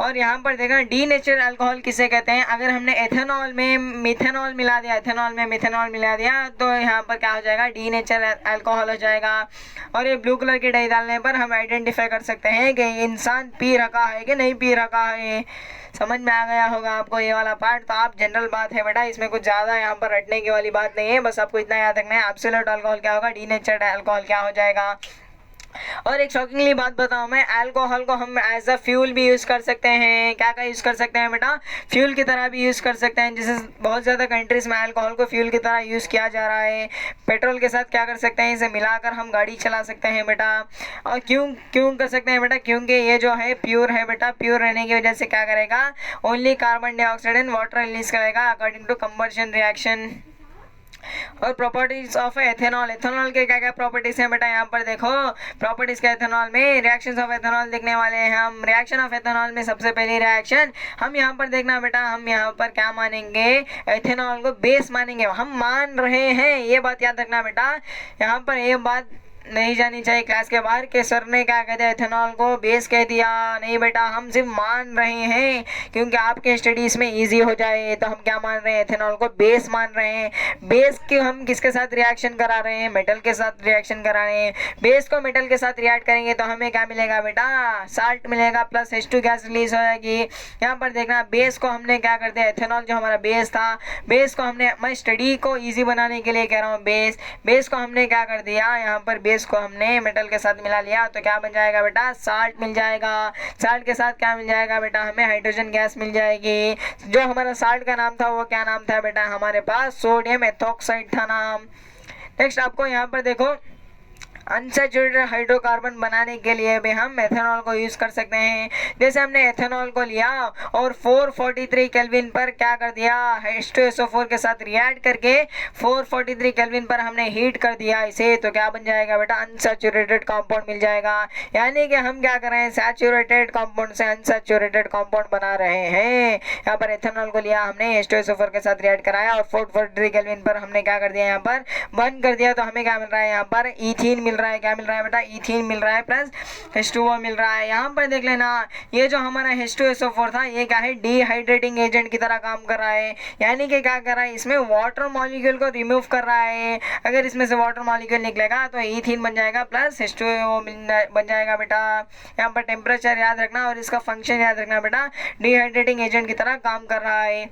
और यहाँ पर देखना, डीनेचर्ड अल्कोहल किसे कहते हैं, अगर हमने एथेनॉल में मिथेनॉल मिला दिया, एथेनॉल में मिथेनॉल मिला दिया तो यहाँ पर क्या हो जाएगा, डीनेचर्ड अल्कोहल हो जाएगा। और ये ब्लू कलर की डाई डालने पर हम आइडेंटिफाई कर सकते हैं कि इंसान पी रखा है कि नहीं पी रखा है। समझ में आ गया होगा आपको ये वाला पार्ट। तो आप जनरल बात है बेटा, इसमें कुछ ज़्यादा यहाँ पर रटने की वाली बात नहीं है, बस आपको इतना याद रखना है, एब्सोल्यूट अल्कोहल क्या होगा, डीनेचर्ड अल्कोहल क्या हो जाएगा। और एक शॉकिंगली बात बताऊं मैं, अल्कोहल को हम एज अ फ्यूल भी यूज़ कर सकते हैं। क्या क्या यूज़ कर सकते हैं बेटा, फ्यूल की तरह भी यूज़ कर सकते हैं। जैसे बहुत ज़्यादा कंट्रीज़ में अल्कोहल को फ्यूल की तरह यूज़ किया जा रहा है। पेट्रोल के साथ क्या कर सकते हैं, इसे मिलाकर हम गाड़ी चला सकते हैं बेटा। और क्यों कर सकते हैं बेटा, क्योंकि ये जो है प्योर है बेटा, प्योर रहने की वजह से क्या करेगा, only carbon dioxide and water release करेगा अकॉर्डिंग टू कंबशन रिएक्शन। और प्रॉपर्टीज ऑफ एथेनॉल, एथेनॉल के क्या क्या प्रॉपर्टीज हैं बेटा, यहाँ पर देखो प्रॉपर्टीज के एथेनॉल में, रिएक्शंस ऑफ एथेनॉल देखने वाले हैं हम। रिएक्शन ऑफ एथेनॉल में सबसे पहली रिएक्शन हम यहाँ पर देखना बेटा, हम यहाँ पर क्या मानेंगे, एथेनॉल को बेस मानेंगे, हम मान रहे हैं, ये बात याद रखना बेटा। यहाँ पर ये बात नहीं जानी चाहिए क्लास के बाहर के सर ने क्या कहते हैं, एथेनॉल को बेस कह दिया, नहीं बेटा, हम सिर्फ मान रहे हैं क्योंकि आपके स्टडीज़ में इजी हो जाए। तो हम क्या मान रहे हैं, एथेनॉल को बेस मान रहे हैं। बेस के हम किसके साथ रिएक्शन करा रहे हैं, मेटल के साथ रिएक्शन करा रहे हैं। बेस को मेटल के साथ रिएक्ट करेंगे तो हमें क्या मिलेगा बेटा, साल्ट मिलेगा प्लस H2 गैस रिलीज हो जाएगी। यहाँ पर देखना, बेस को हमने क्या कर दिया, एथेनॉल जो हमारा बेस था, बेस को हमने, मैं स्टडी को ईजी बनाने के लिए कह रहा हूँ, बेस को हमने क्या कर दिया, यहाँ पर बेस को हमने मेटल के साथ मिला लिया तो क्या बन जाएगा बेटा, साल्ट मिल जाएगा। साल्ट के साथ क्या मिल जाएगा बेटा, हमें हाइड्रोजन गैस मिल जाएगी। जो हमारा साल्ट का नाम था वो क्या नाम था बेटा, हमारे पास सोडियम एथोक्साइड था नाम। नेक्स्ट आपको यहाँ पर देखो, अनसैचुरेटेड हाइड्रोकार्बन बनाने के लिए भी हम एथेनॉल को यूज़ कर सकते हैं। जैसे हमने एथेनॉल को लिया और 443 केल्विन पर क्या कर दिया, H2SO4 के साथ रिएक्ट करके 443 केल्विन पर हमने हीट कर दिया इसे, तो क्या बन जाएगा बेटा, अनसैचुरेटेड कंपाउंड मिल जाएगा। यानी कि हम क्या कर रहे हैं, सैचुरेटेड कंपाउंड से अनसैचुरेटेड कंपाउंड बना रहे हैं। यहाँ पर एथेनॉल को लिया हमने, H2SO4 के साथ रिएक्ट कराया और 443 केल्विन पर हमने क्या कर दिया, यहाँ पर बंद कर दिया, तो हमें क्या मिल रहा है, यहाँ पर ईथीन मिल रहा है। क्या मिल रहा है बेटा, ईथीन मिल रहा है प्लस H2O मिल रहा है। यहाँ पर देख लेना, ये जो हमारा H2SO4 था ये क्या है, डिहाइड्रेटिंग एजेंट की तरह काम कर रहा है। यानी कि क्या कर रहा है, इसमें वाटर मॉलिक्यूल को रिमूव कर रहा है। अगर इसमें से वाटर मॉलिक्यूल निकलेगा तो ईथीन बन जाएगा प्लस H2O बन जाएगा बेटा। यहाँ पर टेम्परेचर याद रखना और इसका फंक्शन याद रखना बेटा, डिहाइड्रेटिंग एजेंट की तरह काम कर रहा है।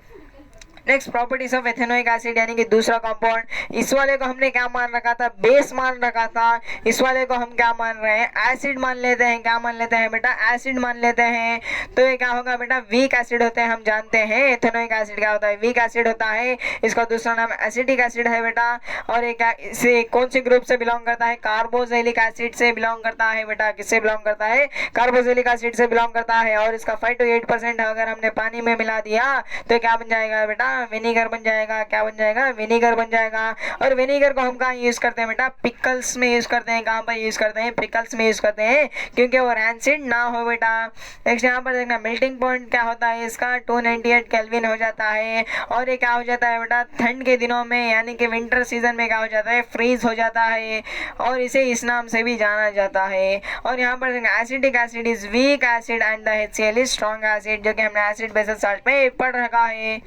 Next properties of ethanoic acid, यानी कि दूसरा कंपाउंड, इस वाले को हमने क्या मान रखा था, बेस मान रखा था। इस वाले को हम क्या मान रहे हैं, एसिड मान लेते हैं। क्या मान लेते हैं बेटा, एसिड मान लेते हैं। तो ये क्या होगा बेटा, वीक एसिड होते हैं, हम जानते हैं एथेनोइक एसिड क्या होता है, वीक एसिड होता है। इसका दूसरा नाम एसिटिक एसिड है बेटा। और ये क्या, इसे कौन से ग्रुप से बिलोंग करता है, कार्बोक्सिलिक एसिड से बिलोंग करता है बेटा। किससे बिलोंग करता है, कार्बोक्सिलिक एसिड से बिलोंग करता है। और इसका 5 to 8% अगर हमने पानी में मिला दिया तो क्या बन जाएगा बेटा, विनेगर बन जाएगा। क्या बन जाएगा, विनेगर बन जाएगा। और विनेगर को हम कहाँ यूज करते हैं बेटा, पिकल्स में यूज करते हैं। कहाँ पर यूज करते हैं, पिकल्स में यूज करते हैं, क्योंकि वो रैंसिड ना हो बेटा। नेक्स्ट यहाँ पर देखना, मेल्टिंग पॉइंट क्या होता है इसका, 298 केल्विन हो जाता है। और ये क्या हो जाता है बेटा, ठंड के दिनों में यानी कि विंटर सीजन में क्या हो जाता है, फ्रीज हो जाता है। और इसे इस नाम से भी जाना जाता है। और यहाँ पर देखना, acidic acid is weak acid and the HCl is strong acid, जो कि हमने एसिड बेसिस साल्ट में पढ़ रखा है।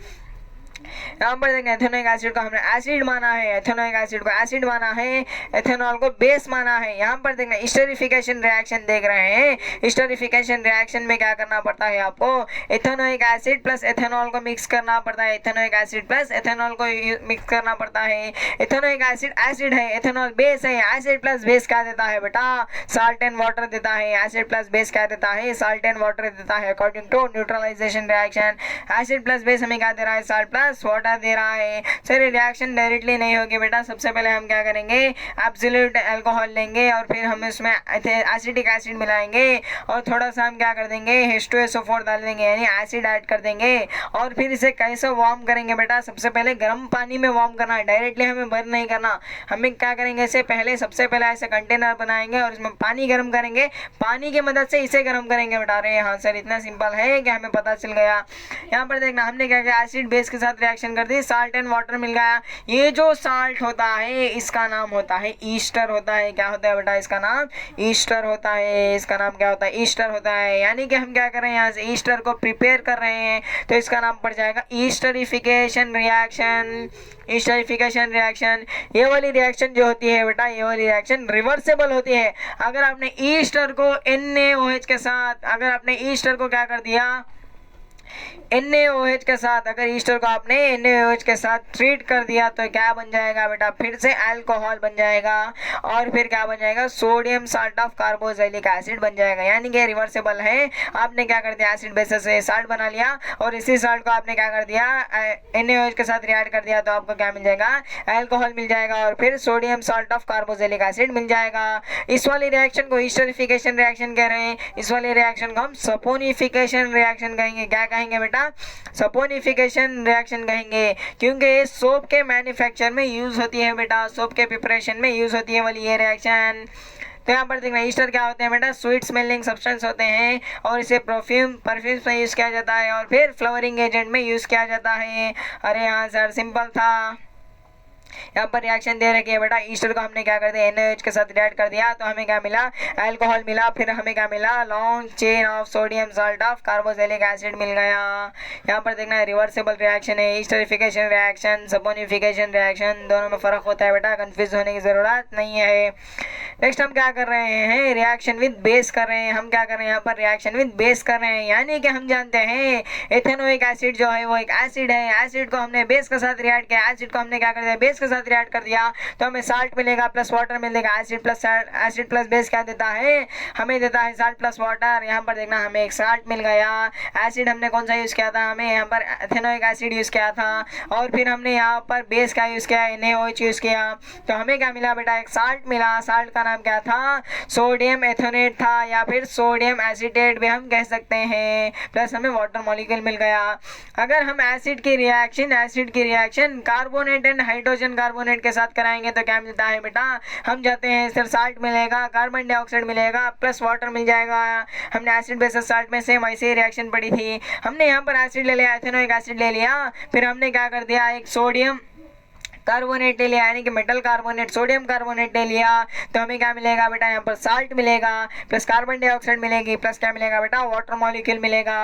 यहाँ पर देखें एथेनोइक एसिड को हमने एसिड माना है, एथेनोइक एसिड को एसिड माना है, एथेनॉल को बेस माना है। यहाँ पर देखना स्टेरिफिकेशन रिएक्शन देख रहे हैं। स्टेरिफिकेशन रिएक्शन में क्या करना पड़ता है आपको, एथेनोइक एसिड प्लस एथेनॉल को मिक्स करना पड़ता है, एथेनोइक एसिड प्लस एथेनॉल को मिक्स करना पड़ता है। एथेनोइक एसिड एसिड है, एथेनॉल बेस है, एसिड प्लस बेस क्या देता है बेटा, साल्ट एंड वाटर देता है। एसिड प्लस बेस क्या देता है, साल्ट एंड वाटर देता है। According to neutralization reaction acid plus base हमें क्या दे रहा है, साल्ट प्लस वाटर दे रहा है। सर रिएक्शन डायरेक्टली नहीं होगी बेटा, सबसे पहले हम क्या करेंगे, एब्सोल्यूट अल्कोहल लेंगे और फिर हम इसमें एसिटिक एसिड मिलाएंगे और थोड़ा सा हम क्या कर देंगे, H2SO4 डाल देंगे, यानी एसिड ऐड कर देंगे। और फिर इसे कैसे वार्म करेंगे बेटा, सबसे पहले गर्म पानी में वार्म करना है, डायरेक्टली हमें बर्न नहीं करना। हमें क्या करेंगे, इसे पहले सबसे पहले ऐसे कंटेनर बनाएंगे और इसमें पानी गर्म करेंगे, पानी की मदद से इसे गर्म करेंगे बेटा। अरे हाँ सर इतना सिंपल है कि हमें पता चल गया। यहाँ पर देखना हमने क्या किया, एसिड बेस के साथ रिएक्शन कर दी, साल्ट एंड वाटर मिल गया। ये जो साल्ट होता है इसका नाम होता है ईस्टर होता है। क्या होता है बेटा, इसका नाम ईस्टर होता है। इसका नाम क्या होता है, ईस्टर होता है। यानी कि हम क्या कर रहे हैं, यहाँ से ईस्टर को प्रिपेयर कर रहे हैं, तो इसका नाम पड़ जाएगा ईस्टरिफिकेशन रिएक्शन। ईस्टरिफिकेशन रिएक्शन, ये वाली रिएक्शन जो होती है बेटा, ये वाली रिएक्शन रिवर्सेबल होती है। अगर आपने ईस्टर को NaOH के साथ, अगर आपने ईस्टर को क्या कर दिया, NaOH के साथ, अगर ईस्टर को आपने NaOH के साथ ट्रीट कर दिया तो क्या बन जाएगा बेटा, फिर से अल्कोहल बन जाएगा और फिर क्या बन जाएगा, sodium salt of carboxylic acid बन जाएगा। यानी कि रिवर्सेबल है। आपने क्या कर दिया, एसिड बेस से साल्ट बना लिया और इसी साल्ट को आपने क्या कर दिया, NaOH के साथ रिएक्ट कर दिया तो आपको क्या मिल जाएगा, अल्कोहल मिल जाएगा और फिर sodium salt of carboxylic acid मिल जाएगा। इस वाली रिएक्शन को ईस्टरिफिकेशन रिएक्शन कह रहे हैं, इस वाली रिएक्शन को हम सपोनिफिकेशन रिएक्शन कहेंगे। क्या कहेंगे बेटा, सपोनिफिकेशन रिएक्शन कहेंगे, क्योंकि ये सोप के मैन्युफैक्चर में यूज होती है बेटा, सोप के प्रिपरेशन में यूज होती है वाली ये रिएक्शन। तो यहाँ पर देखना ईस्टर क्या होते हैं बेटा, स्वीट स्मेलिंग सब्सटेंस होते हैं और इसे परफ्यूम्स में यूज़ किया जाता है और फिर फ्लावरिंग एजेंट में यूज़ किया जाता है। अरे हाँ सर सिंपल था। यहाँ पर रिएक्शन दे रखी है बेटा, ईस्टर को हमने क्या कर दिया, NaOH के साथ रिएक्ट कर दिया तो हमें क्या मिला, अल्कोहल मिला। फिर हमें क्या मिला, long chain of sodium salt of carboxylic acid मिल गया। यहाँ पर देखना रिवर्सेबल रिएक्शन है, ईस्टरिफिकेशन रिएक्शन, सपोनिफिकेशन रिएक्शन, दोनों में फ़र्क होता है बेटा, कंफ्यूज होने की ज़रूरत नहीं है। नेक्स्ट हम क्या कर रहे हैं, रिएक्शन विद बेस कर रहे हैं। हम क्या कर रहे हैं, यहाँ पर रिएक्शन विद बेस कर रहे हैं, यानी कि हम जानते हैं एथेनोइक एसिड जो है वो एक एसिड है। एसिड को हमने बेस के साथ रिएक्ट किया, एसिड को हमने क्या कर दिया, बेस के साथ रिएक्ट कर दिया तो हमें साल्ट मिलेगा प्लस वाटर मिलेगा। एसिड प्लस बेस क्या देता है, हमें देता है साल्ट प्लस वाटर। यहाँ पर देखना हमें एक साल्ट मिल गया। एसिड हमने कौन सा यूज़ किया था, हमें यहाँ पर एथेनोइक एसिड यूज़ किया था और फिर हमने यहाँ पर बेस क्या यूज़ किया, NaOH यूज़ किया तो हमें क्या मिला बेटा, एक साल्ट मिला। साल्ट का नाम क्या था, सोडियम एथोनेट था या फिर सोडियम एसीटेट भी हम कह सकते हैं, प्लस हमें वाटर मॉलिक्यूल मिल गया। अगर हम एसिड की reaction carbonate and hydrogen carbonate के साथ कराएंगे तो क्या मिलता है बेटा, हम जाते हैं सिर्फ साल्ट मिलेगा, कार्बन डाइऑक्साइड मिलेगा प्लस वाटर मिल जाएगा। हमने एसिड बेसिस साल्ट में सेम ऐसे ही रिएक्शन पड़ी थी। हमने यहाँ पर एसिड ले लिया, एथेनोइक एसिड ले लिया, फिर हमने क्या कर दिया, एक सोडियम कार्बोनेट ले लिया यानी कि मेटल कार्बोनेट, सोडियम कार्बोनेट ले लिया तो हमें क्या मिलेगा बेटा, यहाँ पर साल्ट मिलेगा प्लस कार्बन डाइऑक्साइड मिलेगी प्लस क्या मिलेगा बेटा, वाटर मॉलिक्यूल मिलेगा।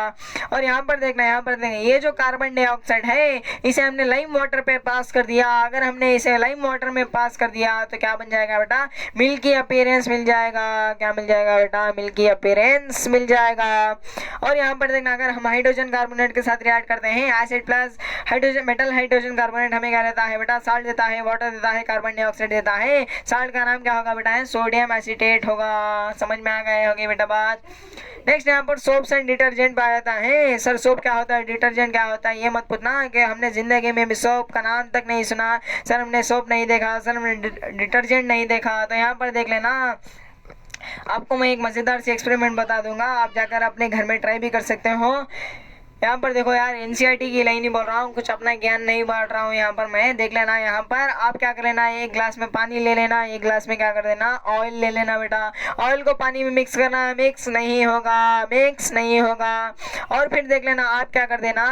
और यहाँ पर देखना, ये जो कार्बन डाइऑक्साइड है इसे हमने लाइम वाटर पे पास कर दिया। अगर हमने इसे लाइम वाटर में पास कर दिया तो क्या बन जाएगा बेटा, मिल्की अपीयरेंस मिल जाएगा। क्या मिल जाएगा बेटा, मिल्की अपीयरेंस मिल जाएगा। और यहाँ पर देखना, अगर हम हाइड्रोजन कार्बोनेट के साथ रिएक्ट करते हैं, acid plus hydrogen metal hydrogen carbonate हमें क्या देता है बेटा, साल्ट देता है, वाटर देता है, कार्बन डाइऑक्साइड देता है। साल्ट का नाम क्या होगा बेटा, है सोडियम एसीटेट होगा। समझ में आ गए होगी बेटा बात। नेक्स्ट यहाँ पर सोप्स एंड डिटर्जेंट पाया जाता है। सर सोप क्या होता है, डिटर्जेंट क्या होता है, ये मत पूछना कि हमने जिंदगी में भी सोप का नाम तक नहीं सुना, सर हमने सोप नहीं देखा, सर हमने डिटर्जेंट नहीं देखा। तो यहाँ पर देख लेना, आपको मैं एक मज़ेदार सी एक्सपेरिमेंट बता दूंगा, आप जाकर अपने घर में ट्राई भी कर सकते हो। यहाँ पर देखो यार, NCERT की लाइन ही बोल रहा हूँ, कुछ अपना ज्ञान नहीं बांट रहा हूँ यहाँ पर मैं। देख लेना, यहाँ पर आप क्या कर लेना, एक ग्लास में पानी ले लेना, एक ग्लास में क्या कर देना, ऑयल ले लेना बेटा। ऑयल को पानी में मिक्स करना, मिक्स नहीं होगा। और फिर देख लेना, आप क्या कर देना,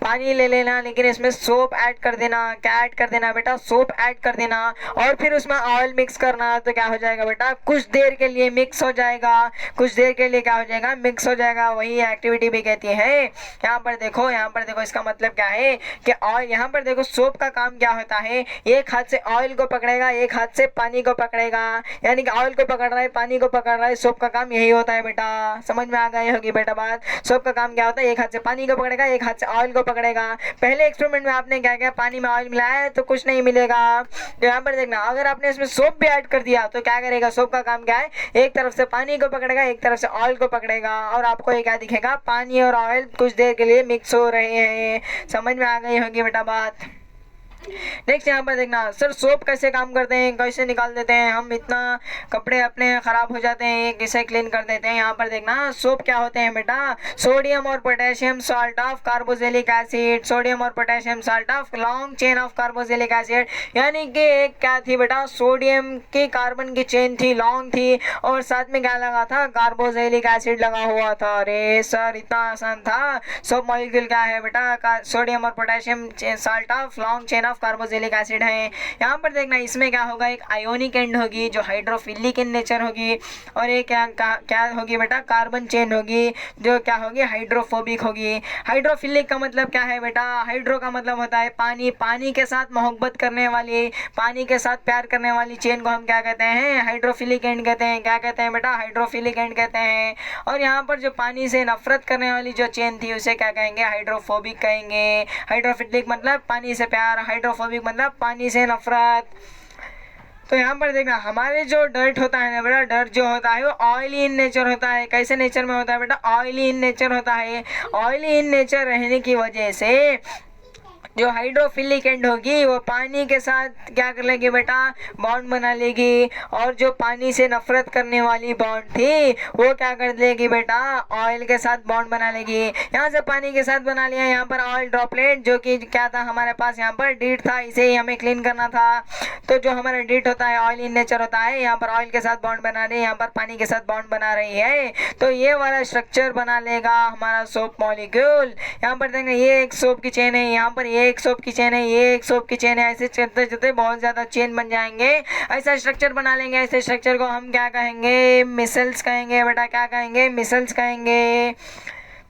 पानी ले लेना लेकिन इसमें सोप ऐड कर देना। क्या ऐड कर देना बेटा, सोप ऐड कर देना और फिर उसमें ऑयल मिक्स करना। तो क्या हो जाएगा बेटा, कुछ देर के लिए मिक्स हो जाएगा, कुछ देर के लिए क्या हो जाएगा, मिक्स हो जाएगा। वही एक्टिविटी भी कहती है यहाँ पर देखो इसका मतलब क्या है कि ऑयल, यहाँ पर देखो सोप का काम क्या होता है, एक हाथ से ऑयल को पकड़ेगा, एक हाथ से पानी को पकड़ेगा, यानी कि ऑयल को पकड़ रहा है, पानी को पकड़ रहा है। सोप का काम यही होता है बेटा, समझ में आ गई होगी बेटा बात। सोप का काम क्या होता है, एक हाथ से पानी को पकड़ेगा, एक हाथ से ऑयल को पकड़ेगा। पहले एक्सपेरिमेंट में आपने क्या किया, पानी में ऑयल मिलाया है तो कुछ नहीं मिलेगा। तो यहाँ पर देखना, अगर आपने इसमें सोप भी ऐड कर दिया तो क्या करेगा, सोप का काम क्या है, एक तरफ से पानी को पकड़ेगा, एक तरफ से ऑयल को पकड़ेगा, और आपको ये क्या दिखेगा, पानी और ऑयल कुछ देर के लिए मिक्स हो रहे हैं। समझ में आ गई होगी बेटा बात। नेक्स्ट यहाँ पर देखना, सर सोप कैसे काम करते हैं, कैसे निकाल देते हैं हम, इतना कपड़े अपने खराब हो जाते हैं, किसे क्लीन कर देते हैं। यहाँ पर देखना सोप क्या होते हैं बेटा, सोडियम और potassium salt of carboxylic acid, sodium और potassium salt of long chain of carboxylic acid, यानी कि एक क्या थी बेटा, सोडियम की कार्बन की चेन थी, लॉन्ग थी, और साथ में क्या लगा था, कार्बोक्सिलिक एसिड लगा हुआ था। अरे सर इतना आसान था। सोप मॉलिक्यूल क्या है बेटा, सोडियम और potassium salt of long chain carboxylic acid है। यहाँ पर देखना इसमें क्या होगा, एक आयोनिक एंड होगी जो हाइड्रोफिलिक इन नेचर होगी, और एक क्या होगी बेटा, कार्बन चेन होगी जो क्या होगी, हाइड्रोफोबिक होगी। हाइड्रोफिलिक का मतलब क्या है बेटा, हाइड्रो का मतलब होता है पानी, पानी के साथ मोहब्बत करने वाली, पानी के साथ प्यार करने वाली चेन को हम क्या कहते हैं, हाइड्रोफिलिक एंड कहते हैं। क्या कहते हैं बेटा, हाइड्रोफिलिक एंड कहते हैं। और यहाँ पर जो पानी से नफरत करने वाली जो चेन थी उसे क्या कहेंगे, हाइड्रोफोबिक कहेंगे। हाइड्रोफिलिक मतलब पानी से प्यार, हाइड्रोफोबिक मतलब पानी से नफरत। तो यहाँ पर देखना, हमारे जो डर्ट होता है ना बेटा, डर्ट जो होता है वो ऑयली इन नेचर होता है। कैसे नेचर में होता है बेटा, ऑयली इन नेचर होता है। ऑयली इन नेचर रहने की वजह से जो हाइड्रोफिलिक एंड होगी वो पानी के साथ क्या कर लेगी बेटा, बॉन्ड बना लेगी, और जो पानी से नफरत करने वाली बॉन्ड थी वो क्या कर लेगी बेटा, ऑयल के साथ बॉन्ड बना लेगी। यहाँ से पानी के साथ बना लिया, यहाँ पर ऑयल ड्रॉपलेट जो कि क्या था हमारे पास, यहाँ पर डीट था, इसे ही हमें क्लीन करना था। तो जो हमारा डीट होता है ऑयल इन नेचर होता है, यहाँ पर ऑयल के साथ बॉन्ड बना रही है, यहाँ पर पानी के साथ बॉन्ड बना रही है, तो ये वाला स्ट्रक्चर बना लेगा हमारा सोप मॉलिक्यूल। यहाँ पर देखेंगे ये एक सोप की चेन है, यहाँ पर एक सोप की चेन है, ये एक सोप की चेन है, ऐसे चलते चलते बहुत ज़्यादा चेन बन जाएंगे, ऐसा स्ट्रक्चर बना लेंगे। ऐसे स्ट्रक्चर को हम क्या कहेंगे, मिसल्स कहेंगे बेटा। क्या कहेंगे, मिसल्स कहेंगे।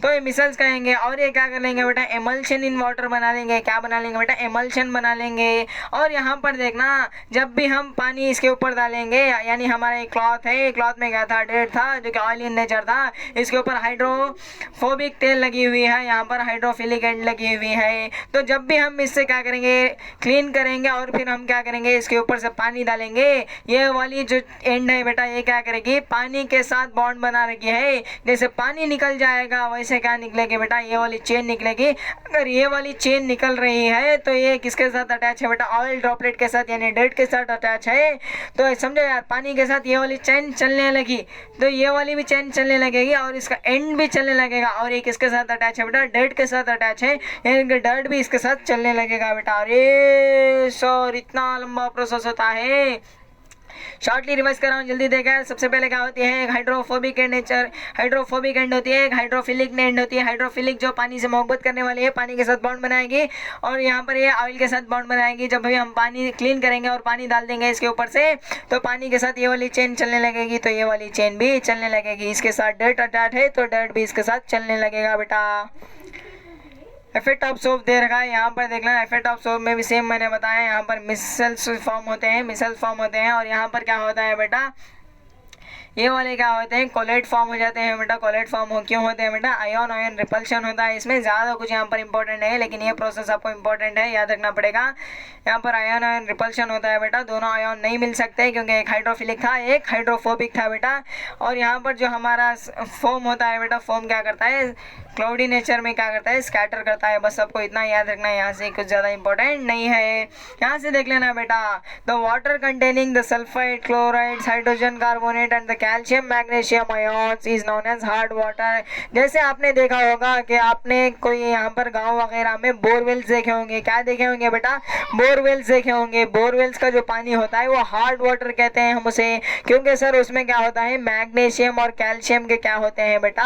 तो ये मिसल्स कहेंगे। और ये क्या कर लेंगे बेटा, एमल्शन इन वाटर बना लेंगे। क्या बना लेंगे बेटा, एमल्शन बना लेंगे। और यहाँ पर देखना, जब भी हम पानी इसके ऊपर डालेंगे, यानी हमारा एक क्लॉथ है, क्लॉथ में क्या था, डेट था जो कि ऑयल इन नेचर था, इसके ऊपर हाइड्रोफोबिक तेल लगी हुई है, यहाँ पर हाइड्रोफिलिक एंड लगी हुई है। तो जब भी हम इससे क्या करेंगे, क्लीन करेंगे, और फिर हम क्या करेंगे, इसके ऊपर से पानी डालेंगे, ये वाली जो एंड है बेटा ये क्या करेगी, पानी के साथ बॉन्ड बना रखी है। जैसे पानी निकल जाएगा वैसे क्या निकलेगी बेटा, ये वाली चेन निकलेगी। अगर ये वाली चेन निकल रही है तो ये किसके साथ अटैच है बेटा, ऑयल ड्रॉपलेट के साथ, यानी डेट के साथ अटैच है। तो समझो यार, पानी के साथ ये वाली चेन चलने लगी तो ये वाली भी चेन चलने लगेगी, और इसका एंड भी चलने लगेगा। और ये किसके साथ अटैच है बेटा, डेट के साथ अटैच है, यानी डर्ट भी इसके साथ चलने लगेगा बेटा। अरे सर इतना लंबा प्रोसेस होता है। शॉर्टली रिवाइज कर रहा हूँ, जल्दी देखा। सबसे पहले क्या होती है, एक hydrophobic and nature, hydrophobic and होती है, एक हाइड्रोफिलिक एंड होती है। हाइड्रोफिलिक जो पानी से मोहब्बत करने वाली है, पानी के साथ बॉन्ड बनाएगी, और यहाँ पर ये ऑयल के साथ बॉन्ड बनाएगी। जब भी हम पानी क्लीन करेंगे और पानी डाल देंगे इसके ऊपर से, तो पानी के साथ ये वाली चेन चलने लगेगी, तो ये वाली चेन भी चलने लगेगी। इसके साथ डर्ट अटैच है तो डर्ट भी इसके साथ चलने लगेगा बेटा। इफेक्ट ऑफ सोप दे रखा है, यहाँ पर देखना। इफेक्ट ऑफ सोप में भी सेम मैंने बताया, यहाँ पर मिसल्स फॉर्म होते हैं, और यहाँ पर क्या होता है बेटा, ये वाले क्या होते हैं, कोलेट फॉर्म हो जाते हैं बेटा। कोलेट फॉर्म क्यों होते हैं बेटा, आयन आयन रिपल्शन होता है। इसमें ज़्यादा कुछ यहाँ पर इंपॉर्टेंट है, लेकिन ये प्रोसेस आपको इंपॉर्टेंट है, याद रखना पड़ेगा। यहाँ पर आयन आयन रिपल्शन होता है बेटा। दोनों आयन नहीं मिल सकते क्योंकि एक हाइड्रोफिलिक था, एक हाइड्रोफोबिक था बेटा। और यहाँ पर जो हमारा फोम होता है बेटा, फोम क्या करता है, क्लाउडी नेचर में क्या करता है, स्कैटर करता है। बस सबको इतना याद रखना है, यहाँ से कुछ ज़्यादा इंपॉर्टेंट नहीं है। यहाँ से देख लेना बेटा, the water containing the sulphide, chlorides, hydrogen carbonate and the calcium magnesium ions is known as hard water. जैसे आपने देखा होगा कि आपने कोई यहाँ पर गांव वगैरह में बोरवेल्स देखे होंगे। क्या देखे होंगे बेटा, बोरवेल्स देखे होंगे। बोरवेल्स का जो पानी होता है वो हार्ड वाटर कहते हैं हम उसे, क्योंकि सर उसमें क्या होता है, मैग्नीशियम और कैल्शियम के क्या होते हैं बेटा,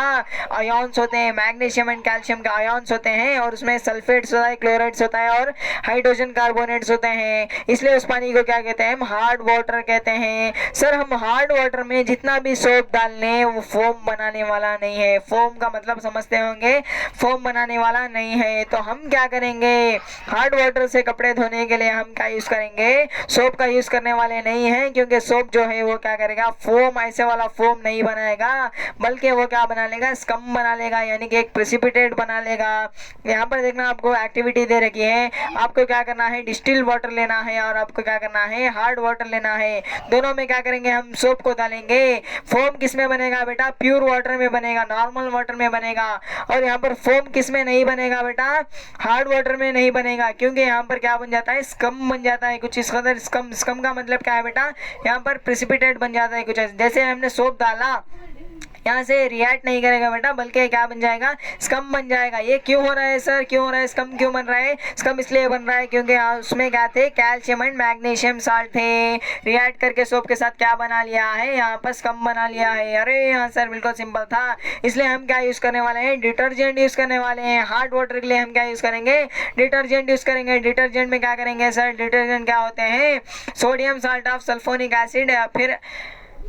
आयन्स होते हैं। मैग्नीशियम एंड कैल्शियम के आयन्स होते हैं, और उसमें सल्फेट्स होता है, क्लोराइड्स होता है, और हाइड्रोजन कार्बोनेट्स होते हैं। इसलिए उस पानी को क्या कहते हैं, हम हार्ड वाटर कहते हैं। सर हम हार्ड वाटर में में जितना भी सोप डालने वो फोम बनाने वाला नहीं है। फोम का मतलब समझते होंगे, फोम बनाने वाला नहीं है। तो हम क्या करेंगे, हार्ड वाटर से कपड़े धोने के लिए हम क्या यूज करेंगे, सोप का यूज करने वाले नहीं है, क्योंकि सोप जो है वो क्या करेगा, फोम ऐसे वाला फोम नहीं बनाएगा, बल्कि वो क्या बना लेगा, स्कम बना लेगा, यानी कि एक प्रेसिपिटेट बना लेगा। यहाँ पर देखना आपको एक्टिविटी दे रखी है, आपको क्या करना है, डिस्टिल वाटर लेना है और आपको क्या करना है, हार्ड वाटर लेना है। दोनों में क्या करेंगे, हम सोप को डालेंगे। फोम किस में बनेगा बेटा, प्योर वाटर में बनेगा, नॉर्मल वाटर में बनेगा। और यहाँ पर फोम किस में नहीं बनेगा बेटा, हार्ड वाटर में नहीं बनेगा, क्योंकि यहाँ पर क्या बन जाता है, स्कम बन जाता है कुछ इस कदर। स्कम, स्कम का मतलब क्या है बेटा, यहाँ पर प्रेसिपिटेट बन जाता है कुछ ऐसे। जैसे हमने सोप डाला, यहाँ से रिएक्ट नहीं करेगा बेटा, बल्कि क्या बन जाएगा, स्कम बन जाएगा। ये क्यों हो रहा है सर, क्यों हो रहा है, स्कम क्यों बन रहा है, स्कम इसलिए बन रहा है क्योंकि उसमें क्या थे, कैल्शियम एंड मैग्नीशियम साल्ट थे, रिएक्ट करके सोप के साथ क्या बना लिया है, यहाँ पर स्कम बना लिया है। अरे हाँ सर, बिल्कुल सिंपल था। इसलिए हम क्या यूज करने वाले हैं, डिटर्जेंट यूज करने वाले हैं। हार्ड वाटर के लिए हम क्या यूज करेंगे, डिटर्जेंट यूज करेंगे। डिटर्जेंट में क्या करेंगे सर, डिटर्जेंट क्या होते हैं, sodium salt of sulphonic acid, फिर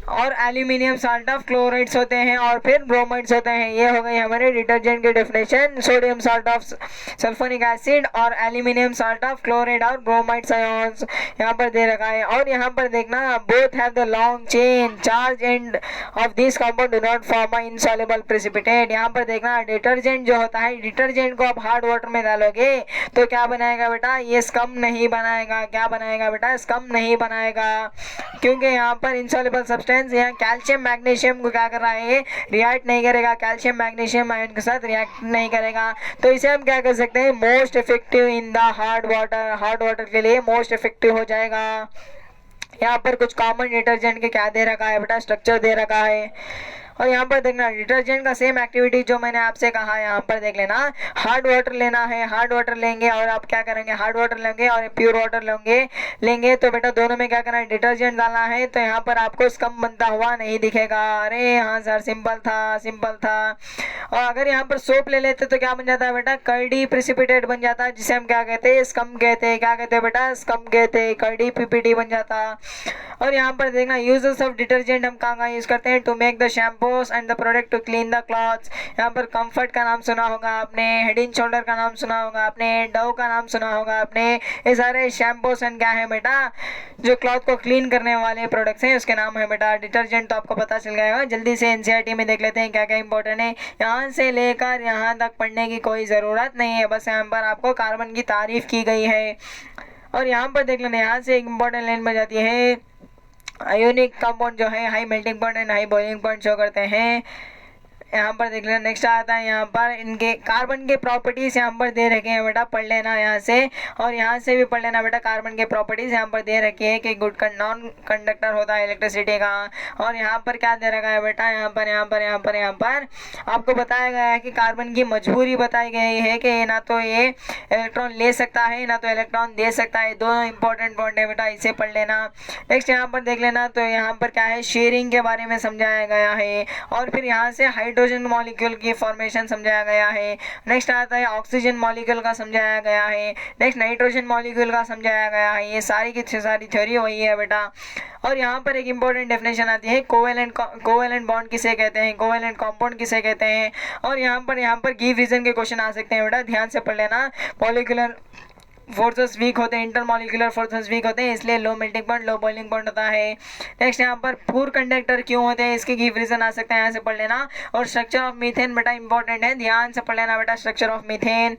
और एल्यूमिनियम साल्ट ऑफ क्लोराइड्स होते हैं, और फिर ब्रोमाइड्स होते हैं। ये हो गई हमारे डिटर्जेंट की definition, sodium salt of sulphonic acid और एल्यूमिनियम साल्ट ऑफ क्लोराइड और ब्रोमाइड्स आयंस यहाँ पर दे रखा है। और यहाँ पर देखना, both have the long chain charge end of this compound do not form a insoluble precipitate. यहाँ पर देखना, डिटर्जेंट जो होता है, डिटर्जेंट को आप हार्ड वाटर में डालोगे तो क्या बनाएगा बेटा, ये स्कम नहीं बनाएगा। क्या बनाएगा बेटा, स्कम नहीं बनाएगा, क्योंकि यहाँ पर इनसॉल्युबल सब्सटेंस, यहाँ कैल्शियम मैग्नीशियम को क्या कर रहा है, रिएक्ट नहीं करेगा, कैल्शियम मैग्नीशियम आयन के साथ रिएक्ट नहीं करेगा। तो इसे हम क्या कर सकते हैं, most effective in the hard water, hard water के लिए मोस्ट इफेक्टिव हो जाएगा। यहाँ पर कुछ कॉमन डिटर्जेंट के क्या दे रखा है बेटा, स्ट्रक्चर दे रखा है। और यहाँ पर देखना, डिटर्जेंट का सेम एक्टिविटी जो मैंने आपसे कहा, यहाँ पर देख लेना, हार्ड वाटर लेना है, हार्ड वाटर लेंगे और आप क्या करेंगे, हार्ड वाटर लेंगे और प्योर वाटर लेंगे तो बेटा दोनों में क्या करना है, डिटर्जेंट डालना है। तो यहाँ पर आपको स्कम बनता हुआ नहीं दिखेगा। अरे हाँ सर, सिंपल था, सिंपल था। और अगर यहाँ पर सोप ले लेते तो क्या बन जाता है बेटा, कर्डी प्रेसिपिटेट बन जाता है, जिसे हम क्या कहते हैं, स्कम कहते हैं। क्या कहते हैं बेटा, स्कम कहते हैं, कर्डी पीपीटी बन जाता। और यहाँ पर देखना, यूजेस ऑफ डिटर्जेंट हम कहाँ यूज करते हैं, to make the shampoo and the product to clean the clothes. यहाँ पर कंफर्ट का नाम सुना होगा आपने, हेड एंड शोल्डर का नाम सुना होगा आपने, डव का नाम सुना होगा आपने। ये सारे शैम्पूस एंड क्या है बेटा, जो क्लॉथ को क्लीन करने वाले प्रोडक्ट्स हैं, उसके नाम है बेटा। डिटर्जेंट तो आपको पता चल गया होगा। जल्दी से एनसीईआरटी में देख लेते हैं क्या क्या इंपॉर्टेंट है। यहाँ से लेकर यहाँ तक पढ़ने की कोई ज़रूरत नहीं है, बस यहाँ पर आपको कार्बन की तारीफ की गई है। और यहाँ पर देख लेना, यहाँ से एक इंपॉर्टेंट लाइन बन जाती है, आयोनिक कंपाउंड जो है high melting point and high boiling point show करते हैं। यहाँ पर देख लेना, नेक्स्ट आता है यहाँ पर इनके कार्बन के प्रॉपर्टीज यहाँ पर दे रखे हैं बेटा, पढ़ लेना यहाँ से। और यहाँ से भी पढ़ लेना बेटा, कार्बन के प्रॉपर्टीज यहाँ पर दे रखी है कि गुड नॉन कंडक्टर होता है इलेक्ट्रिसिटी का। और यहाँ पर क्या दे रखा है बेटा, यहाँ पर आपको बताया गया है कि कार्बन की मजबूरी बताई गई है कि ना तो ये इलेक्ट्रॉन ले सकता है ना तो इलेक्ट्रॉन दे सकता है। दोनों इंपॉर्टेंट पॉइंट है बेटा, इसे पढ़ लेना। नेक्स्ट यहाँ पर देख लेना, तो यहाँ पर क्या है, शेयरिंग के बारे में समझाया गया है। और फिर यहाँ से हाइड्रोजन मॉलिक्यूल की फॉर्मेशन समझाया गया है। नेक्स्ट आता है ऑक्सीजन मॉलिक्यूल का समझाया गया है। नेक्स्ट नाइट्रोजन मॉलिक्यूल का समझाया गया है। ये सारी की सारी थ्योरी वही है बेटा। और यहाँ पर एक इंपॉर्टेंट डेफिनेशन आती है, कोवेलेंट बॉन्ड किसे कहते हैं, कोवेलेंट कंपाउंड किसे कहते हैं। और यहाँ पर गिव रीजन के क्वेश्चन आ सकते हैं बेटा, ध्यान से पढ़ लेना। मॉलिक्यूलर फोर्सेस वीक होते हैं, इंटरमॉलिक्यूलर फोर्सेस वीक होते हैं, इसलिए low melting point low boiling point होता है। नेक्स्ट यहाँ पर पूर कंडक्टर क्यों होते हैं, इसके गिव रीजन आ सकते हैं, यहाँ से पढ़ लेना। और स्ट्रक्चर ऑफ मीथेन बेटा इंपॉर्टेंट है, ध्यान से पढ़ लेना बेटा, structure of methane.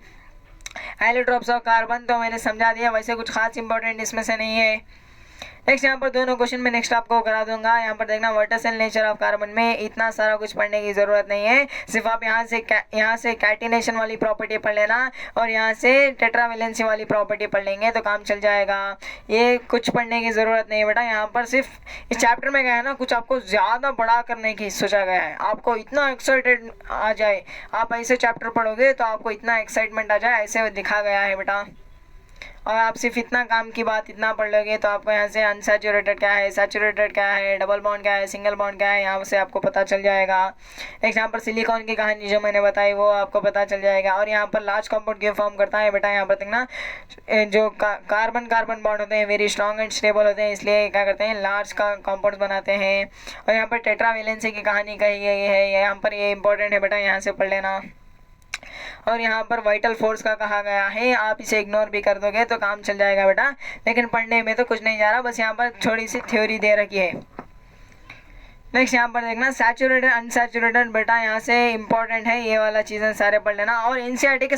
Allotropes of carbon तो मैंने समझा दिया, वैसे कुछ खास इंपॉर्टेंट इसमें से नहीं है। नेक्स्ट यहाँ पर दोनों क्वेश्चन में नेक्स्ट आपको करा दूंगा। यहाँ पर देखना, वर्टिकल नेचर ऑफ कार्बन में इतना सारा कुछ पढ़ने की ज़रूरत नहीं है, सिर्फ आप यहाँ से कैटिनेशन वाली प्रॉपर्टी पढ़ लेना और यहाँ से टेट्रावेलेंसी वाली प्रॉपर्टी पढ़ लेंगे तो काम चल जाएगा। ये कुछ पढ़ने की ज़रूरत नहीं है बेटा, यहाँ पर सिर्फ इस चैप्टर में क्या है ना, कुछ आपको ज़्यादा बड़ा करने की सोचा गया है, आपको इतना एक्साइटेड आ जाए, आप ऐसे चैप्टर पढ़ोगे तो आपको इतना एक्साइटमेंट आ जाए, ऐसे दिखा गया है बेटा। और आप सिर्फ इतना काम की बात इतना पढ़ लोगे तो आपको यहाँ से अनसैचुरेटेड क्या है, सैचुरेटेड क्या है, डबल बॉन्ड क्या है, सिंगल बॉन्ड क्या है, यहाँ से आपको पता चल जाएगा। नेक्स्ट यहाँ पर सिलिकॉन की कहानी जो मैंने बताई वो आपको पता चल जाएगा। और यहाँ पर लार्ज कंपाउंड क्यों फॉर्म करता है बेटा, यहाँ पर देखना जो कार्बन कार्बन बॉन्ड होते हैं वेरी स्ट्रॉन्ग एंड स्टेबल होते हैं, इसलिए क्या करते हैं लार्ज का कंपाउंड बनाते हैं। और यहाँ पर टेट्रावेलेंसी की कहानी कही गई है, यहाँ पर ये इंपॉर्टेंट है बेटा, यहाँ से पढ़ लेना। और यहाँ पर वाइटल फोर्स का कहा गया है, आप इसे इग्नोर भी कर दोगे तो काम चल जाएगा बेटा, लेकिन पढ़ने में तो कुछ नहीं जा रहा, बस यहाँ पर थोड़ी सी थ्योरी दे रखी है। नेक्स्ट यहाँ पर देखना सैचुरेटेड अनसैचुरेटेड बेटा, यहाँ से इंपॉर्टेंट है, ये वाला चीज़ें सारे पढ़ लेना। और एनसीईआरटी के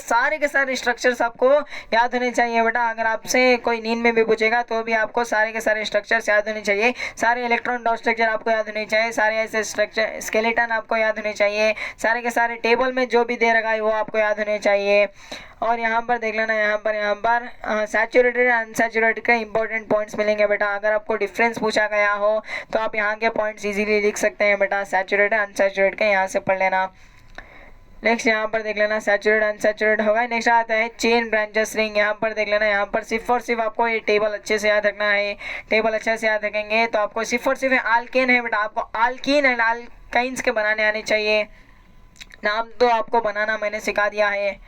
सारे स्ट्रक्चर्स आपको याद होने चाहिए बेटा, अगर आपसे कोई नींद में भी पूछेगा तो भी आपको सारे के सारे स्ट्रक्चर्स याद होने चाहिए, सारे इलेक्ट्रॉन डॉट स्ट्रक्चर आपको याद होने चाहिए, सारे ऐसे स्ट्रक्चर स्केलेटन आपको याद होने चाहिए, सारे के सारे टेबल में जो भी दे रखा है वो आपको याद होने चाहिए। और यहाँ पर देख लेना, यहाँ पर सैचुरेटेड अनसैचुरेटेड के इंपॉर्टेंट पॉइंट्स मिलेंगे बेटा, अगर आपको डिफरेंस पूछा गया हो तो आप यहाँ के पॉइंट्स इजीली लिख सकते हैं बेटा, सैचुरेटेड अनसैचुरेटेड के यहाँ से पढ़ लेना। नेक्स्ट यहाँ पर देख लेना सैचुरेटेड अनसैचुरेटेड होगा। नेक्स्ट आता है चेन ब्रांचेस रिंग, यहाँ पर देख लेना, यहाँ पर सिर्फ और सिर्फ आपको ये टेबल अच्छे से याद रखना है, टेबल अच्छे से याद रखेंगे तो आपको सिर्फ और सिर्फ आल्केन है बेटा, आपको आल्कीन एंड आल्काइंस के बनाने आने चाहिए, नाम तो आपको बनाना मैंने सिखा दिया है।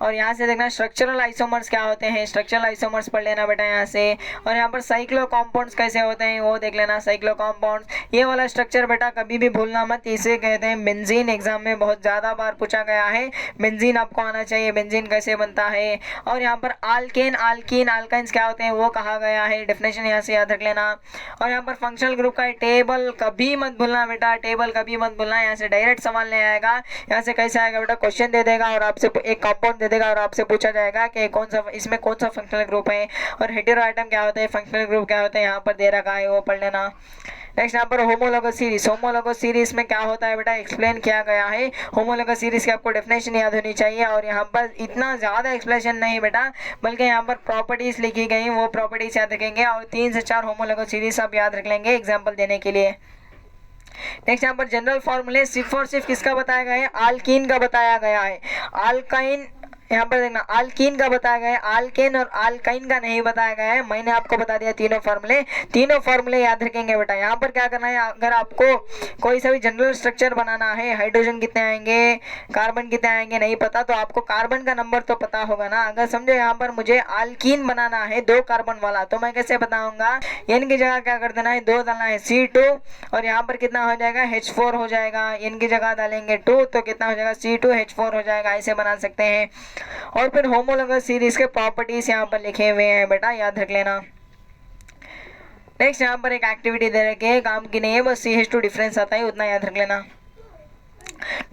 और यहाँ से देखना स्ट्रक्चरल आइसोमर्स क्या होते हैं, स्ट्रक्चरल आइसोमर्स पढ़ लेना बेटा यहाँ से। और यहाँ पर साइक्लो कॉम्पाउंड्स कैसे होते हैं वो देख लेना, साइक्लो कॉम्पाउंड्स, ये वाला स्ट्रक्चर बेटा कभी भी भूलना मत, इसे कहते हैं बेंजीन, एग्जाम में बहुत ज़्यादा बार पूछा गया है, बेंजीन आपको आना चाहिए, बेंजीन कैसे बनता है। और यहाँ पर आल्केन आल्कीन आल्काइंस क्या होते हैं वो कहा गया है, डेफिनेशन यहाँ से याद रख लेना। और यहाँ पर फंक्शनल ग्रुप का टेबल कभी मत भूलना बेटा, टेबल कभी मत भूलना, यहाँ से डायरेक्ट सवाल नहीं आएगा, यहाँ से कैसे आएगा बेटा, क्वेश्चन दे देगा और आपसे एक कंपाउंड देगा और आपसे पूछा जाएगा कि कौन सा इसमें कौन सा फंक्शनल ग्रुप है और हेटेरो आइटम क्या होता है, फंक्शनल ग्रुप क्या होता है, यहाँ पर दे रखा है वो पढ़ लेना। नेक्स्ट यहाँ पर होमोलोगस सीरीज, होमोलोगस सीरीज में क्या होता है बेटा एक्सप्लेन किया गया है, होमोलोगस सीरीज की आपको डेफिनेशन याद होनी चाहिए। और यहाँ पर इतना ज़्यादा एक्सप्लेनेशन नहीं बेटा, बल्कि यहाँ पर प्रॉपर्टीज लिखी गई वो प्रॉपर्टीज याद रखेंगे और 3 से 4 होमोलोगस सीरीज आप याद रख लेंगे एग्जाम्पल देने के लिए। नेक्स्ट यहाँ पर जनरल फॉर्मूले सिर्फ और सिर्फ किसका बताया गया है, आल्कीन का बताया गया है, आल्काइन यहाँ पर देखना आल्कीन का बताया गया है, आल्केन और आल्काइन का नहीं बताया गया है, मैंने आपको बता दिया तीनों फार्मूले याद रखेंगे बेटा। यहाँ पर क्या करना है, अगर आपको कोई सा भी जनरल स्ट्रक्चर बनाना है, हाइड्रोजन कितने आएंगे, कार्बन कितने आएंगे नहीं पता, तो आपको कार्बन का नंबर तो पता होगा ना। अगर समझो यहाँ पर मुझे आल्कीन बनाना है 2 कार्बन वाला, तो मैं कैसे बताऊंगा, एन की जगह क्या कर देना है 2 डालना है C2 और यहाँ पर कितना हो जाएगा H4 हो जाएगा, एन की जगह डालेंगे 2 तो कितना हो जाएगा C2H4 हो जाएगा, ऐसे बना सकते हैं। और फिर होमोलोगस सीरीज के प्रॉपर्टीज यहाँ पर लिखे हुए हैं बेटा, याद रख लेना। नेक्स्ट यहाँ पर एक एक्टिविटी दे रखी है, काम की नहीं है, बस CH2 डिफरेंस आता है उतना याद रख लेना।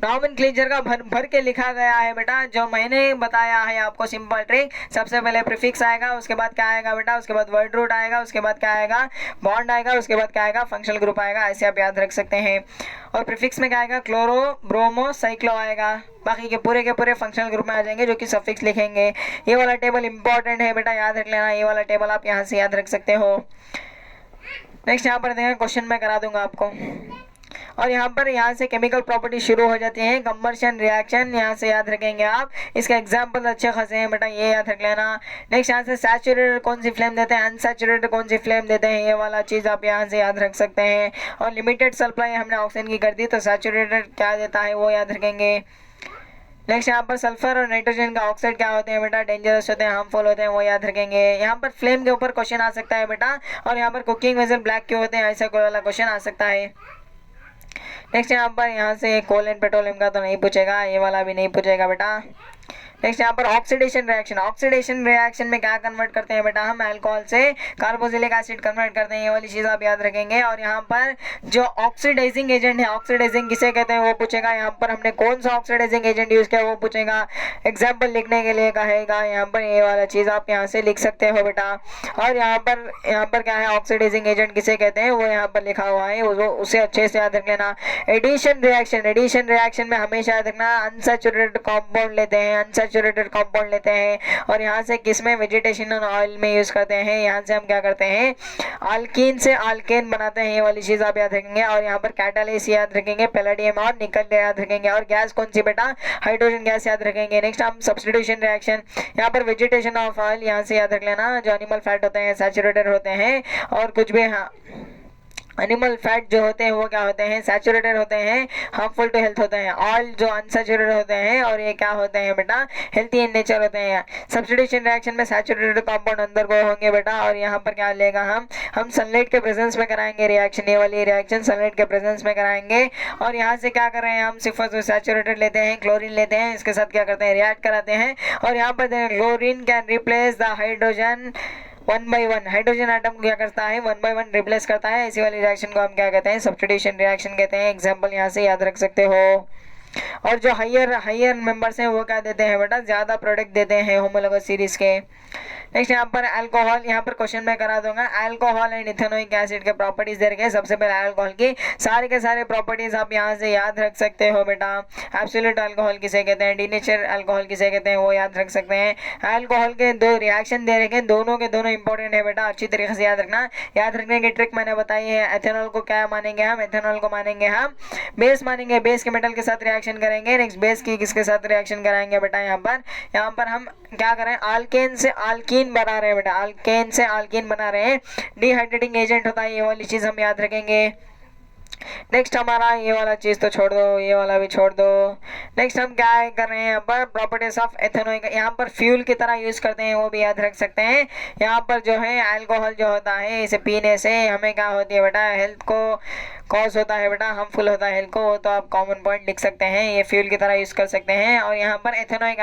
नॉमेनक्लेचर का भर के लिखा गया है बेटा, जो मैंने बताया है आपको सिंपल ट्रिक, सबसे पहले प्रीफिक्स आएगा, उसके बाद क्या आएगा बेटा, उसके बाद वर्ड रूट आएगा, उसके बाद क्या आएगा बॉन्ड आएगा, उसके बाद क्या आएगा फंक्शनल ग्रुप आएगा, ऐसे आप याद रख सकते हैं। और प्रीफिक्स में क्या आएगा क्लोरो ब्रोमो साइक्लो आएगा, बाकी के पूरे फंक्शनल ग्रुप में आ जाएंगे जो कि सफिक्स लिखेंगे। ये वाला टेबल इंपॉर्टेंट है बेटा, याद रख लेना, ये वाला टेबल आप यहाँ से याद रख सकते हो। नेक्स्ट यहाँ पर देखेंगे क्वेश्चन मैं करा दूंगा आपको। और यहाँ से केमिकल प्रॉपर्टी शुरू हो जाती है, कंबर्शन रिएक्शन यहाँ से याद रखेंगे आप, इसका एग्जांपल अच्छे खासे हैं बेटा, ये याद रख लेना। नेक्स्ट यहाँ से सैचुरेटेड कौन सी फ्लेम देते हैं, अनसैचुरेटेड कौन सी फ्लेम देते हैं, ये वाला चीज़ आप यहाँ से याद रख सकते हैं। और लिमिटेड सप्लाई हमने ऑक्सीजन की कर दी तो सैचुरेटेड क्या देता है वो याद रखेंगे। नेक्स्ट यहाँ पर सल्फर और नाइट्रोजन का ऑक्साइड क्या होते हैं बेटा, डेंजरस होते हैं, हार्मफुल होते हैं, वो याद रखेंगे। यहाँ पर फ्लेम के ऊपर क्वेश्चन आ सकता है बेटा, और यहाँ पर कुकिंग वेसल ब्लैक क्यों होते हैं, ऐसा कोई वाला क्वेश्चन आ सकता है। नेक्स्ट यहाँ से कोल एंड पेट्रोलियम का तो नहीं पूछेगा, ये वाला भी नहीं पूछेगा बेटा। नेक्स्ट यहाँ पर ऑक्सीडेशन रिएक्शन में क्या कन्वर्ट करते हैं बेटा, हम अल्कोहल से कार्बोक्सिलिक एसिड कन्वर्ट करते हैं, ये वाली चीज़ आप याद रखेंगे। और यहाँ पर जो ऑक्सीडाइजिंग एजेंट है, ऑक्सीडाइजिंग किसे कहते हैं वो पूछेगा, यहाँ पर हमने कौन सा ऑक्सीडाइजिंग एजेंट यूज़ किया वो पूछेगा, एग्जाम्पल लिखने के लिए कहेगा, यहाँ पर ये वाला चीज़ आप यहाँ से लिख सकते हो बेटा। और यहाँ पर क्या है ऑक्सीडाइजिंग एजेंट किसे कहते हैं वो यहाँ पर लिखा हुआ है, उसे अच्छे से याद रख लेना। एडिशन रिएक्शन में हमेशा याद रखना अनसैचुरेटेड कंपाउंड लेते हैं, अनसैचुरेटेड सैचुरेटेड कंपाउंड लेते हैं और यहाँ से किसमें वेजिटेशनल ऑयल में यूज़ करते हैं, यहाँ से हम क्या करते हैं अल्कीन से अल्केन बनाते हैं, ये वाली चीज़ आप याद रखेंगे। और यहाँ पर कैटालिस याद रखेंगे, पैलेडियम और निकल याद रखेंगे। और गैस कौन सी बेटा, हाइड्रोजन गैस याद रखेंगे। नेक्स्ट हम सब्स्टिट्यूशन रिएक्शन, यहाँ पर वेजिटेशन ऑफ ऑयल यहाँ से याद रख लेना, जो एनिमल फैट होते हैं सैचुरेटेड होते हैं और कुछ भी हाँ एनिमल फैट जो होते हैं वो क्या होते हैं सैचुरेटेड होते हैं, हार्मफुल टू हेल्थ होते हैं। ऑयल जो अनसैचुरेटेड होते हैं और ये क्या होते हैं बेटा हेल्थी इन नेचर होते हैं। सब्स्टिट्यूशन रिएक्शन में सैचुरेटेड कंपाउंड अंदर को होंगे बेटा। और यहाँ पर क्या लेगा हम सनलाइट के प्रेजेंस में कराएंगे रिएक्शन, ये वाली रिएक्शन सनलाइट के प्रेजेंस में कराएंगे। और यहाँ से क्या कर रहे हैं हम सिर्फ सैचुरेटेड लेते हैं, क्लोरीन लेते हैं, इसके साथ क्या करते हैं रिएक्ट कराते हैं। और यहाँ पर chlorine can replace the hydrogen 1 by 1, hydrogen atom क्या करता है 1 by 1 रिप्लेस करता है। इसी वाली रिएक्शन को हम क्या कहते हैं सब्स्टिट्यूशन रिएक्शन कहते हैं। एग्जांपल यहाँ से याद रख सकते हो। और जो हायर मेंबर्स हैं वो क्या देते हैं बेटा ज़्यादा प्रोडक्ट देते हैं होमोलोगस सीरीज के। नेक्स्ट यहाँ पर अल्कोहल, यहाँ पर क्वेश्चन में करा दूंगा। अल्कोहल एंड इथेनोइक एसिड के प्रॉपर्टीज दे रखे हैं। सबसे पहले अल्कोहल की सारे के सारे प्रॉपर्टीज आप यहाँ से याद रख सकते हो बेटा। एब्सोल्यूट अल्कोहल किसे कहते हैं, डीनेचर अल्कोहल किसे कहते हैं वो याद रख सकते हैं। अल्कोहल के दो रिएक्शन दे रखे हैं, दोनों के दोनों इंपॉर्टेंट है बेटा, अच्छी तरीके से याद रखना। याद रखने की ट्रिक मैंने बताई है। एथेनॉल को क्या मानेंगे हम, एथेनॉल को मानेंगे हम बेस मानेंगे, बेस के मेटल के साथ रिएक्शन करेंगे। नेक्स्ट बेस की किसके साथ रिएक्शन कराएंगे बेटा, यहाँ पर हम क्या करें अल्केन से अल्कीन बना रहे हैं बेटा, अल्केन से अल्कीन बना रहे हैं। डिहाइड्रेटिंग एजेंट होता है, ये वाली चीज़ हम याद रखेंगे। नेक्स्ट हमारा ये वाला चीज़ तो छोड़ दो, ये वाला भी छोड़ दो। नेक्स्ट हम क्या कर रहे हैं यहाँ पर प्रॉपर्टीज ऑफ एथेनॉल, यहाँ पर फ्यूल की तरह यूज़ करते हैं वो भी याद रख सकते हैं। यहाँ पर जो है अल्कोहल जो होता है इसे पीने से हमें क्या होती है बेटा हेल्थ को कॉज होता है बेटा, हार्मफुल होता है हेल्थ को, तो आप कॉमन पॉइंट लिख सकते हैं, ये फ्यूल की तरह यूज़ कर सकते हैं। और यहाँ पर एथेनोइक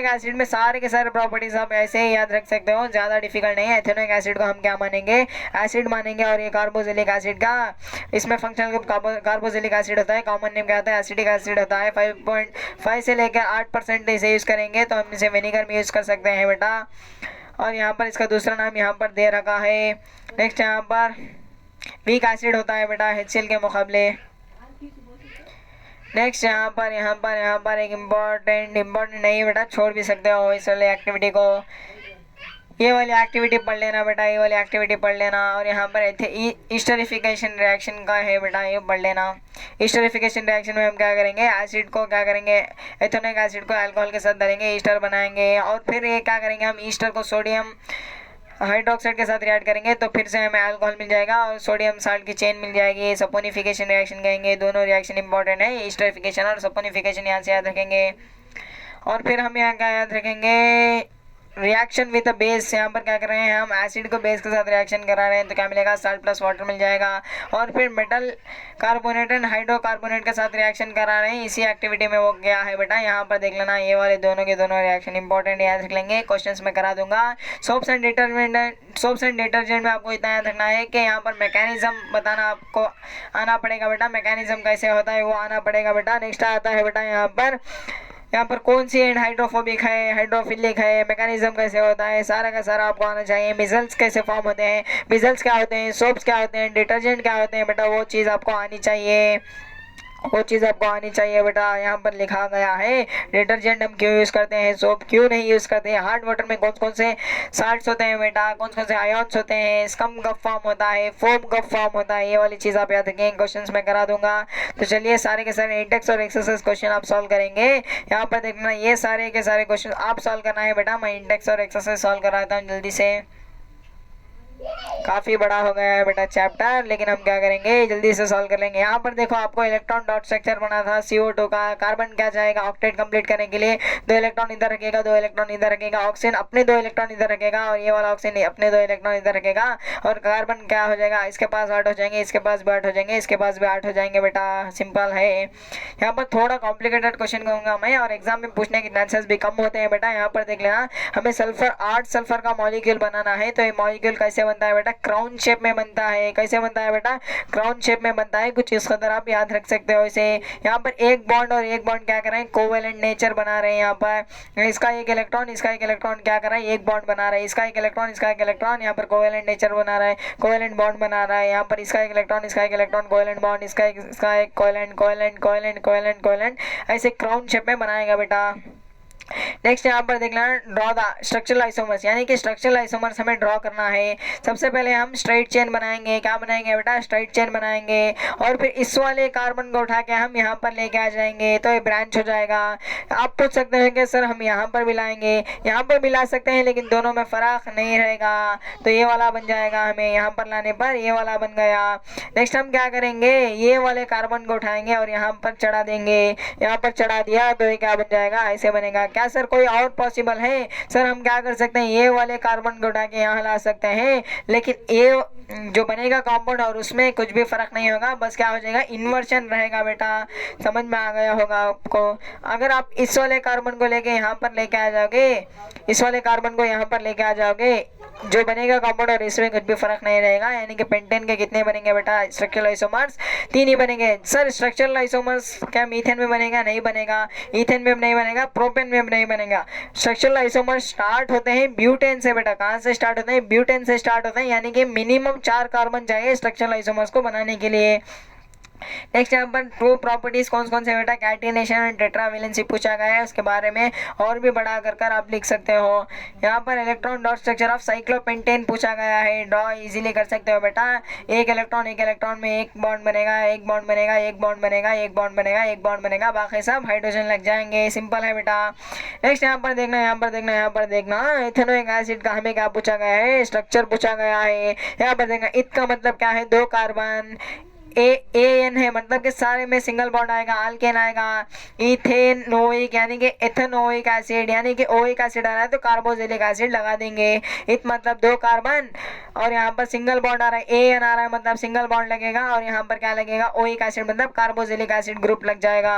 एसिड में सारे के सारे प्रॉपर्टीज आप ऐसे ही याद रख सकते हो, ज़्यादा डिफिकल्ट नहीं है। एथेनोइक एसिड को हम क्या मानेंगे एसिड मानेंगे। और ये कार्बोक्सिलिक एसिड का इसमें फंक्शनल ग्रुप कार्बोक्सिलिक एसिड होता है, कॉमन नेम क्या होता है एसिटिक एसिड होता है। 5.5 से लेकर 8% इसे यूज़ करेंगे तो हम इसे विनेगर में यूज़ कर सकते हैं बेटा। और यहाँ पर इसका दूसरा नाम यहाँ पर दे रखा है। नेक्स्ट यहाँ पर वीक एसिड होता है बेटा HCl के मुकाबले। नेक्स्ट यहाँ पर एक इम्पोर्टेंट नहीं बेटा, छोड़ भी सकते हो इस वाली एक्टिविटी को, ये वाली एक्टिविटी पढ़ लेना बेटा, ये वाली एक्टिविटी पढ़ लेना। और यहाँ पर ईस्टरिफिकेशन रिएक्शन का है बेटा, ये पढ़ लेना। ईस्टरिफिकेशन रिएक्शन में हम क्या करेंगे एसिड को क्या करेंगे एथेनोइक एसिड को अल्कोहल के साथ डालेंगे, ईस्टर बनाएंगे। और फिर ये क्या करेंगे हम ईस्टर को सोडियम हाइड्रोक्साइड के साथ रिएक्ट करेंगे तो फिर से हमें अल्कोहल मिल जाएगा और सोडियम साल्ट की चेन मिल जाएगी। सपोनिफिकेशन रिएक्शन कहेंगे, दोनों रिएक्शन इंपॉर्टेंट है, ईस्टरिफिकेशन और सपोनिफिकेशन यहाँ से याद रखेंगे। और फिर हम यहाँ क्या याद रखेंगे रिएक्शन विद द बेस, यहाँ पर क्या कर रहे हैं हम एसिड को बेस के साथ रिएक्शन करा रहे हैं तो क्या मिलेगा साल्ट प्लस वाटर मिल जाएगा। और फिर मेटल कार्बोनेट एंड हाइड्रोकार्बोनेट के साथ रिएक्शन करा रहे हैं, इसी एक्टिविटी में वो क्या है बेटा यहाँ पर देख लेना, ये वाले दोनों के दोनों रिएक्शन इंपॉर्टेंट याद रख लेंगे, क्वेश्चंस में करा दूंगा। सोप्स एंड डिटर्जेंट में आपको इतना याद रखना है कि यहाँ पर मैकेनिज्म बताना आपको आना पड़ेगा बेटा, मैकेनिज्म कैसे होता है वो आना पड़ेगा बेटा। नेक्स्ट आता है बेटा यहाँ पर कौन सी एंड हाइड्रोफोबिक है हाइड्रोफिलिक है, मैकेनिज्म कैसे होता है, सारा का सारा आपको आना चाहिए। मिजल्स कैसे फॉर्म होते हैं, मिजल्स क्या होते हैं, सोप्स क्या होते हैं, डिटर्जेंट क्या होते हैं बेटा, वो चीज़ आपको आनी चाहिए, वो चीज़ आपको आनी चाहिए बेटा। यहाँ पर लिखा गया है डिटर्जेंट हम क्यों यूज़ करते हैं, सोप क्यों नहीं यूज़ करते हैं, हार्ड वाटर में कौन कौन से साल्ट्स होते हैं बेटा, कौन कौन से आयॉन्स होते हैं, स्कम गफ फॉर्म होता है, फोम गफ फॉर्म होता है, ये वाली चीज़ आप याद रखें, क्वेश्चंस में करा दूंगा। तो चलिए सारे के सारे इंडेक्स और एक्सरसाइज क्वेश्चन आप सॉल्व करेंगे। यहाँ पर देखना ये सारे के सारे क्वेश्चन आप सॉल्व करना है बेटा, मैं इंडेक्स और एक्सरसाइज सॉल्व कराता हूँ जल्दी से। काफ़ी बड़ा हो गया है बेटा चैप्टर, लेकिन हम क्या करेंगे जल्दी से सॉल्व कर लेंगे। यहाँ पर देखो आपको इलेक्ट्रॉन डॉट स्ट्रक्चर बना था CO2 का, कार्बन क्या जाएगा ऑक्टेट कंप्लीट करने के लिए 2 इलेक्ट्रॉन इधर रखेगा, 2 इलेक्ट्रॉन इधर रखेगा, ऑक्सीजन अपने 2 इलेक्ट्रॉन इधर रखेगा और ये वाला ऑक्सीजन अपने 2 इलेक्ट्रॉन इधर रखेगा। और कार्बन क्या हो जाएगा इसके पास 8 हो जाएंगे, इसके पास भी 8 हो जाएंगे, इसके पास भी 8 हो जाएंगे बेटा, सिंपल है। यहाँ पर थोड़ा कॉम्प्लिकेटेड क्वेश्चन कहूँगा मैं और एग्जाम में पूछने के चांसेस भी कम होते हैं बेटा। यहाँ पर देख लेना हमें सल्फर 8 सल्फर का मॉलिक्यूल बनाना है, तो ये मॉलिक्यूल कैसे बनता है बेटा क्राउन शेप में बनता है। कैसे बनता है बेटा क्राउन शेप में बनता है, कुछ इस कदर आप याद रख सकते हो इसे। यहाँ पर एक बॉन्ड और एक बॉन्ड क्या कर रहे हैं कोवेलेंट नेचर बना रहे हैं। यहाँ पर इसका एक इलेक्ट्रॉन क्या कर रहा है एक बॉन्ड बना रहा है, इसका एक इलेक्ट्रॉन यहाँ पर कोवेलेंट नेचर बना रहा है, कोवेलेंट बॉन्ड बना रहा है। यहाँ पर इसका एक इलेक्ट्रॉन कोवेलेंट बॉन्ड, इसका एक कोवेलेंट ऐसे क्राउन शेप में बनाएगा बेटा। नेक्स्ट यहाँ पर देखना ड्रॉ द स्ट्रक्चरल आइसोमर्स, यानी कि स्ट्रक्चरल आइसोमर्स हमें ड्रॉ करना है। सबसे पहले हम स्ट्रेट चेन बनाएंगे। क्या बनाएंगे बेटा? स्ट्रेट चेन बनाएंगे। और फिर इस वाले कार्बन को उठा के हम यहाँ पर लेके आ जाएंगे तो ये ब्रांच हो जाएगा। आप पूछ सकते हैं कि सर हम यहाँ पर मिलाएंगे, यहाँ पर मिला सकते हैं लेकिन दोनों में फर्क नहीं रहेगा, तो ये वाला बन जाएगा। हमें यहाँ पर लाने पर ये वाला बन गया। नेक्स्ट हम क्या करेंगे? ये वाले कार्बन को उठाएंगे और यहाँ पर चढ़ा देंगे। यहाँ पर चढ़ा दिया तो ये क्या बन जाएगा? ऐसे बनेगा। क्या सर कोई और पॉसिबल है? सर हम क्या कर सकते हैं? ये वाले कार्बन को उठा के यहाँ ला सकते हैं, लेकिन ये जो बनेगा कंपाउंड और उसमें कुछ भी फर्क नहीं होगा, बस क्या हो जाएगा? इन्वर्शन रहेगा। बेटा समझ में आ गया होगा आपको। अगर आप इस वाले कार्बन को लेके यहाँ पर लेके आ जाओगे, इस वाले कार्बन को यहाँ पर लेके आ जाओगे, जो बनेगा कंपाउंड और इसमें कुछ भी फर्क नहीं रहेगा। यानी कि पेंटेन के कितने बनेंगे बेटा? स्ट्रक्चरल आइसोमर्स 3 ही बनेंगे। सर स्ट्रक्चरल आइसोमर्स क्या मीथेन में बनेगा? नहीं बनेगा। ईथेन में नहीं बनेगा, प्रोपेन में नहीं बनेगा। स्ट्रक्चरल आइसोमर्स स्टार्ट होते हैं ब्यूटेन से। बेटा कहाँ से स्टार्ट होते हैं? ब्यूटेन से स्टार्ट होते हैं। यानी कि मिनिमम 4 कार्बन चाहिए स्ट्रक्चरल आइसोमर्स को बनाने के लिए। नेक्स्ट यहाँ पर ट्रू प्रॉपर्टीज कौन कौन से बेटा? कैटिनेशन एंड टेट्रावेलेंसी पूछा गया है, उसके बारे में और भी बढ़ा कर आप लिख सकते हो। यहाँ पर electron dot structure of cyclopentane पूछा गया है, ड्रॉ इजीली कर सकते हो बेटा। एक इलेक्ट्रॉन में एक बॉन्ड बनेगा, एक बॉन्ड बनेगा, एक बॉन्ड बनेगा, एक बॉन्ड बनेगा, एक बॉन्ड बनेगा, बाकी सब हाइड्रोजन लग जाएंगे। सिंपल है बेटा। नेक्स्ट यहाँ पर देखना, यहाँ पर देखना इथेनोइक एसिड का हमें क्या पूछा गया है? स्ट्रक्चर पूछा गया है। यहाँ पर देखना इत का मतलब क्या है? 2 कार्बन। एन है मतलब कि सारे में सिंगल बॉन्ड आएगा, आल्केन आएगा। इथेनोइक यानी कि एथेनोइक एसिड, यानी कि ओइक एसिड आ रहा है तो कार्बोक्सिलिक एसिड लगा देंगे। इत मतलब 2 कार्बन और यहाँ पर सिंगल बॉन्ड आ रहा है, एन आ रहा है मतलब सिंगल बॉन्ड लगेगा, और यहाँ पर क्या लगेगा? ओइक एसिड मतलब कार्बोक्सिलिक एसिड ग्रुप लग जाएगा।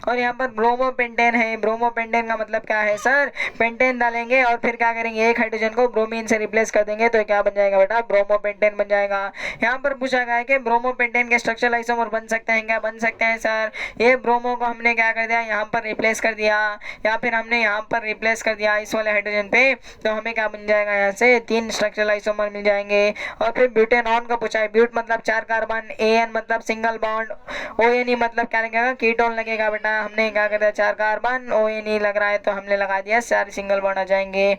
और यहाँ पर ब्रोमोपेंटेन है। ब्रोमोपेंटेन का मतलब क्या है सर? पेंटेन डालेंगे और फिर क्या करेंगे? एक हाइड्रोजन को ब्रोमीन से रिप्लेस कर देंगे तो क्या बन जाएगा बेटा? ब्रोमोपेंटेन बन जाएगा। यहाँ पर पूछा गया है कि ब्रोमोपेंटेन के स्ट्रक्चरल आइसोमर बन सकते हैं क्या? बन सकते हैं सर। ये ब्रोमो को हमने क्या कर दिया? यहाँ पर रिप्लेस कर दिया, या फिर हमने यहाँ पर रिप्लेस कर दिया इस वाले हाइड्रोजन पे, तो हमें क्या बन जाएगा? यहाँ से 3 स्ट्रक्चरल आइसोमर मिल जाएंगे। और फिर ब्यूटेनॉन का पूछा है। ब्यूट मतलब 4 कार्बन, एन मतलब सिंगल बॉन्ड, ओएनई मतलब क्या लगेगा? कीटोन लगेगा बेटा। हमने क्या कर दिया? 4 कार्बन, ओएनई लग रहा है तो हमने लगा दिया, सारे सिंगल बॉन्ड आ जाएंगे।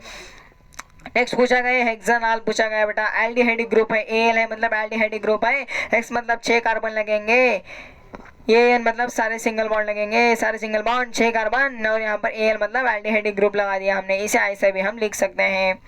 नेक्स्ट पूछा गया हेक्सानॉल पूछा गया बेटा। एल्डिहाइडिक ग्रुप है, एल है मतलब एल्डिहाइडिक ग्रुप है, एक्स मतलब 6 कार्बन लगेंगे, ये एन मतलब सारे सिंगल बॉन्ड लगेंगे, सारे सिंगल बॉन्ड 6 कार्बन, और यहाँ पर एल मतलब एल्डिहाइडिक ग्रुप लगा दिया हमने। इसे ऐसे भी हम लिख सकते हैं।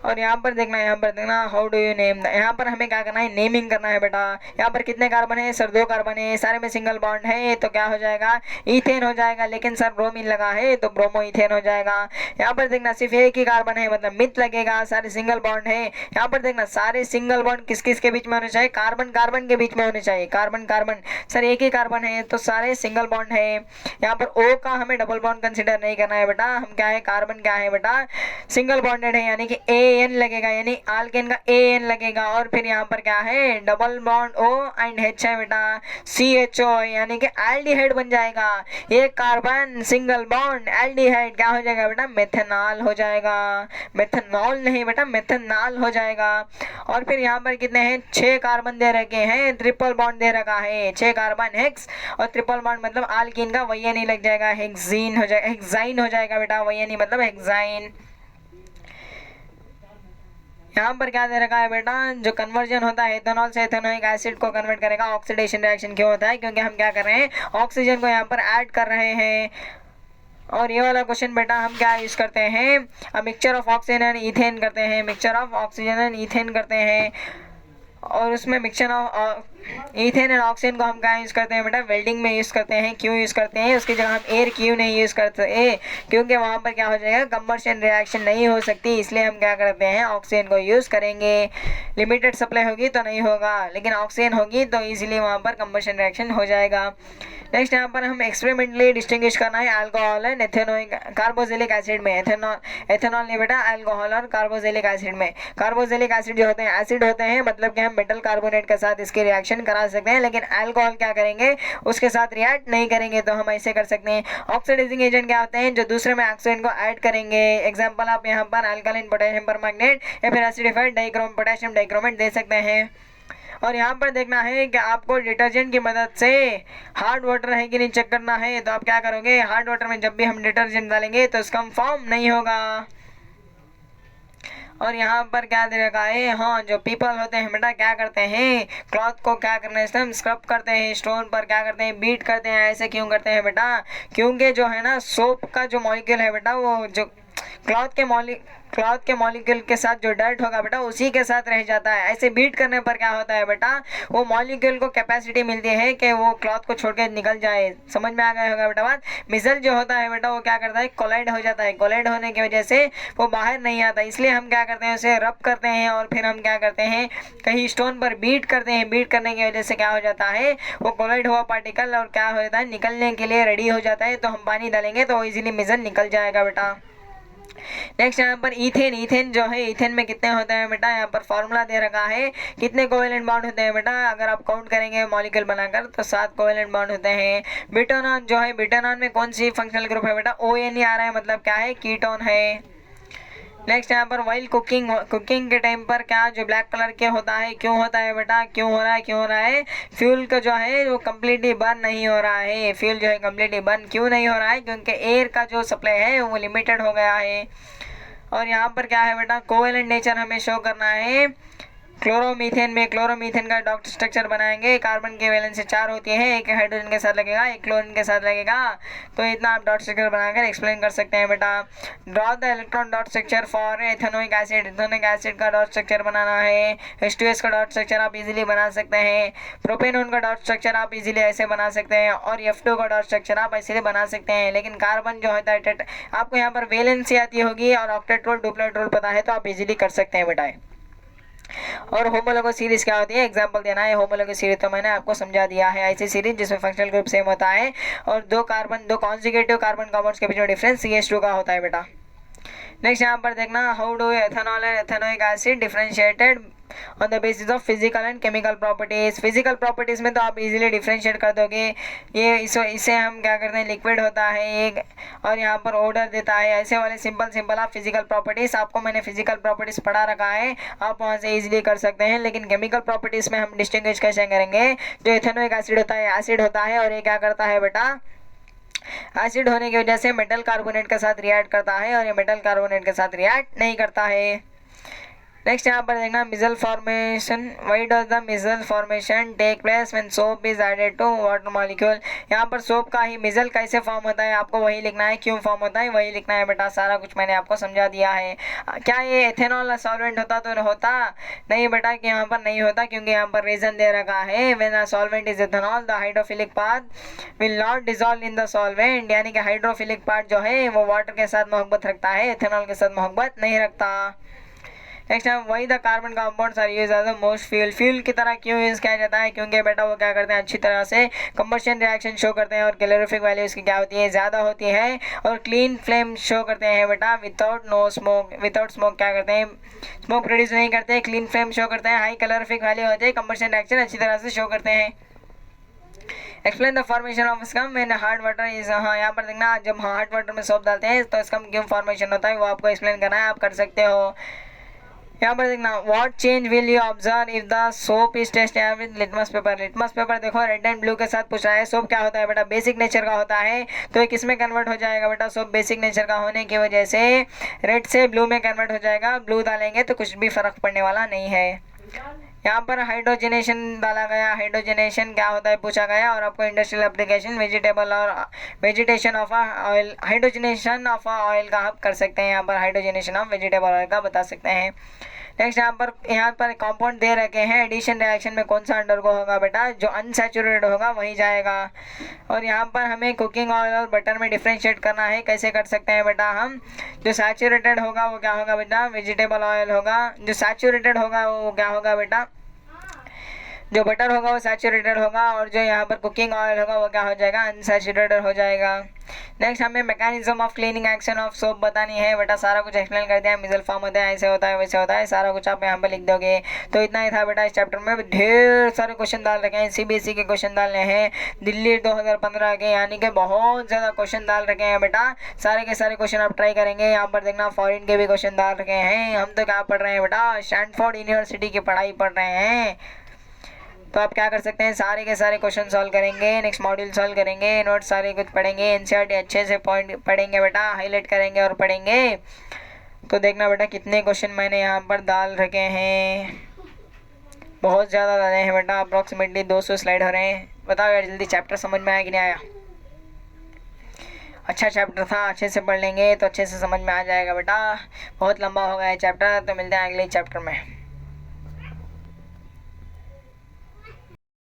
और यहाँ पर देखना हाउ डू यू नेम। यहाँ पर हमें क्या करना है? नेमिंग करना है बेटा। यहाँ पर कितने कार्बन है सर? 2 कार्बन है, सारे में सिंगल बॉन्ड है तो क्या हो जाएगा? इथेन हो जाएगा, लेकिन सर ब्रोमीन लगा है तो ब्रोमो इथेन हो जाएगा। यहाँ पर देखना सिर्फ एक ही कार्बन है मतलब मिथ लगेगा, सारे सिंगल बॉन्ड है। यहाँ पर देखना सारे सिंगल बॉन्ड किस किस के बीच में होने चाहिए? कार्बन कार्बन के बीच में होने चाहिए। कार्बन कार्बन, सर एक ही कार्बन है तो सारे सिंगल बॉन्ड है। यहाँ पर O का हमें डबल बॉन्ड कंसिडर नहीं करना है बेटा। हम क्या है? कार्बन क्या है बेटा? सिंगल बॉन्डेड है, यानी कि AN लगेगा, यानी आल्केन का AN लगेगा। और फिर यहाँ पर क्या है? Double bond O and H है बेटा, CHO, यानी कि एल्डिहाइड बन जाएगा। एक कार्बन सिंगल बॉन्ड एल्डिहाइड क्या हो जाएगा बेटा? मेथेनॉल हो जाएगा। मेथेनॉल नहीं बेटा, मेथेनॉल हो जाएगा। और फिर यहाँ पर कितने हैं? 6 कार्बन दे रखे हैं, ट्रिपल बॉन्ड दे रखा है, 6 कार्बन हेक्स, और ट्रिपल बॉन्ड मतलब आल्कीन का वही नहीं लग जाएगा, हेक्सीन हो जाएगा, हेक्साइन हो जाएगा बेटा, वही नहीं मतलब हेक्साइन। यहाँ पर क्या दे रखा है बेटा? जो कन्वर्जन होता है एथेनॉल से एथेनोइक एसिड को कन्वर्ट करेगा। ऑक्सीडेशन रिएक्शन क्यों होता है? क्योंकि हम क्या कर रहे हैं? ऑक्सीजन को यहाँ पर ऐड कर रहे हैं। और ये वाला क्वेश्चन बेटा हम क्या यूज करते हैं? Mixture of oxygen and ethane करते हैं, mixture of oxygen and ethane करते हैं। और उसमें mixture of ethane and oxygen को हम क्या यूज़ करते हैं बेटा? वेल्डिंग में यूज़ करते हैं। क्यों यूज़ करते हैं? उसकी जगह हम एयर क्यों नहीं यूज़ करते? क्योंकि वहाँ पर क्या हो जाएगा? कंबशन रिएक्शन नहीं हो सकती, इसलिए हम क्या करते हैं? ऑक्सीजन को यूज़ करेंगे। लिमिटेड सप्लाई होगी तो नहीं होगा, लेकिन ऑक्सीजन होगी तो ईजिली वहाँ पर कंबशन रिएक्शन हो जाएगा। नेक्स्ट यहाँ पर हम एक्सपेरिमेंटली डिस्टिंग्विश करना है alcohol and ethanoic carboxylic acid में। एथेनॉल नहीं बेटा, अल्कोहल और कार्बोक्सिलिक एसिड में। कार्बोक्सिलिक एसिड जो होते हैं एसिड होते हैं, मतलब कि हम मेटल कार्बोनेट के साथ इसके रिएक्शन करा सकते हैं, लेकिन अल्कोहल क्या करेंगे? उसके साथ रिएक्ट नहीं करेंगे। तो हम ऐसे कर सकते हैं। ऑक्सीडाइजिंग एजेंट क्या होते हैं? जो दूसरे में ऑक्सीजन को ऐड करेंगे। एग्जाम्पल आप यहाँ पर अल्कालाइन पोटेशियम परमैंगनेट या फिर एसिडिफाइड डाइक्रोम पोटेशियम डाइक्रोमेट दे सकते हैं। और यहाँ पर देखना है कि आपको डिटर्जेंट की मदद से हार्ड वाटर है कि नहीं चेक करना है। तो आप क्या करोगे, हार्ड वाटर में जब भी हम डिटर्जेंट डालेंगे तो इसका फॉर्म नहीं होगा। और यहाँ पर क्या दे रखा है, हाँ जो पीपल होते हैं बेटा क्या करते हैं, क्लॉथ को क्या करना है हम स्क्रब करते हैं, स्टोन पर क्या करते हैं, बीट करते हैं। ऐसे क्यों करते हैं बेटा, क्योंकि जो है ना सोप का जो मॉलिक्यूल है बेटा वो जो क्लॉथ के मॉलिक्यूल के साथ जो डर्ट होगा बेटा उसी के साथ रह जाता है। ऐसे बीट करने पर क्या होता है बेटा, वो मॉलिक्यूल को कैपेसिटी मिलती है कि वो क्लॉथ को छोड़ के निकल जाए। समझ में आ गया होगा बेटा बात। मिसल जो होता है बेटा वो क्या करता है, कोलाइड हो जाता है। कोलाइड होने की वजह से वो बाहर नहीं आता, इसलिए हम क्या करते हैं उसे रब करते हैं और फिर हम क्या करते हैं कहीं स्टोन पर बीट करते हैं। बीट करने की वजह से क्या हो जाता है, वो कोलाइड हुआ पार्टिकल और क्या हो जाता है, निकलने के लिए रेडी हो जाता है। तो हम पानी डालेंगे तो इजीली मिसल निकल जाएगा बेटा। नेक्स्ट यहाँ पर इथेन जो है, इथेन में कितने होते हैं बेटा, यहाँ पर फॉर्मूला दे रखा है कितने कोवेलेंट बॉन्ड होते हैं बेटा। अगर आप काउंट करेंगे मॉलिक्यूल बनाकर तो 7 कोवेलेंट बॉन्ड होते हैं। ब्यूटानॉन जो है, ब्यूटानॉन में कौन सी फंक्शनल ग्रुप है बेटा, ON आ रहा है, मतलब क्या है, कीटोन है। नेक्स्ट यहाँ पर वाइल कुकिंग के टाइम पर क्या जो ब्लैक कलर के होता है, क्यों होता है बेटा, क्यों हो रहा है, फ्यूल का जो है वो कम्प्लीटली बर्न नहीं हो रहा है। फ्यूल जो है कम्प्लीटली बर्न क्यों नहीं हो रहा है, क्योंकि एयर का जो सप्लाई है वो लिमिटेड हो गया है। और यहाँ पर क्या है बेटा, कोवेलेंट नेचर हमें शो करना है। क्लोरोमीथेन में क्लोरोमीथेन का डॉट स्ट्रक्चर बनाएंगे, कार्बन की वैलेंस 4 होती है, एक हाइड्रोजन के साथ लगेगा, एक क्लोरीन के साथ लगेगा। तो इतना आप डॉट स्ट्रक्चर बनाकर एक्सप्लेन कर सकते हैं बेटा। Draw the electron dot structure for ethanoic acid, ethanoic acid का डॉट स्ट्रक्चर बनाना है। H2S का डॉट स्ट्रक्चर आप इजीली बना सकते हैं। प्रोपेनोन का डॉट स्ट्रक्चर आप इजीली ऐसे बना सकते हैं और F2 का डॉट स्ट्रक्चर आप ऐसे बना सकते हैं। लेकिन कार्बन जो होता है आपको यहाँ पर वैलेंसी आती होगी और ऑक्टेट्रोल डुप्लेट्रोल पता है तो आप इजीली कर सकते हैं बेटा। और होमोलोगो सीरीज क्या होती है, एग्जांपल देना है। होमोलोगो सीरीज तो मैंने आपको समझा दिया है, ऐसी सीरीज जिसमें फंक्शनल ग्रुप सेम होता है और दो कॉन्जुगेटिव कार्बन कंपाउंड्स के बीच में डिफरेंस CH2 का होता है बेटा। नेक्स्ट यहाँ पर देखना, how do ethanol and ethanoic acid differentiated on the basis of physical and chemical properties. Physical properties में तो आप इजीली डिफरेंशिएट कर दोगे। ये इसे हम क्या करते हैं, लिक्विड होता है एक और यहाँ पर ऑर्डर देता है। ऐसे वाले सिंपल आप फिजिकल प्रॉपर्टीज, आपको मैंने फिजिकल प्रॉपर्टीज पढ़ा रखा है, आप वहाँ से इजीली कर सकते हैं। लेकिन केमिकल प्रॉपर्टीज में हम डिस्टिंग्विश कैसे करेंगे, जो एथेनोइक एसिड होता है एसिड होता है और ये क्या करता है बेटा, एसिड होने की वजह से मेटल कार्बोनेट के साथ रिएक्ट करता है और ये मेटल कार्बोनेट के साथ रिएक्ट नहीं करता है। नेक्स्ट यहाँ पर देखना, micelle formation. Why does the micelle formation take place when soap is added to water molecule. यहाँ पर सोप का ही मिसल कैसे फॉर्म होता है आपको वही लिखना है, क्यों फॉर्म होता है वही लिखना है बेटा। सारा कुछ मैंने आपको समझा दिया है। क्या ये एथेनॉल सॉल्वेंट होता तो होता नहीं बेटा, कि यहाँ पर नहीं होता क्योंकि यहाँ पर रीजन दे रखा है, when a solvent is ethanol the hydrophilic part will not dissolve in the solvent. यानी कि हाइड्रोफिलिक पार्ट जो है वो वाटर के साथ मोहब्बत रखता है, एथेनॉल के साथ मोहब्बत नहीं रखता। नेक्स्ट है, वही the carbon compounds are use as the most fuel की तरह क्यों यूज़ किया जाता है, क्योंकि बेटा वो क्या करते हैं, अच्छी तरह से कंबशन रिएक्शन शो करते हैं और कैलोरीफिक वैल्यू इसकी क्या होती है, ज़्यादा होती है और क्लीन फ्लेम शो करते हैं बेटा। विदाउट स्मोक क्या करते हैं, स्मोक प्रोड्यूस नहीं करते, क्लीन फ्लेम शो करते हैं, हाई कैलोरीफिक वैल्यू होती है, कंबशन रिएक्शन अच्छी तरह से शो करते हैं। Explain the formation of scum when hard water is, हाँ यहाँ पर देखना, जब हार्ड वाटर में सोप डालते हैं तो स्कम क्यों फॉर्मेशन होता है वो आपको एक्सप्लेन करना है, आप कर सकते हो। यहाँ पर देखना, what change will you observe if the soap is tested with litmus paper. Litmus paper देखो रेड एंड ब्लू के साथ पूछ रहा है। सोप क्या होता है बेटा, बेसिक नेचर का होता है, तो ये किस में कन्वर्ट हो जाएगा बेटा, सोप बेसिक नेचर का होने की वजह से रेड से ब्लू में कन्वर्ट हो जाएगा। ब्लू डालेंगे तो कुछ भी फर्क पड़ने वाला नहीं है। यहाँ पर हाइड्रोजनेशन डाला गया, हाइड्रोजनेशन क्या होता है पूछा गया और आपको इंडस्ट्रियल एप्लीकेशन वेजिटेबल और vegetation of oil, hydrogenation of oil का आप कर सकते हैं, यहाँ पर हाइड्रोजनेशन ऑफ वेजिटेबल ऑयल का बता सकते हैं। नेक्स्ट यहाँ पर कंपाउंड दे रखे हैं, एडिशन रिएक्शन में कौन सा अंडरगो होगा बेटा, जो अनसैचुरेटेड होगा वही जाएगा। और यहाँ पर हमें कुकिंग ऑयल और बटर में डिफ्रेंशिएट करना है, कैसे कर सकते हैं बेटा हम, जो सैचुरेटेड होगा वो क्या होगा बेटा, वेजिटेबल ऑयल होगा, जो सैचुरेटेड होगा वो क्या होगा बेटा, जो बटर होगा वो सैचुरेटेड होगा और जो यहाँ पर कुकिंग ऑयल होगा वो क्या हो जाएगा, अनसैचुरेटेड हो जाएगा। नेक्स्ट हमें mechanism of cleaning action of soap बतानी है बेटा, सारा कुछ एक्सप्लेन कर दिया, मिसल फॉर्म होता है, ऐसे होता है वैसे होता है, सारा कुछ आप यहाँ पर लिख दोगे। तो इतना ही था बेटा इस चैप्टर में, ढेर सारे क्वेश्चन डाल रखे हैं, CBSE के क्वेश्चन डालने हैं, दिल्ली 2015 के, यानी कि बहुत ज़्यादा क्वेश्चन डाल रखे हैं बेटा। सारे के सारे क्वेश्चन आप ट्राई करेंगे। यहाँ पर देखना फॉरेन के भी क्वेश्चन डाल रखे हैं। हम तो क्या पढ़ रहे हैं बेटा, स्टैनफोर्ड यूनिवर्सिटी की पढ़ाई पढ़ रहे हैं। तो आप क्या कर सकते हैं, सारे के सारे क्वेश्चन सॉल्व करेंगे, नेक्स्ट मॉड्यूल सॉल्व करेंगे, नोट्स सारे कुछ पढ़ेंगे, एनसीईआरटी अच्छे से पॉइंट पढ़ेंगे बेटा, हाईलाइट करेंगे और पढ़ेंगे। तो देखना बेटा कितने क्वेश्चन मैंने यहाँ पर डाल रखे हैं, बहुत ज़्यादा डाले हैं बेटा, अप्रॉक्सीमेटली 200 स्लाइड हो रहे हैं। बताओ यार जल्दी, चैप्टर समझ में आया कि नहीं आया? अच्छा चैप्टर था, अच्छे से पढ़ लेंगे तो अच्छे से समझ में आ जाएगा बेटा। बहुत लंबा हो गया है चैप्टर, तो मिलते हैं अगले चैप्टर में।